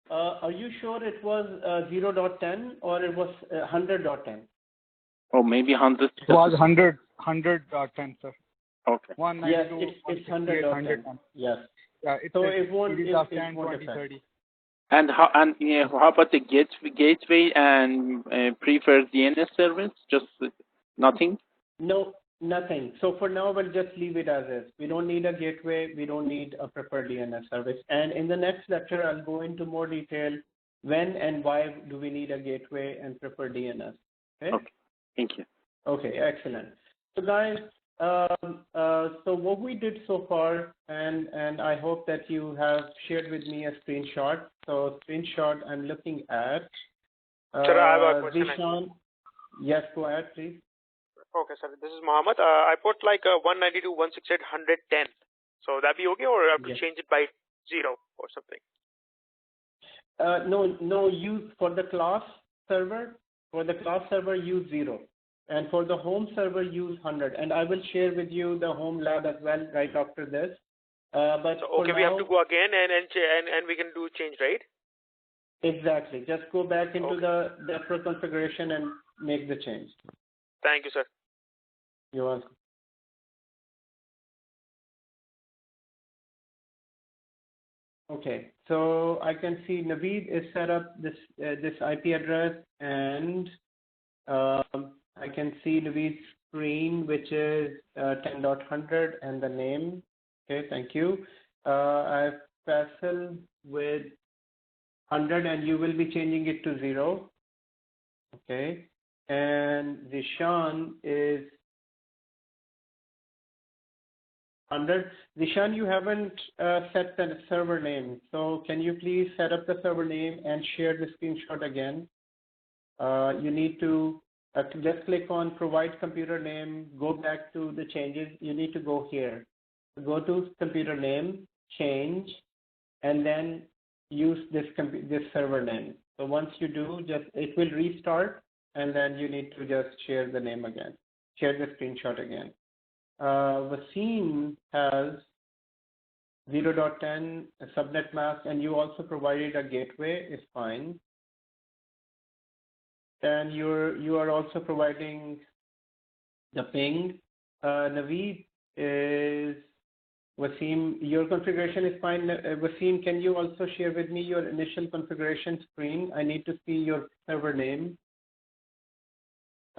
Are you sure it was 0.10 or it was 100.10? Or maybe 100? It was 100.10, sir. Okay. Yes, it's 100.10. Yes. Yeah, so it won't. It is of 10, 20, 30. And how about the gateway and preferred DNS service? Just nothing? No, nothing. So for now, we'll just leave it as is. We don't need a gateway. We don't need a preferred DNS service. And in the next lecture, I'll go into more detail when and why do we need a gateway and preferred DNS. Okay. Thank you. Okay, excellent. So guys, so what we did so far, and I hope that you have shared with me a screenshot. So screenshot I'm looking at. Sir, I have a question. Zishan, yes, go ahead, please. Okay, sir. This is Mohammed. I put like 192.168.110. So that be okay, or I have to change it by 0 or something? No. Use for the class server. For the class server, use 0. And for the home server, use 100. And I will share with you the home lab as well right after this. But so, okay, we have to go again and we can do change, right? Exactly. Just go back into the network configuration and make the change. Thank you, sir. You're welcome. Okay, so I can see Naveed is set up this IP address, and I can see Naveed's screen, which is 10.100, and the name. Okay, thank you. I've Faisal with 100, and you will be changing it to 0. Okay, and Zishan is 100. Zishan, you haven't set the server name. So can you please set up the server name and share the screenshot again? You need to just click on provide computer name, go back to the changes. You need to go here. Go to computer name, change, and then use this server name. So once you do, it will restart, and then you need to just share the name again. Share the screenshot again. Wasim has 0.10 a subnet mask, and you also provided a gateway. Is fine. And you are also providing the ping. Naveed is Wasim. Your configuration is fine. Wasim, can you also share with me your initial configuration screen? I need to see your server name.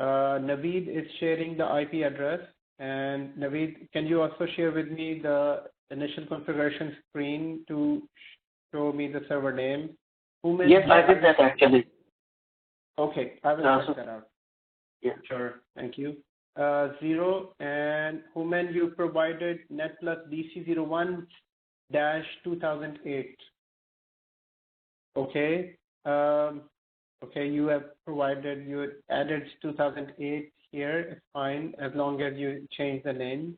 Naveed is sharing the IP address. And Naveed, can you also share with me the initial configuration screen to show me the server name? Yes, I did that actually. Okay, I will check that out. Yeah. Sure, thank you. 0 and Human, you provided net plus DC01-2008. Okay. Okay, you added 2008 here. It's fine as long as you change the name.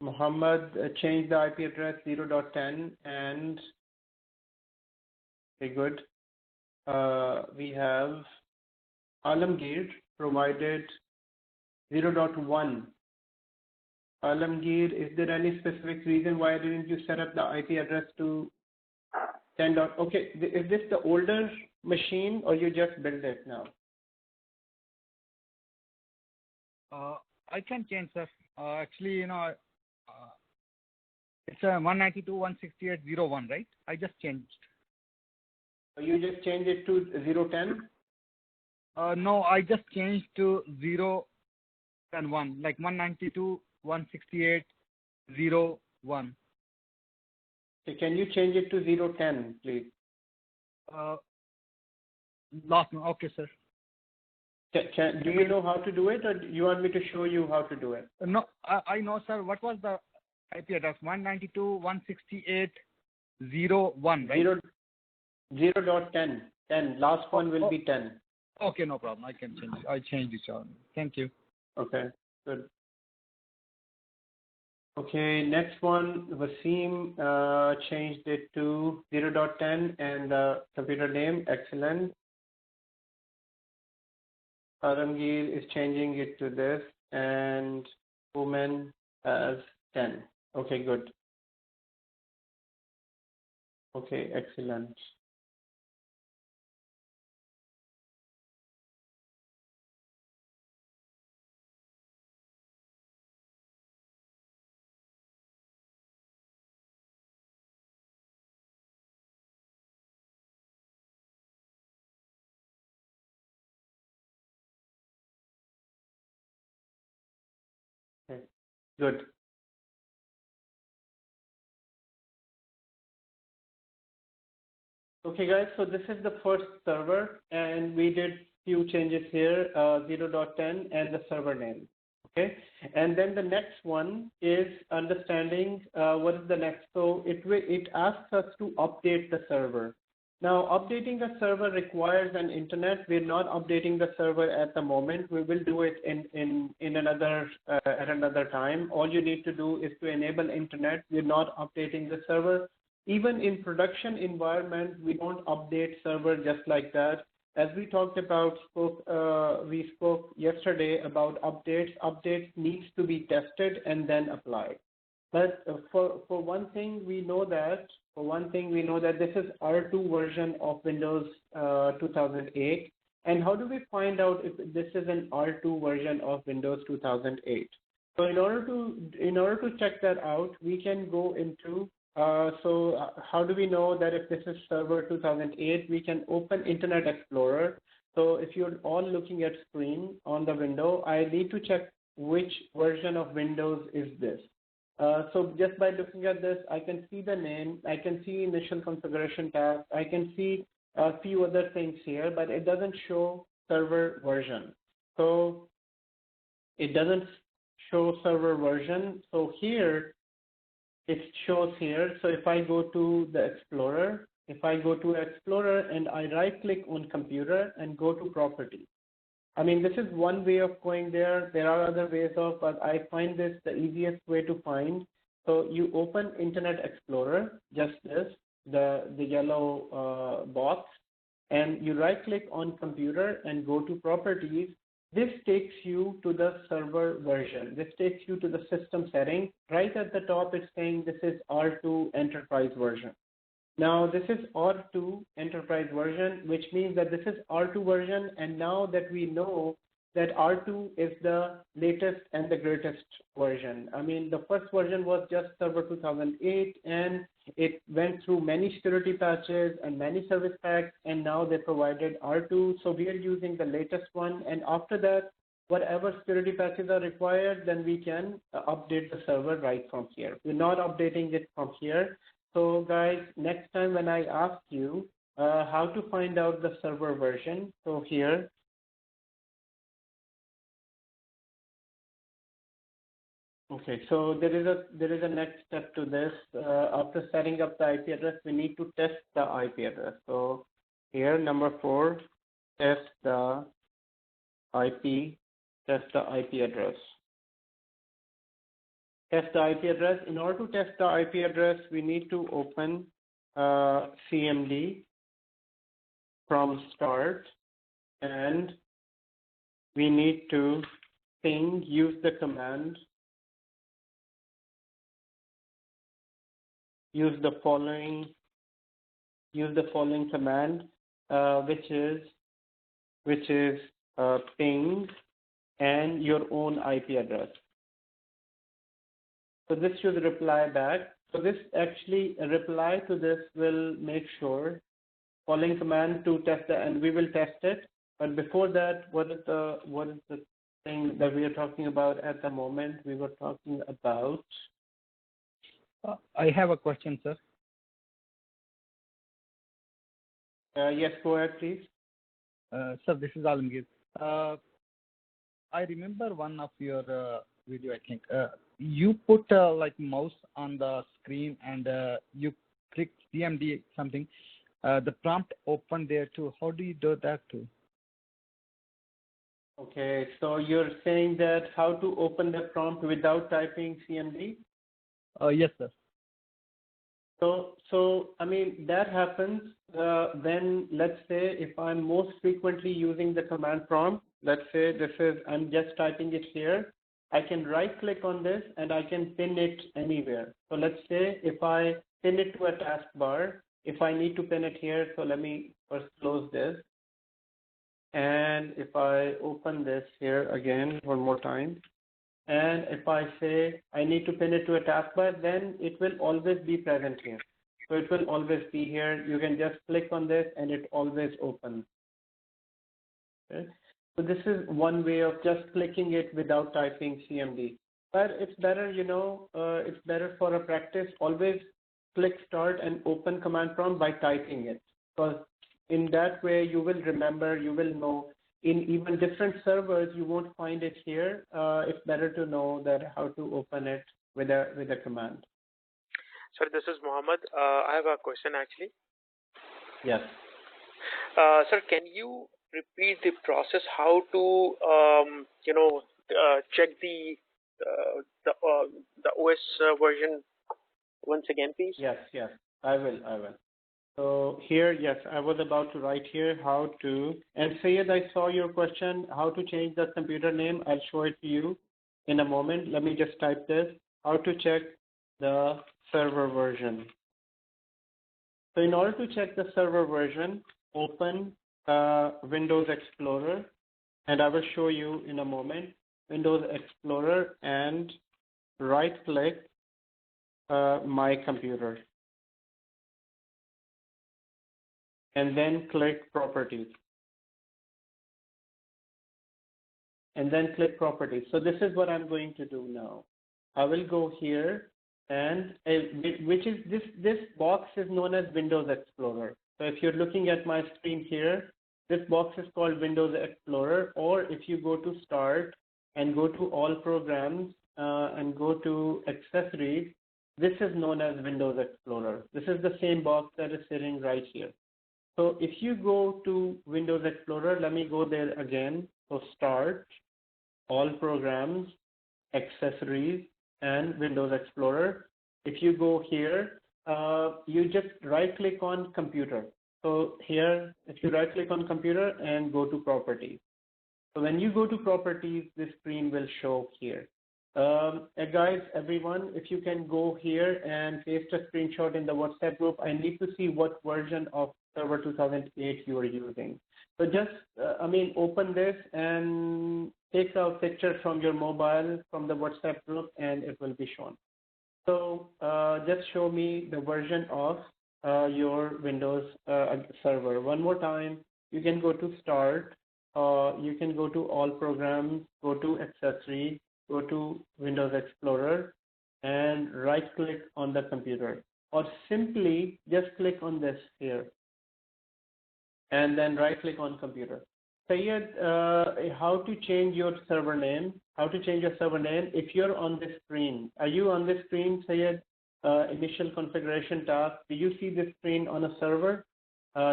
Muhammad changed the IP address 0.10 and very good. We have Alamgir provided 0.1. Alamgir, is there any specific reason why didn't you set up the IP address to 10. Okay, is this the older machine or you just built it now? I can change, sir. Actually, it's a 192.168.0.1, right? I just changed. You just changed it to 0.10? No, I just changed to 0 and 1, like 192.168.0.1. So can you change it to 0.10, please? Last one. Okay, sir. Do you know how to do it, or do you want me to show you how to do it? No, I know, sir. What was the IP address? 192.168.0.1, right? 0.10. 10. Last one will be 10. Okay, no problem. I can change it. I changed it. Thank you. Okay, good. Okay, next one, Wasim changed it to 0.10 and computer name, excellent. Aramgir is changing it to this, and woman as 10. Okay, good. Okay, excellent. Okay, good. Okay, guys, so this is the first server, and we did few changes here, 0.10 and the server name. Okay, and then the next one is understanding what is the next. So it asks us to update the server. Now, updating the server requires an internet. We're not updating the server at the moment. We will do it in another at another time. All you need to do is to enable internet. We're not updating the server. Even in production environment, we don't update server just like that. As we talked about, we spoke yesterday about updates. Updates needs to be tested and then applied. But for one thing, we know that this is R2 version of Windows 2008. And how do we find out if this is an R2 version of Windows 2008? So in order to check that out, we can go into how do we know that if this is Server 2008? We can open Internet Explorer. So if you're all looking at screen on the window, I need to check which version of Windows is this. So just by looking at this, I can see the name, I can see initial configuration tab, I can see a few other things here, but it doesn't show server version. So it doesn't show server version. So here, it shows here. So if I go to the Explorer, and I right click on computer and go to property. I mean, this is one way of going there. There are other ways of, but I find this the easiest way to find. So you open Internet Explorer, just this, the yellow box, and you right click on computer and go to properties. This takes you to the server version. This takes you to the system setting. Right at the top, it's saying this is R2 Enterprise version. Now, this is R2 Enterprise version, which means that this is R2 version. And now that we know that R2 is the latest and the greatest version. I mean, the first version was just Server 2008, and it went through many security patches and many service packs, and now they provided R2. So we are using the latest one. And after that, whatever security patches are required, then we can update the server right from here. We're not updating it from here. So guys, next time when I ask you how to find out the server version, so here, okay, so there is a next step to this. After setting up the IP address, we need to test the IP address. So here, number 4, test the IP address. Test the IP address. In order to test the IP address, we need to open CMD from start, and we need to ping, use the command, use the following command, which is ping and your own IP address. So this should reply back. So this actually, a reply to this will make sure following command to test it, and we will test it. But before that, what is the thing that we are talking about at the moment? We were talking about. I have a question, sir. Yes, go ahead, please. Sir, this is Alamgir. I remember one of your video, I think. You put like mouse on the screen and you click CMD something. The prompt opened there too. How do you do that too? Okay, so you're saying that how to open the prompt without typing CMD? Yes, sir. So I mean, that happens when, let's say, if I'm most frequently using the command prompt, let's say I'm just typing it here, I can right click on this and I can pin it anywhere. So let's say if I pin it to a taskbar, if I need to pin it here, so let me first close this. And if I open this here again one more time, and if I say I need to pin it to a taskbar, then it will always be present here. So it will always be here. You can just click on this and it always opens. Okay? So this is one way of just clicking it without typing CMD. But it's better, it's better for a practice. Always click start and open command prompt by typing it. Because in that way you will remember, you will know. In even different servers, you won't find it here. It's better to know that how to open it with a command. Sorry, this is Mohammed. I have a question actually. Yes. Sir, can you repeat the process how to check the OS version once again, please? Yes, I will. So here, yes, I was about to write here how to, and Sayed, I saw your question, how to change the computer name. I'll show it to you in a moment. Let me just type this, how to check the server version. So in order to check the server version, open Windows Explorer, and I will show you in a moment, Windows Explorer, and right click My Computer. And then click Properties. And then click Properties. So this is what I'm going to do now. I will go here, and this box is known as Windows Explorer. So if you're looking at my screen here, this box is called Windows Explorer. Or if you go to Start and go to All Programs and go to Accessories, this is known as Windows Explorer. This is the same box that is sitting right here. So if you go to Windows Explorer, let me go there again. So Start, All Programs, Accessories, and Windows Explorer. If you go here, you just right click on Computer. So here, if you right click on Computer and go to Properties. So when you go to Properties, this screen will show here. Guys, everyone, if you can go here and paste a screenshot in the WhatsApp group, I need to see what version of Server 2008 you are using. So just, open this and take a picture from your mobile from the WhatsApp group, and it will be shown. So just show me the version of your Windows server. One more time, you can go to Start, you can go to All Programs, go to Accessories, go to Windows Explorer, and right click on the computer. Or simply just click on this here, and then right click on computer. Sayed, how to change your server name? How to change your server name? If you're on this screen, are you on this screen, Sayed? Initial configuration task. Do you see this screen on a server?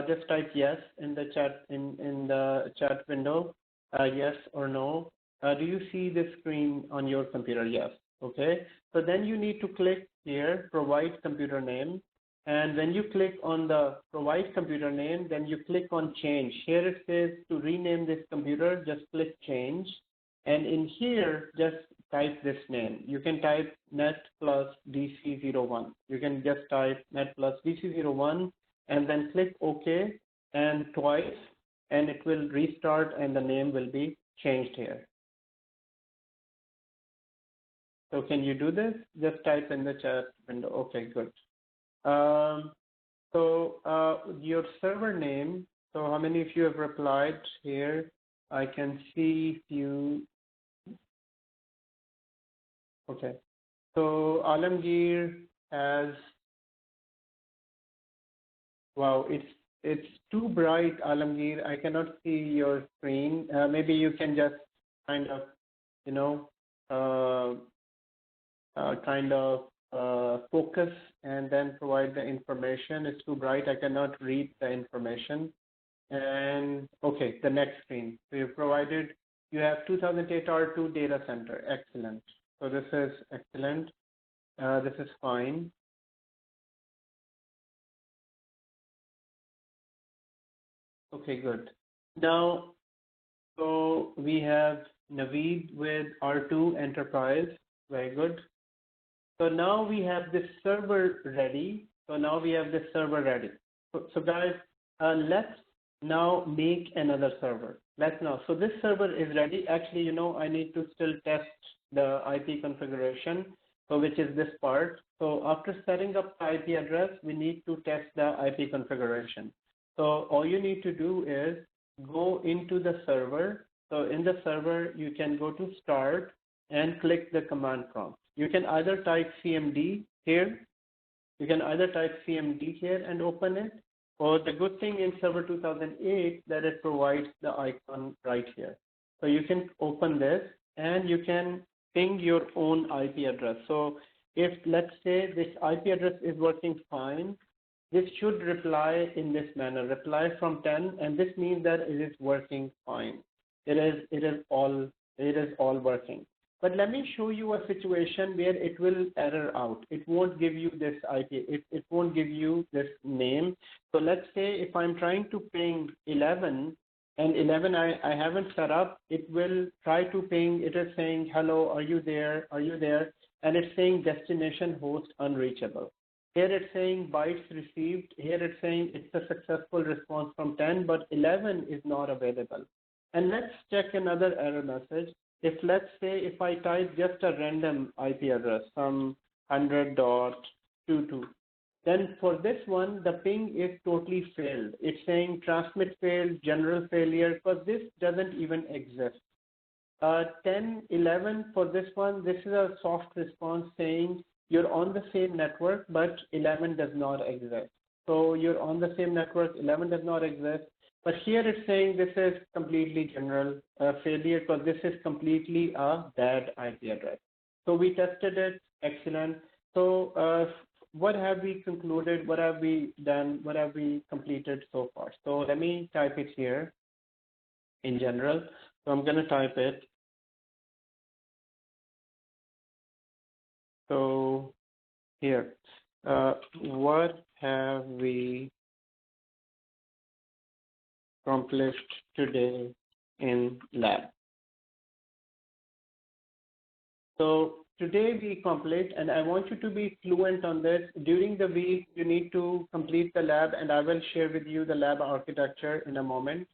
Just type yes in the chat in the chat window. Yes or no. Do you see this screen on your computer? Yes. Okay. So then you need to click here, provide computer name. And when you click on the provide computer name, then you click on change. Here it says to rename this computer, just click change. And in here, just type this name. You can type net plus DC01. You can just type net plus DC01 and then click OK and twice, and it will restart and the name will be changed here. So can you do this? Just type in the chat window. Okay, good. Your server name, so how many of you have replied here? I can see you. Okay. So Alamgir has, wow, it's too bright, Alamgir. I cannot see your screen. Maybe you can just kind of, you know, focus and then provide the information. It's too bright. I cannot read the information. And okay, the next screen. So you provided, you have 2008 R2 data center. Excellent. So this is excellent. This is fine. Okay, good. Now, so we have Naveed with R2 Enterprise. Very good. So now we have this server ready. So guys, let's now make another server. So this server is ready. Actually, you know, I need to still test the IP configuration, so which is this part. So after setting up the IP address, we need to test the IP configuration. So all you need to do is go into the server. So in the server, you can go to Start and click the command prompt. You can either type CMD here. And open it. Or the good thing in Server 2008 that it provides the icon right here. So you can open this and you can ping your own IP address. So if, let's say, this IP address is working fine, this should reply in this manner, reply from 10, and this means that it is working fine. It is all working. But let me show you a situation where it will error out. It won't give you this IP. It won't give you this name. So let's say if I'm trying to ping 11, and 11 I haven't set up, it will try to ping. It is saying, hello, are you there? And it's saying destination host unreachable. Here it's saying bytes received. Here it's saying it's a successful response from 10, but 11 is not available. And let's check another error message. If let's say if I type just a random IP address, some 100.22, then for this one, the ping is totally failed. It's saying transmit failed, general failure, because this doesn't even exist. 10.11 for this one, this is a soft response saying you're on the same network, but 11 does not exist. So you're on the same network, 11 does not exist. But here it's saying this is completely general failure because this is completely a bad IP address. So we tested it, excellent. So what have we concluded? What have we done? What have we completed so far? So let me type it here in general. So I'm going to type it. So here, what have we accomplished today in lab? So today we complete, and I want you to be fluent on this. During the week, you need to complete the lab, and I will share with you the lab architecture in a moment.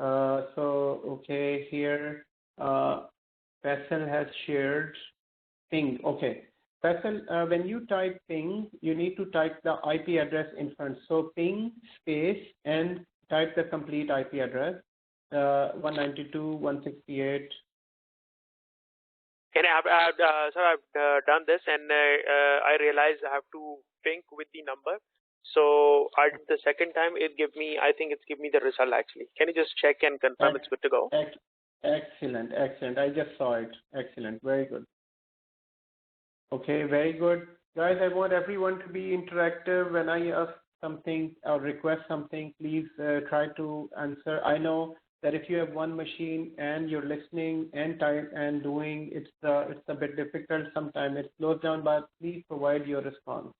Okay, here, Faisal has shared ping. Okay, Faisal, when you type ping, you need to type the IP address in front. So ping space and type the complete IP address, 192.168. So I've done this, and I realized I have to ping with the number. So the second time it give me, I think it's give me the result actually. Can you just check and confirm it's good to go? Excellent. I just saw it. Excellent. Very good. Okay, very good. Guys, I want everyone to be interactive. When I ask something or request something, please try to answer. I know that if you have one machine and you're listening and type and doing, it's a bit difficult. Sometimes it slows down, but please provide your response.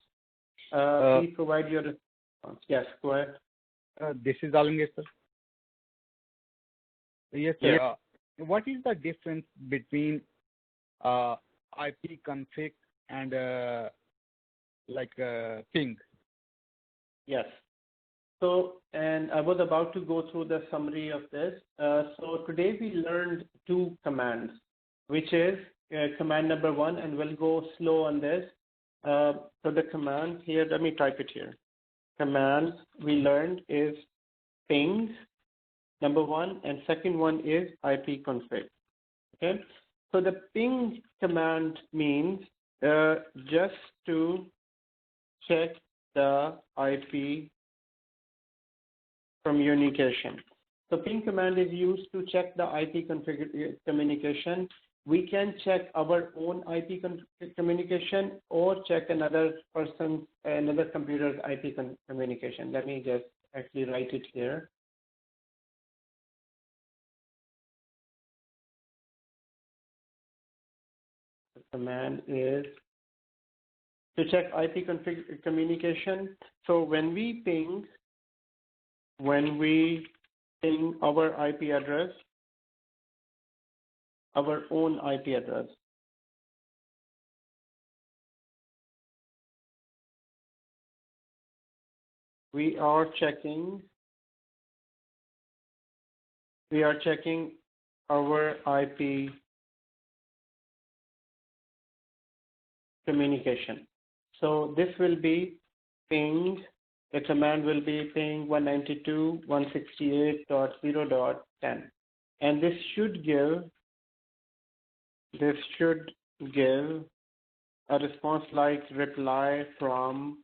Please provide your response. Yes, go ahead. This is Alamgir, sir. Yes, sir. what is the difference between IP config and ping? Yes. So, and I was about to go through the summary of this. So today we learned two commands, which is command number one, and we'll go slow on this. So the command here, let me type it here. Command we learned is ping, number one, and second one is IP config. Okay. So the ping command means just to check the IP communication. So ping command is used to check the IP communication. We can check our own IP communication or check another computer's IP communication. Let me just actually write it here. The command is to check IP communication. So when we ping our IP address, our own IP address, we are checking our IP communication. So this will be ping, the command will be ping 192.168.0.10. And this should give a response like reply from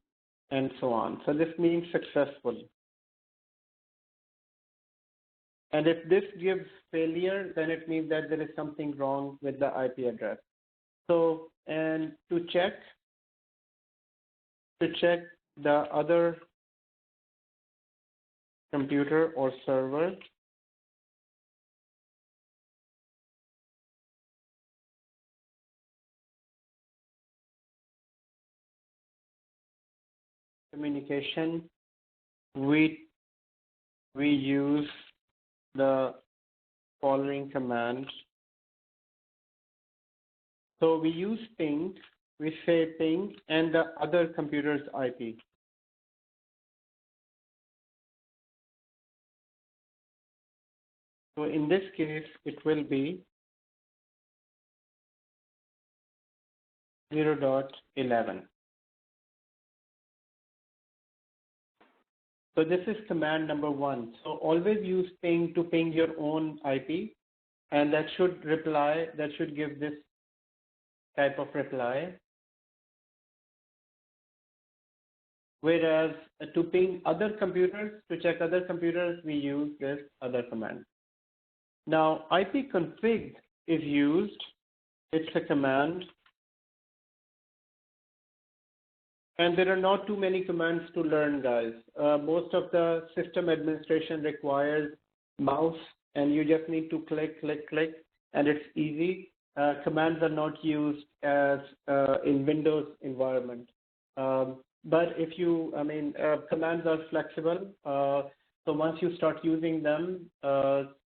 and so on. So this means successful. And if this gives failure, then it means that there is something wrong with the IP address. So, and to check the other computer or server, communication, we use the following commands. So we use ping, we say ping and the other computer's IP. So in this case, it will be 0.11. So this is command number one. So always use ping to ping your own IP, and that should give this type of reply. Whereas to ping other computers, to check other computers, we use this other command. Now IP config is used. It's a command. And there are not too many commands to learn, guys. Most of the system administration requires mouse, and you just need to click, and it's easy. Commands are not used as in Windows environment. But if you, commands are flexible. So once you start using them,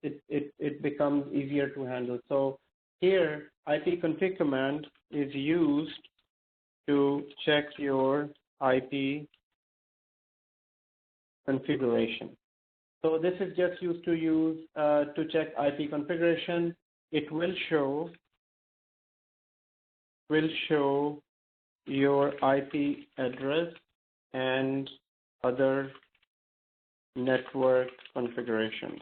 it becomes easier to handle. So here, IP config command is used to check your IP configuration. So this is just used to check IP configuration. It will show your IP address and other network configurations.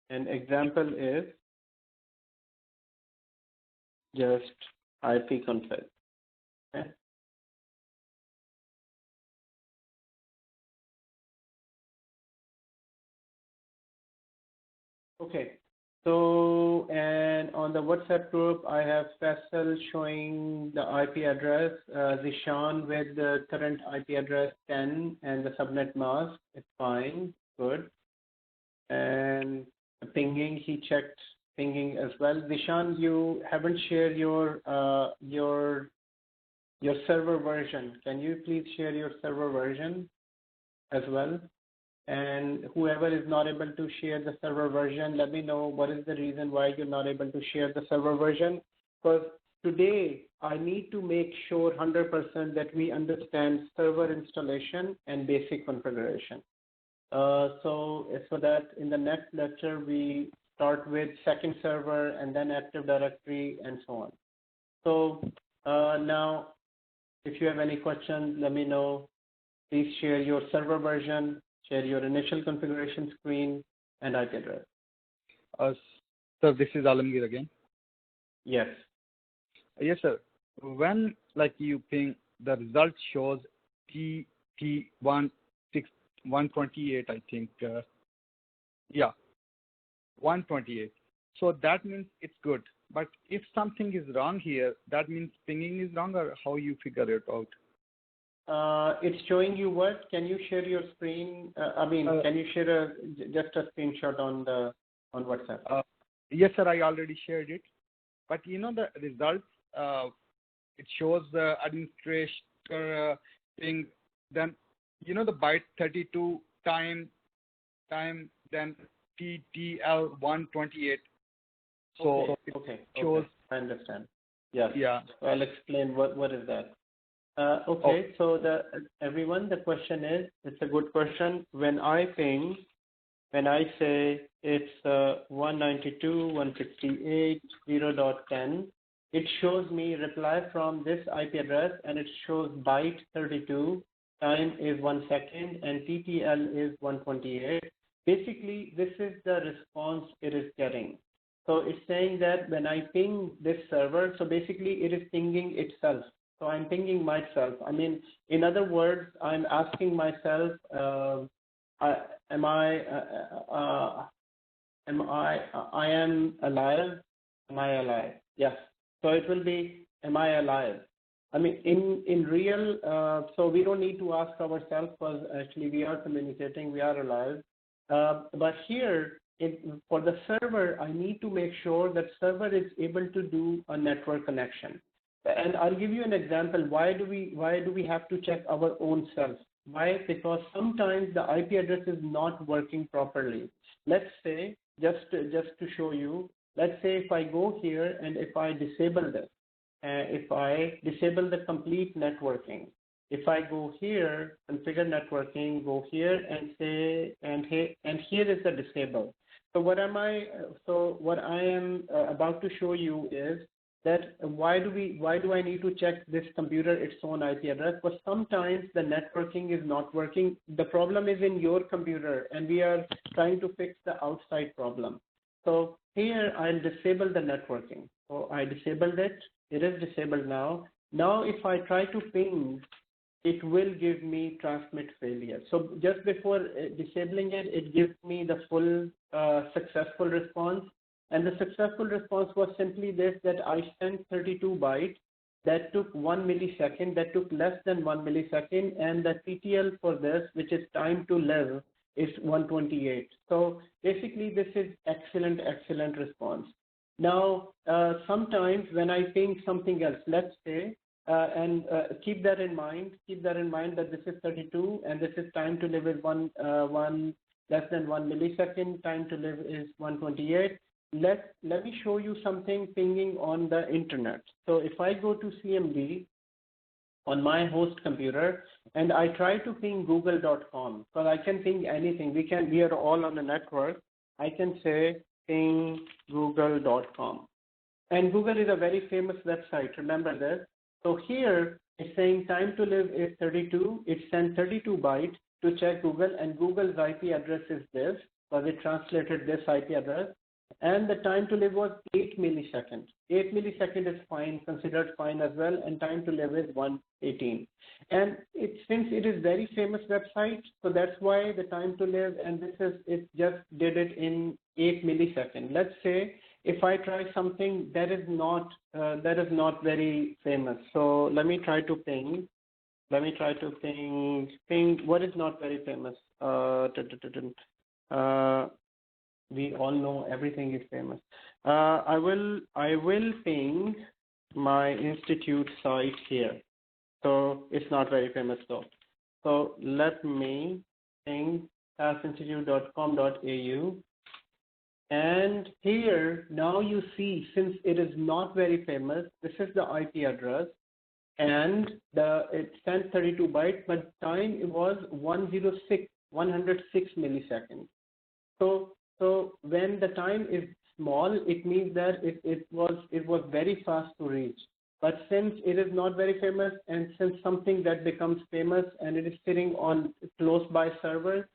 An example is just IP config. Okay. Okay. So, and on the WhatsApp group, I have Faisal showing the IP address, Zishan with the current IP address 10 and the subnet mask. It's fine, good. And pinging, he checked pinging as well. Zishan, you haven't shared your server version. Can you please share your server version? as well. And whoever is not able to share the server version, let me know what is the reason why you're not able to share the server version. Because today, I need to make sure 100% that we understand server installation and basic configuration. So that in the next lecture, we start with second server and then Active Directory and so on. So now, if you have any questions, let me know. Please share your server version, share your initial configuration screen, and IP address. So this is Alamgir again. Yes. Yes, sir. When you ping, the result shows TT128, I think. Yeah, 128. So that means it's good. But if something is wrong here, that means pinging is wrong, or how you figure it out? It's showing you what? Can you share your screen? Can you share just a screenshot on WhatsApp? Yes, sir. I already shared it. But the results. It shows the administrator ping. Then the byte 32 time then TTL 128. So okay. Shows. I understand. Yes. Yeah. So I'll explain what is that. Okay. So everyone, the question is, it's a good question. When I say it's 192.168.0.10, it shows me reply from this IP address, and it shows byte 32, time is 1 second, and TTL is 128. Basically, this is the response it is getting. So it's saying that when I ping this server, so basically it is pinging itself. So I'm pinging myself. In other words, I'm asking myself, I am alive? Am I alive? Yes. So it will be, am I alive? In real, so we don't need to ask ourselves, because actually we are communicating, we are alive. But here, for the server, I need to make sure that server is able to do a network connection. And I'll give you an example. Why do we have to check our own self? Why? Because sometimes the IP address is not working properly. Let's say, just to show you, let's say if I go here and if I disable this, if I disable the complete networking, if I go here, configure networking, go here and say, and here is the disable. So what I am about to show you is that why do I need to check this computer its own IP address? But sometimes the networking is not working. The problem is in your computer, and we are trying to fix the outside problem. So here I'll disable the networking. So I disabled it. It is disabled now. Now if I try to ping, it will give me transmit failure. So just before disabling it, it gives me the full successful response. And the successful response was simply this, that I sent 32 bytes. That took 1 millisecond. That took less than 1 millisecond. And the TTL for this, which is time to live, is 128. So basically, this is excellent response. Now, sometimes when I ping something else, let's say, and keep that in mind that this is 32 and this is time to live is less than 1 millisecond, time to live is 128. Let me show you something pinging on the internet. So if I go to CMD on my host computer and I try to ping google.com, because I can ping anything. We are all on the network. I can say ping google.com. And Google is a very famous website. Remember this. So here it's saying time to live is 32. It sent 32 bytes to check Google, and Google's IP address is this, because it translated this IP address. And the time to live was 8 milliseconds. 8 milliseconds is fine, considered fine as well, and time to live is 118. And since it is very famous website, so that's why the time to live, and it just did it in 8 milliseconds. Let's say if I try something that is not very famous. So let me try to ping. Ping what is not very famous. We all know everything is famous. I will ping my institute site here. So it's not very famous though. So let me ping tasinstitute.com.au. And here, now you see, since it is not very famous, this is the IP address, and it sent 32 bytes, but time it was 106 milliseconds. So when the time is small, it means that it was very fast to reach. But since it is not very famous, and since something that becomes famous and it is sitting on close by server,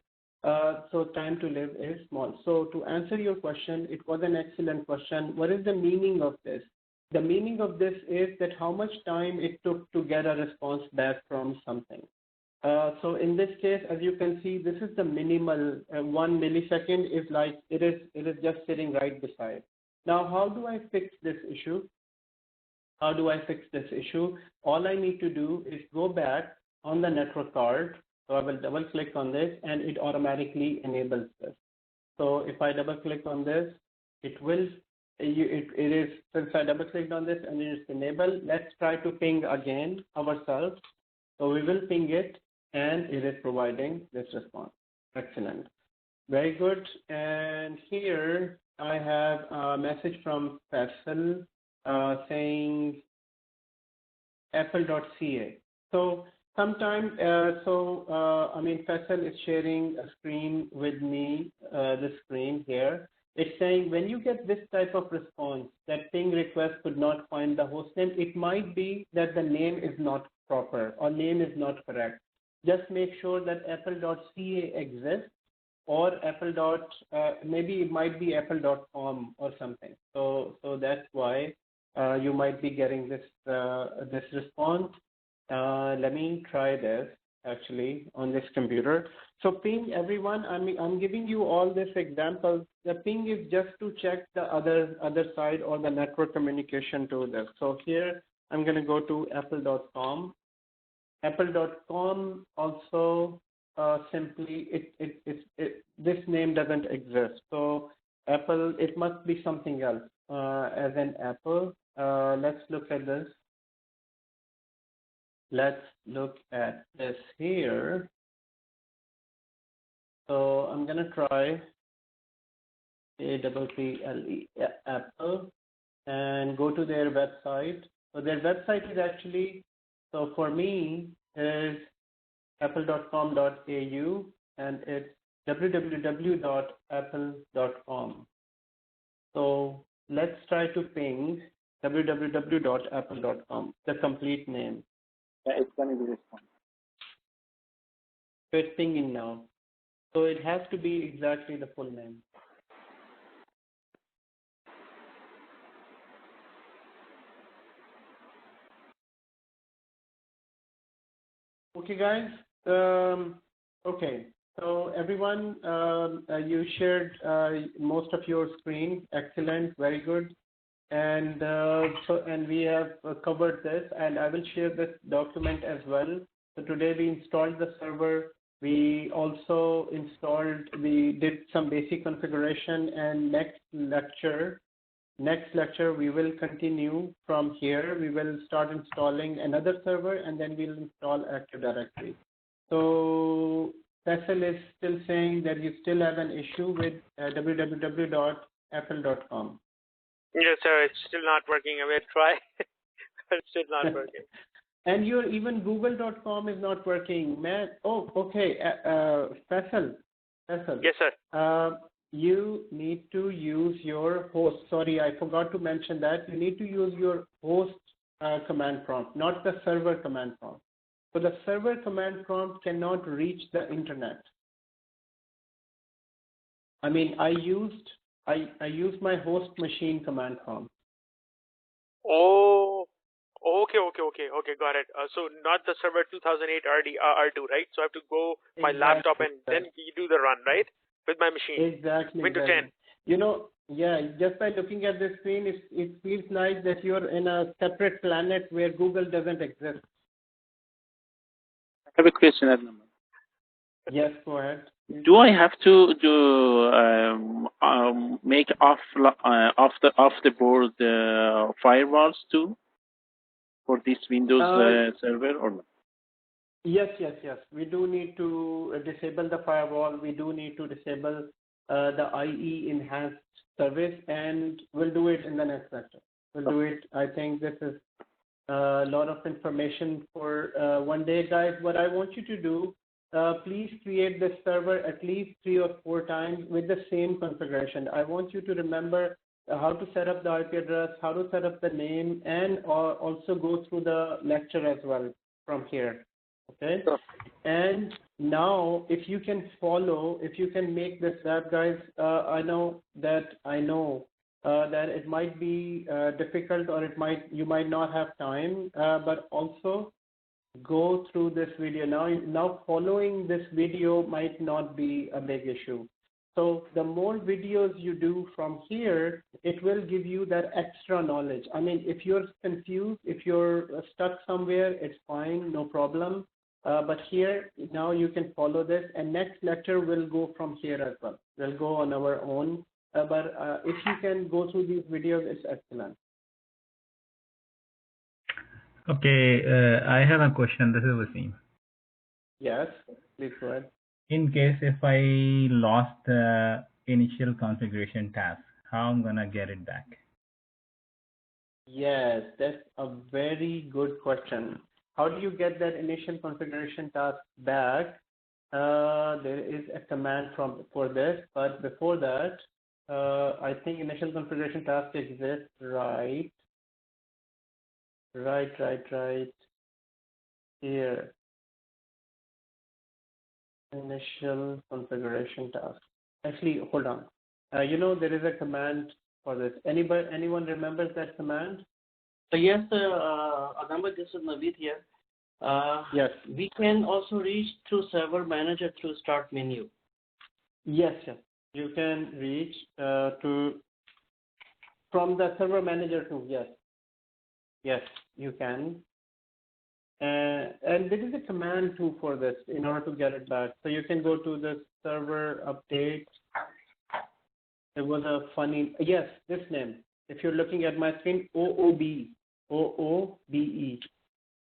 so time to live is small. So to answer your question, it was an excellent question. What is the meaning of this? The meaning of this is that how much time it took to get a response back from something. So in this case, as you can see, this is the minimal 1 millisecond is like it is just sitting right beside. Now, how do I fix this issue? How do I fix this issue? All I need to do is go back on the network card. So I will double click on this and it automatically enables this. So if I double click on this, it will, it is, since I double clicked on this and it is enabled, let's try to ping again ourselves. So we will ping it and it is providing this response. Excellent. Very good. And here I have a message from Faisal saying apple.ca. So sometimes, I mean, Faisal is sharing a screen with me, the screen here. It's saying when you get this type of response, that ping request could not find the host name, it might be that the name is not proper or name is not correct. Just make sure that apple.ca exists, or maybe it might be apple.com or something. So that's why you might be getting this this response. Let me try this actually on this computer. So ping everyone. I'm giving you all these examples. The ping is just to check the other side or the network communication to this. So here I'm going to go to apple.com. Apple.com also simply this name doesn't exist. So Apple, it must be something else as an Apple. Let's look at this. Let's look at this here. So I'm gonna try APPLE Apple and go to their website. So their website is actually, so for me is apple.com.au and it's www.apple.com. So let's try to ping www.apple.com, the complete name. Yeah, it's going to be response. So it's pinging now. So it has to be exactly the full name. Okay, guys. Okay. So everyone, you shared most of your screen. Excellent. Very good. And and we have covered this, and I will share this document as well. So today we installed the server. We also we did some basic configuration, and next lecture we will continue from here. We will start installing another server, and then we'll install Active Directory. So Faisal is still saying that you still have an issue with www.apple.com. Yes, sir. It's still not working. I will try. It's still not working. And your even google.com is not working, man. Oh, okay. Faisal. Yes, sir. You need to use your host. Sorry, I forgot to mention that. You need to use your host command prompt, not the server command prompt. So the server command prompt cannot reach the internet. I mean, I used my host machine command prompt. Oh, okay, got it. So not the server 2008 R2, right? So I have to go my laptop and then you do the run, right? With my machine. Exactly. Windows 10. You know, yeah, just by looking at the screen, it feels nice that you're in a separate planet where Google doesn't exist. I have a question, Adnan. Yes, go ahead. Do I have to make off the board firewalls too for this Windows server or not? Yes. We do need to disable the firewall. We do need to disable the IE enhanced service, and we'll do it in the next lecture. We'll do it. I think this is a lot of information for one day, guys. What I want you to do, please create this server at least 3 or 4 times with the same configuration. I want you to remember how to set up the IP address, how to set up the name, and also go through the lecture as well from here. Okay. Sure. And now, if you can follow, if you can make this app, guys, I know that it might be difficult, or you might not have time, but also go through this video. Now following this video might not be a big issue. So the more videos you do from here, it will give you that extra knowledge. I mean, if you're confused, if you're stuck somewhere, it's fine, no problem. But here, now you can follow this, and next lecture will go from here as well. We'll go on our own. But if you can go through these videos, it's excellent. Okay, I have a question. This is Wasim. Yes, please go ahead. In case if I lost the initial configuration task, how I'm gonna get it back? Yes, that's a very good question. How do you get that initial configuration task back? There is a command for this, but before that, I think initial configuration task exists, right? Right here. Initial configuration task. Actually, hold on. There is a command for this. Anyone remembers that command? So yes, Adamba, this is Naveed here. Yes. We can also reach through Server Manager through Start menu. Yes. You can reach from the Server Manager too. Yes, you can. And there is a command too for this in order to get it back. So you can go to the server update. It was a funny, yes, this name. If you're looking at my screen, OOBE.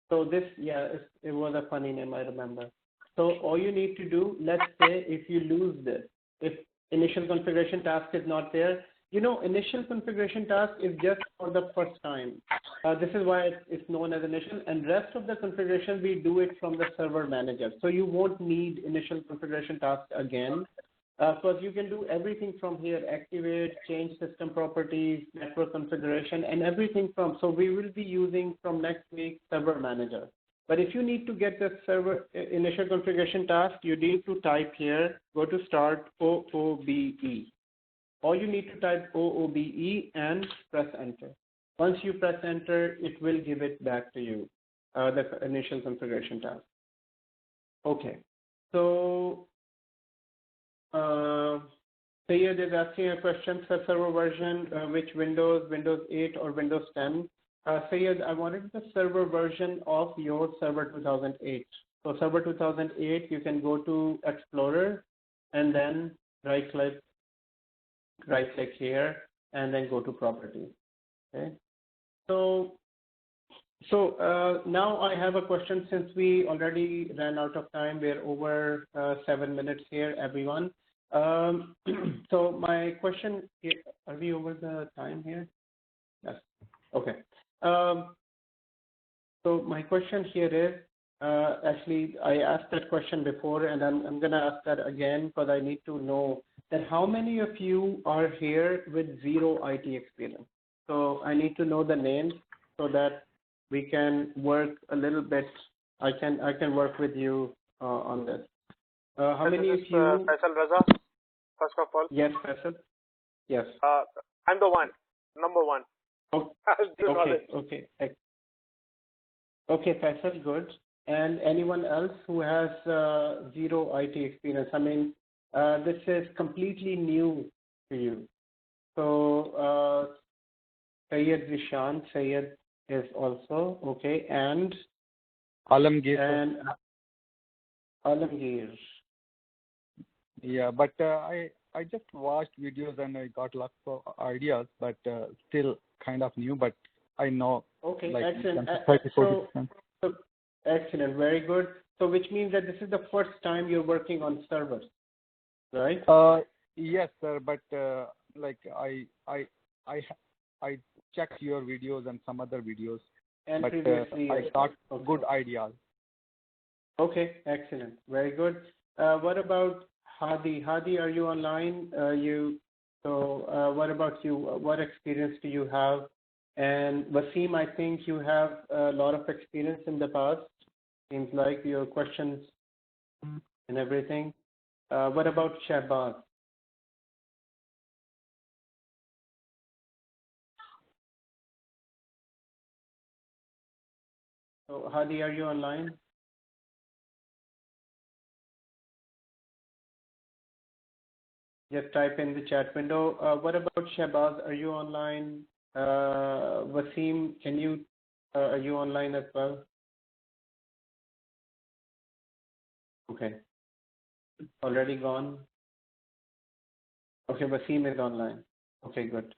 So this, it was a funny name, I remember. So all you need to do, let's say if you lose this, if initial configuration task is not there, initial configuration task is just for the first time. This is why it's known as initial, and rest of the configuration, we do it from the server manager. So you won't need initial configuration task again, because you can do everything from here, activate, change system properties, network configuration, and everything from. So we will be using from next week server manager. But if you need to get the server initial configuration task, you need to type here, go to start OOBE. All you need to type OOBE and press enter. Once you press enter, it will give it back to you, the initial configuration task. Okay. So, Sayed is asking a question for server version, which Windows 8 or Windows 10? Sayed, I wanted the server version of your Server 2008. So Server 2008, you can go to Explorer and then right-click here, and then go to Properties. Okay. So now I have a question. Since we already ran out of time, we're over 7 minutes here, everyone. So my question here, are we over the time here? Yes. Okay. So my question here is, actually, I asked that question before, and I'm going to ask that again because I need to know that how many of you are here with zero IT experience. So I need to know the names so that we can work a little bit. I can work with you on this. How many of you? Faisal Raza, first of all. Yes, Faisal. Yes. I'm the one, number one. Okay. Okay, Faisal, good. And anyone else who has zero IT experience? I mean, this is completely new to you. So, Syed Zishan, Syed is also, okay, and Alamgir. And Alamgir. Yeah, but I just watched videos and I got lots of ideas, but still kind of new, but I know. Okay, like excellent. 30-40%. Excellent, very good. So which means that this is the first time you're working on servers, right? Yes, sir. But like I checked your videos and some other videos, And but previously, I got good ideas. Okay, excellent, very good. What about Hadi? Hadi, are you online? What about you? What experience do you have? And Wasim, I think you have a lot of experience in the past. Seems like your questions and everything. What about Shahbaz? So Hadi, are you online? Just type in the chat window. What about Shahbaz? Are you online? Wasim, are you online as well? Okay. Already gone? Okay, Wasim is online. Okay, good.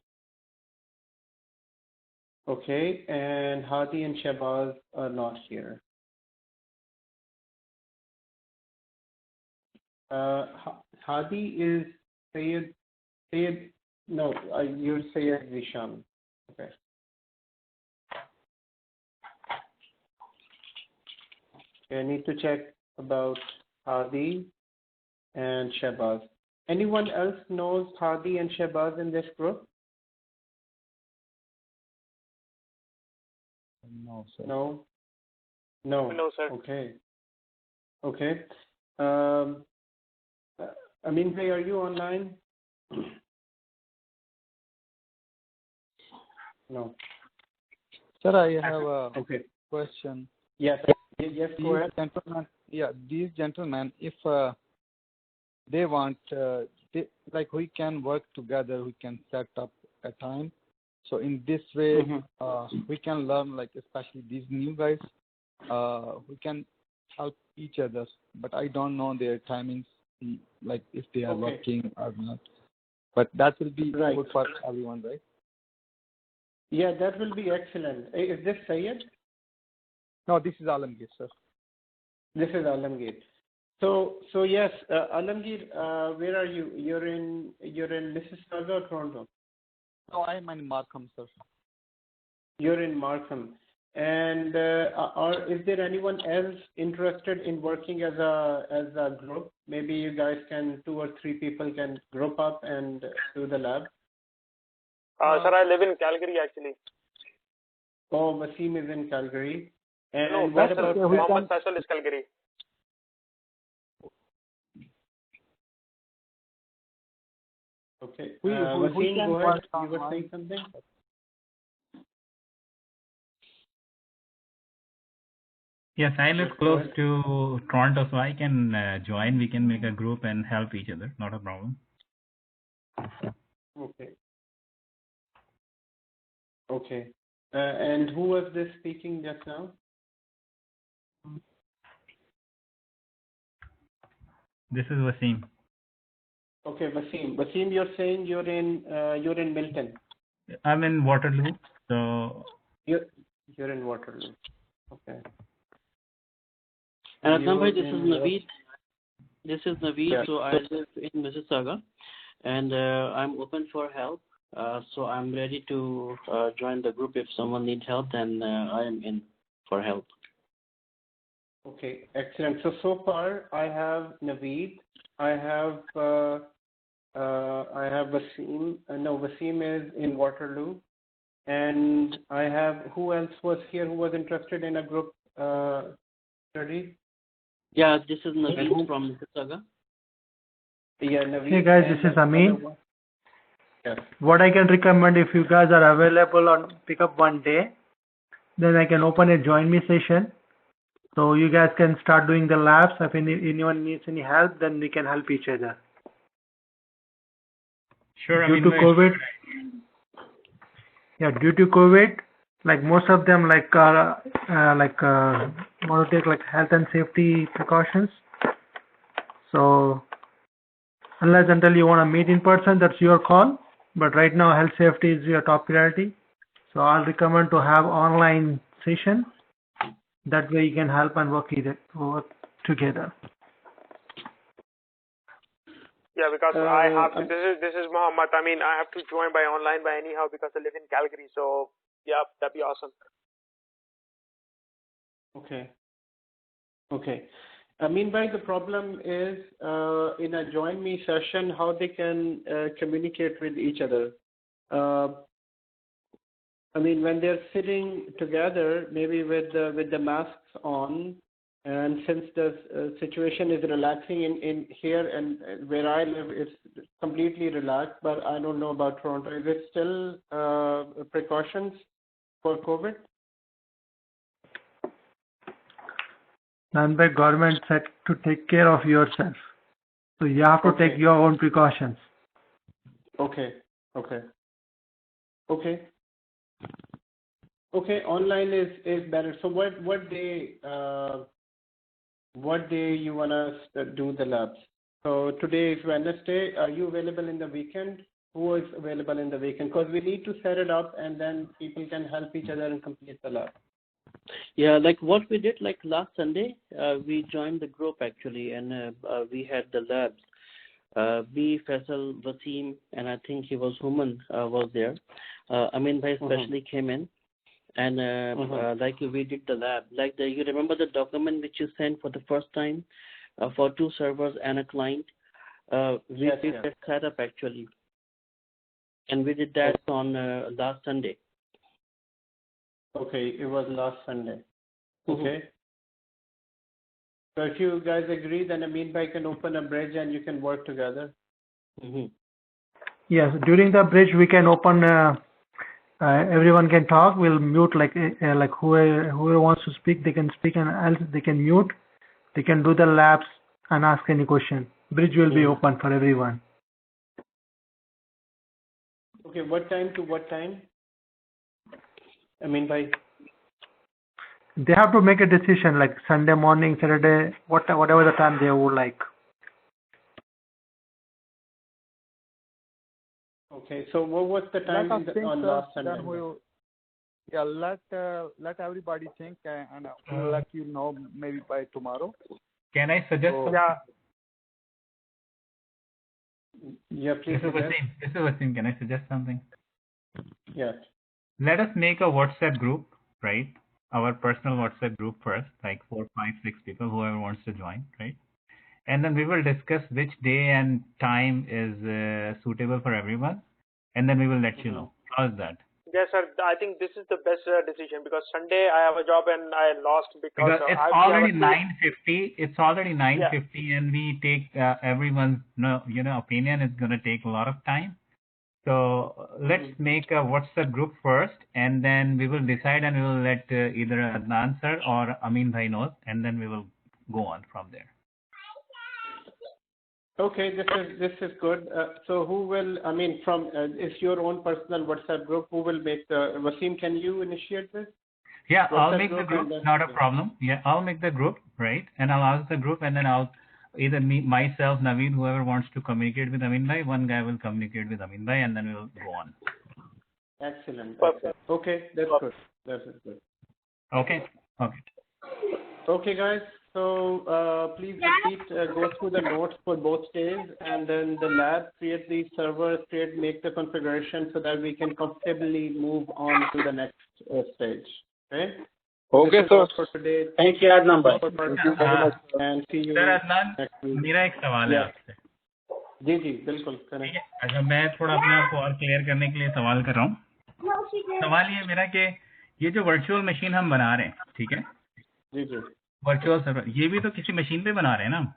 Okay, and Hadi and Shahbaz are not here. Hadi is Sayed, no, you're Sayed Zishan. Okay. I need to check about Hadi and Shahbaz. Anyone else knows Hadi and Shahbaz in this group? No, sir. No, sir. Okay. Amin bhai, are you online? No. Sir, I have a question. Yes, go ahead. These gentlemen, if they want, we can work together, we can set up a time. So in this way, we can learn, especially these new guys, we can help each other. But I don't know their timings, if they are working or not. But that will be good for everyone, right? Yeah, that will be excellent. Is this Syed? No, this is Alamgir, sir. This is Alamgir. So yes, Alamgir, where are you? You're in Mississauga or Toronto? No, I'm in Markham, sir. You're in Markham. And is there anyone else interested in working as a group? Maybe you guys 2 or 3 people can group up and do the lab. Sir, I live in Calgary actually. Oh, Wasim is in Calgary. And no, what about Mohammed Faisal is Calgary. Okay. Wasim, go ahead. You were saying something? Yes, I live close to Toronto, so I can join. We can make a group and help each other. Not a problem. Okay. And who was this speaking just now? This is Wasim. Okay, Wasim. Wasim, you're saying you're in Milton. I'm in Waterloo. So you're in Waterloo. Okay. Number, this is Naveed. Yeah. So I live in Mississauga, and I'm open for help. So I'm ready to join the group. If someone needs help, then I am in for help. Okay, excellent. So far I have Naveed, I have Wasim. No, Wasim is in Waterloo, and I have, who else was here who was interested in a group study? Yeah, this is Naveed from Mississauga. Yeah, Naveed. Hey guys, this is Amin. Yes. What I can recommend, if you guys are available on pick up one day, then I can open a join me session. So you guys can start doing the labs. If anyone needs any help, then we can help each other. Sure. Due to COVID, most of them want to take health and safety precautions. So unless until you want to meet in person, that's your call. But right now, health safety is your top priority. So I'll recommend to have online session. That way you can help and work together. Yeah, because I have to, this is Mohammed. I mean, I have to join by online by anyhow because I live in Calgary. So yeah, that'd be awesome. Okay. Okay. Meanwhile, the problem is in a join me session, how they can communicate with each other. I mean, when they're sitting together, maybe with the masks on, and since the situation is relaxing in here and where I live, it's completely relaxed. But I don't know about Toronto. Is it still precautions for COVID? None by government said to take care of yourself. So you have to take your own precautions. Okay. Okay. Okay. Okay. Online is better. So what day you wanna do the labs? So today is Wednesday. Are you available in the weekend? Who is available in the weekend? Because we need to set it up and then people can help each other and complete the lab. Yeah, like what we did like last Sunday, we joined the group actually, and we had the labs. Me, Faisal, Wasim, and I think he was Human was there. Amin Bhai especially came in, and like we did the lab. Like you remember the document which you sent for the first time for 2 servers and a client. We did that setup actually, and we did that on last Sunday. Okay, it was last Sunday. Okay. So if you guys agree, then Amin Bhai can open a bridge and you can work together. Yes, during the bridge we can open. Everyone can talk. We'll mute like whoever wants to speak, they can speak, and else they can mute. They can do the labs and ask any question. Bridge will be open for everyone. Okay, what time to what time? Amin Bhai. They have to make a decision like Sunday morning, Saturday, whatever the time they would like. Okay, so what was the time on last Sunday? Let everybody think, and we'll let you know maybe by tomorrow. Can I suggest? Yeah, please. This is Wasim. Can I suggest something? Yes. Let us make a WhatsApp group, right? Our personal WhatsApp group first, like 4, 5, 6 people, whoever wants to join, right? And then we will discuss which day and time is suitable for everyone, and then we will let you know. How's that? Yes, sir. I think this is the best decision because Sunday I have a job and I lost because it's already 9:50. It's already 9:50, and we take everyone's opinion is going to take a lot of time. So let's make a WhatsApp group first, and then we will decide, and we will let either Adnan sir or Amin Bhai know, and then we will go on from there. Okay, this is good. So who will? I mean, from it's your own personal WhatsApp group. Who will make the? Wasim, can you initiate this? Yeah, WhatsApp I'll make the group. Not a problem. Yeah, I'll make the group, right? And I'll ask the group, and then I'll either myself, Naveen, whoever wants to communicate with Amin Bhai, one guy will communicate with Amin Bhai, and then we'll go on. Excellent. Okay, that's good. That's good. Okay. Okay, guys. So please repeat, go through the notes for both days, and then the lab, create the server, make the configuration so that we can comfortably move on to the next stage. Okay? Okay, sir. For today. Thank you, Adnan bhai. Thank you very much. And see you next week. मेरा एक सवाल है आपसे. जी बिल्कुल करें. अच्छा मैं थोड़ा अपने आप को और क्लियर करने के लिए सवाल कर रहा हूँ. सवाल ये मेरा कि ये जो वर्चुअल मशीन हम बना रहे हैं, ठीक है? जी. वर्चुअल सर्वर ये भी तो किसी मशीन पे बना रहे हैं ना?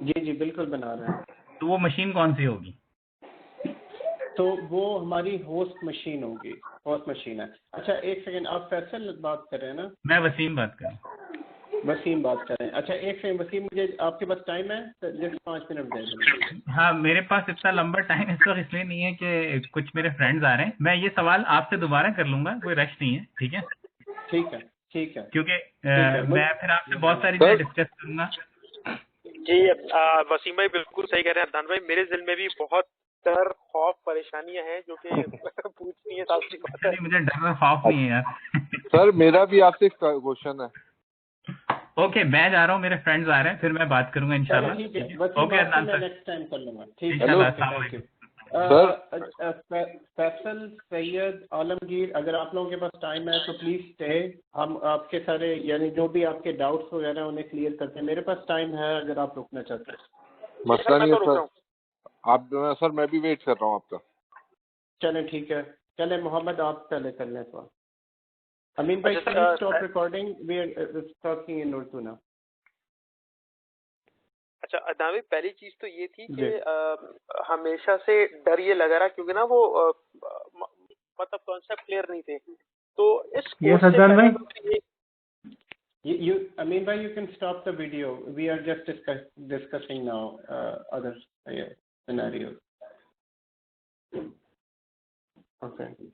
जी बिल्कुल बना रहे हैं. तो वो मशीन कौन सी होगी? तो वो हमारी होस्ट मशीन होगी. होस्ट मशीन है. अच्छा एक सेकंड, आप फैसल बात कर रहे हैं ना? मैं वसीम बात कर रहा हूँ. वसीम बात कर रहे हैं. अच्छा एक सेकंड वसीम, मुझे आपके पास टाइम है? जस्ट 5 मिनट दे दीजिए. हाँ मेरे पास इतना लंबा टाइम इस वक्त इसलिए नहीं है कि कुछ मेरे फ्रेंड्स आ रहे हैं. मैं ये सवाल आपसे दोबारा कर लूंगा, कोई रश नहीं है. ठीक है. क्योंकि मैं फिर आपसे बहुत सारी चीजें डिस्कस करूंगा. जी वसीम भाई बिल्कुल सही कह रहे हैं. अदनान भाई मेरे दिल में भी बहुत डर खौफ परेशानियां हैं जो कि पूछनी है. साफ सी बात है, मुझे डर और खौफ नहीं है यार. सर मेरा भी आपसे एक क्वेश्चन है. ओके मैं जा रहा हूँ, मेरे फ्रेंड्स आ रहे हैं, फिर मैं बात करूंगा इंशाल्लाह। ठीक है, बस ये ओके बात अदनान मैं सर, नेक्स्ट टाइम कर लूंगा। ठीक है, इंशाल्लाह। Thank you. फैसल, सैयद, आलमगीर, अगर आप लोगों के पास टाइम है तो प्लीज स्टे। हम आपके सारे यानी जो भी आपके डाउट्स वगैरह उन्हें क्लियर करते हैं। मेरे पास टाइम है अगर आप रुकना चाहते हैं। मसला नहीं है सर, आप सर मैं भी वेट कर रहा हूँ आपका। चलें ठीक है, चलें मोहम्मद आप पहले कर लें सवाल। अमीन भाई please stop recording, we are talking in Urdu now. अच्छा अदनान भाई, पहली चीज तो ये थी कि हमेशा से डर ये लगा रहा क्योंकि ना वो मतलब कॉन्सेप्ट क्लियर नहीं थे, तो इस कोर्स से पहले You, Amin bhai, you can stop the video. We are just discussing now other scenarios. Okay.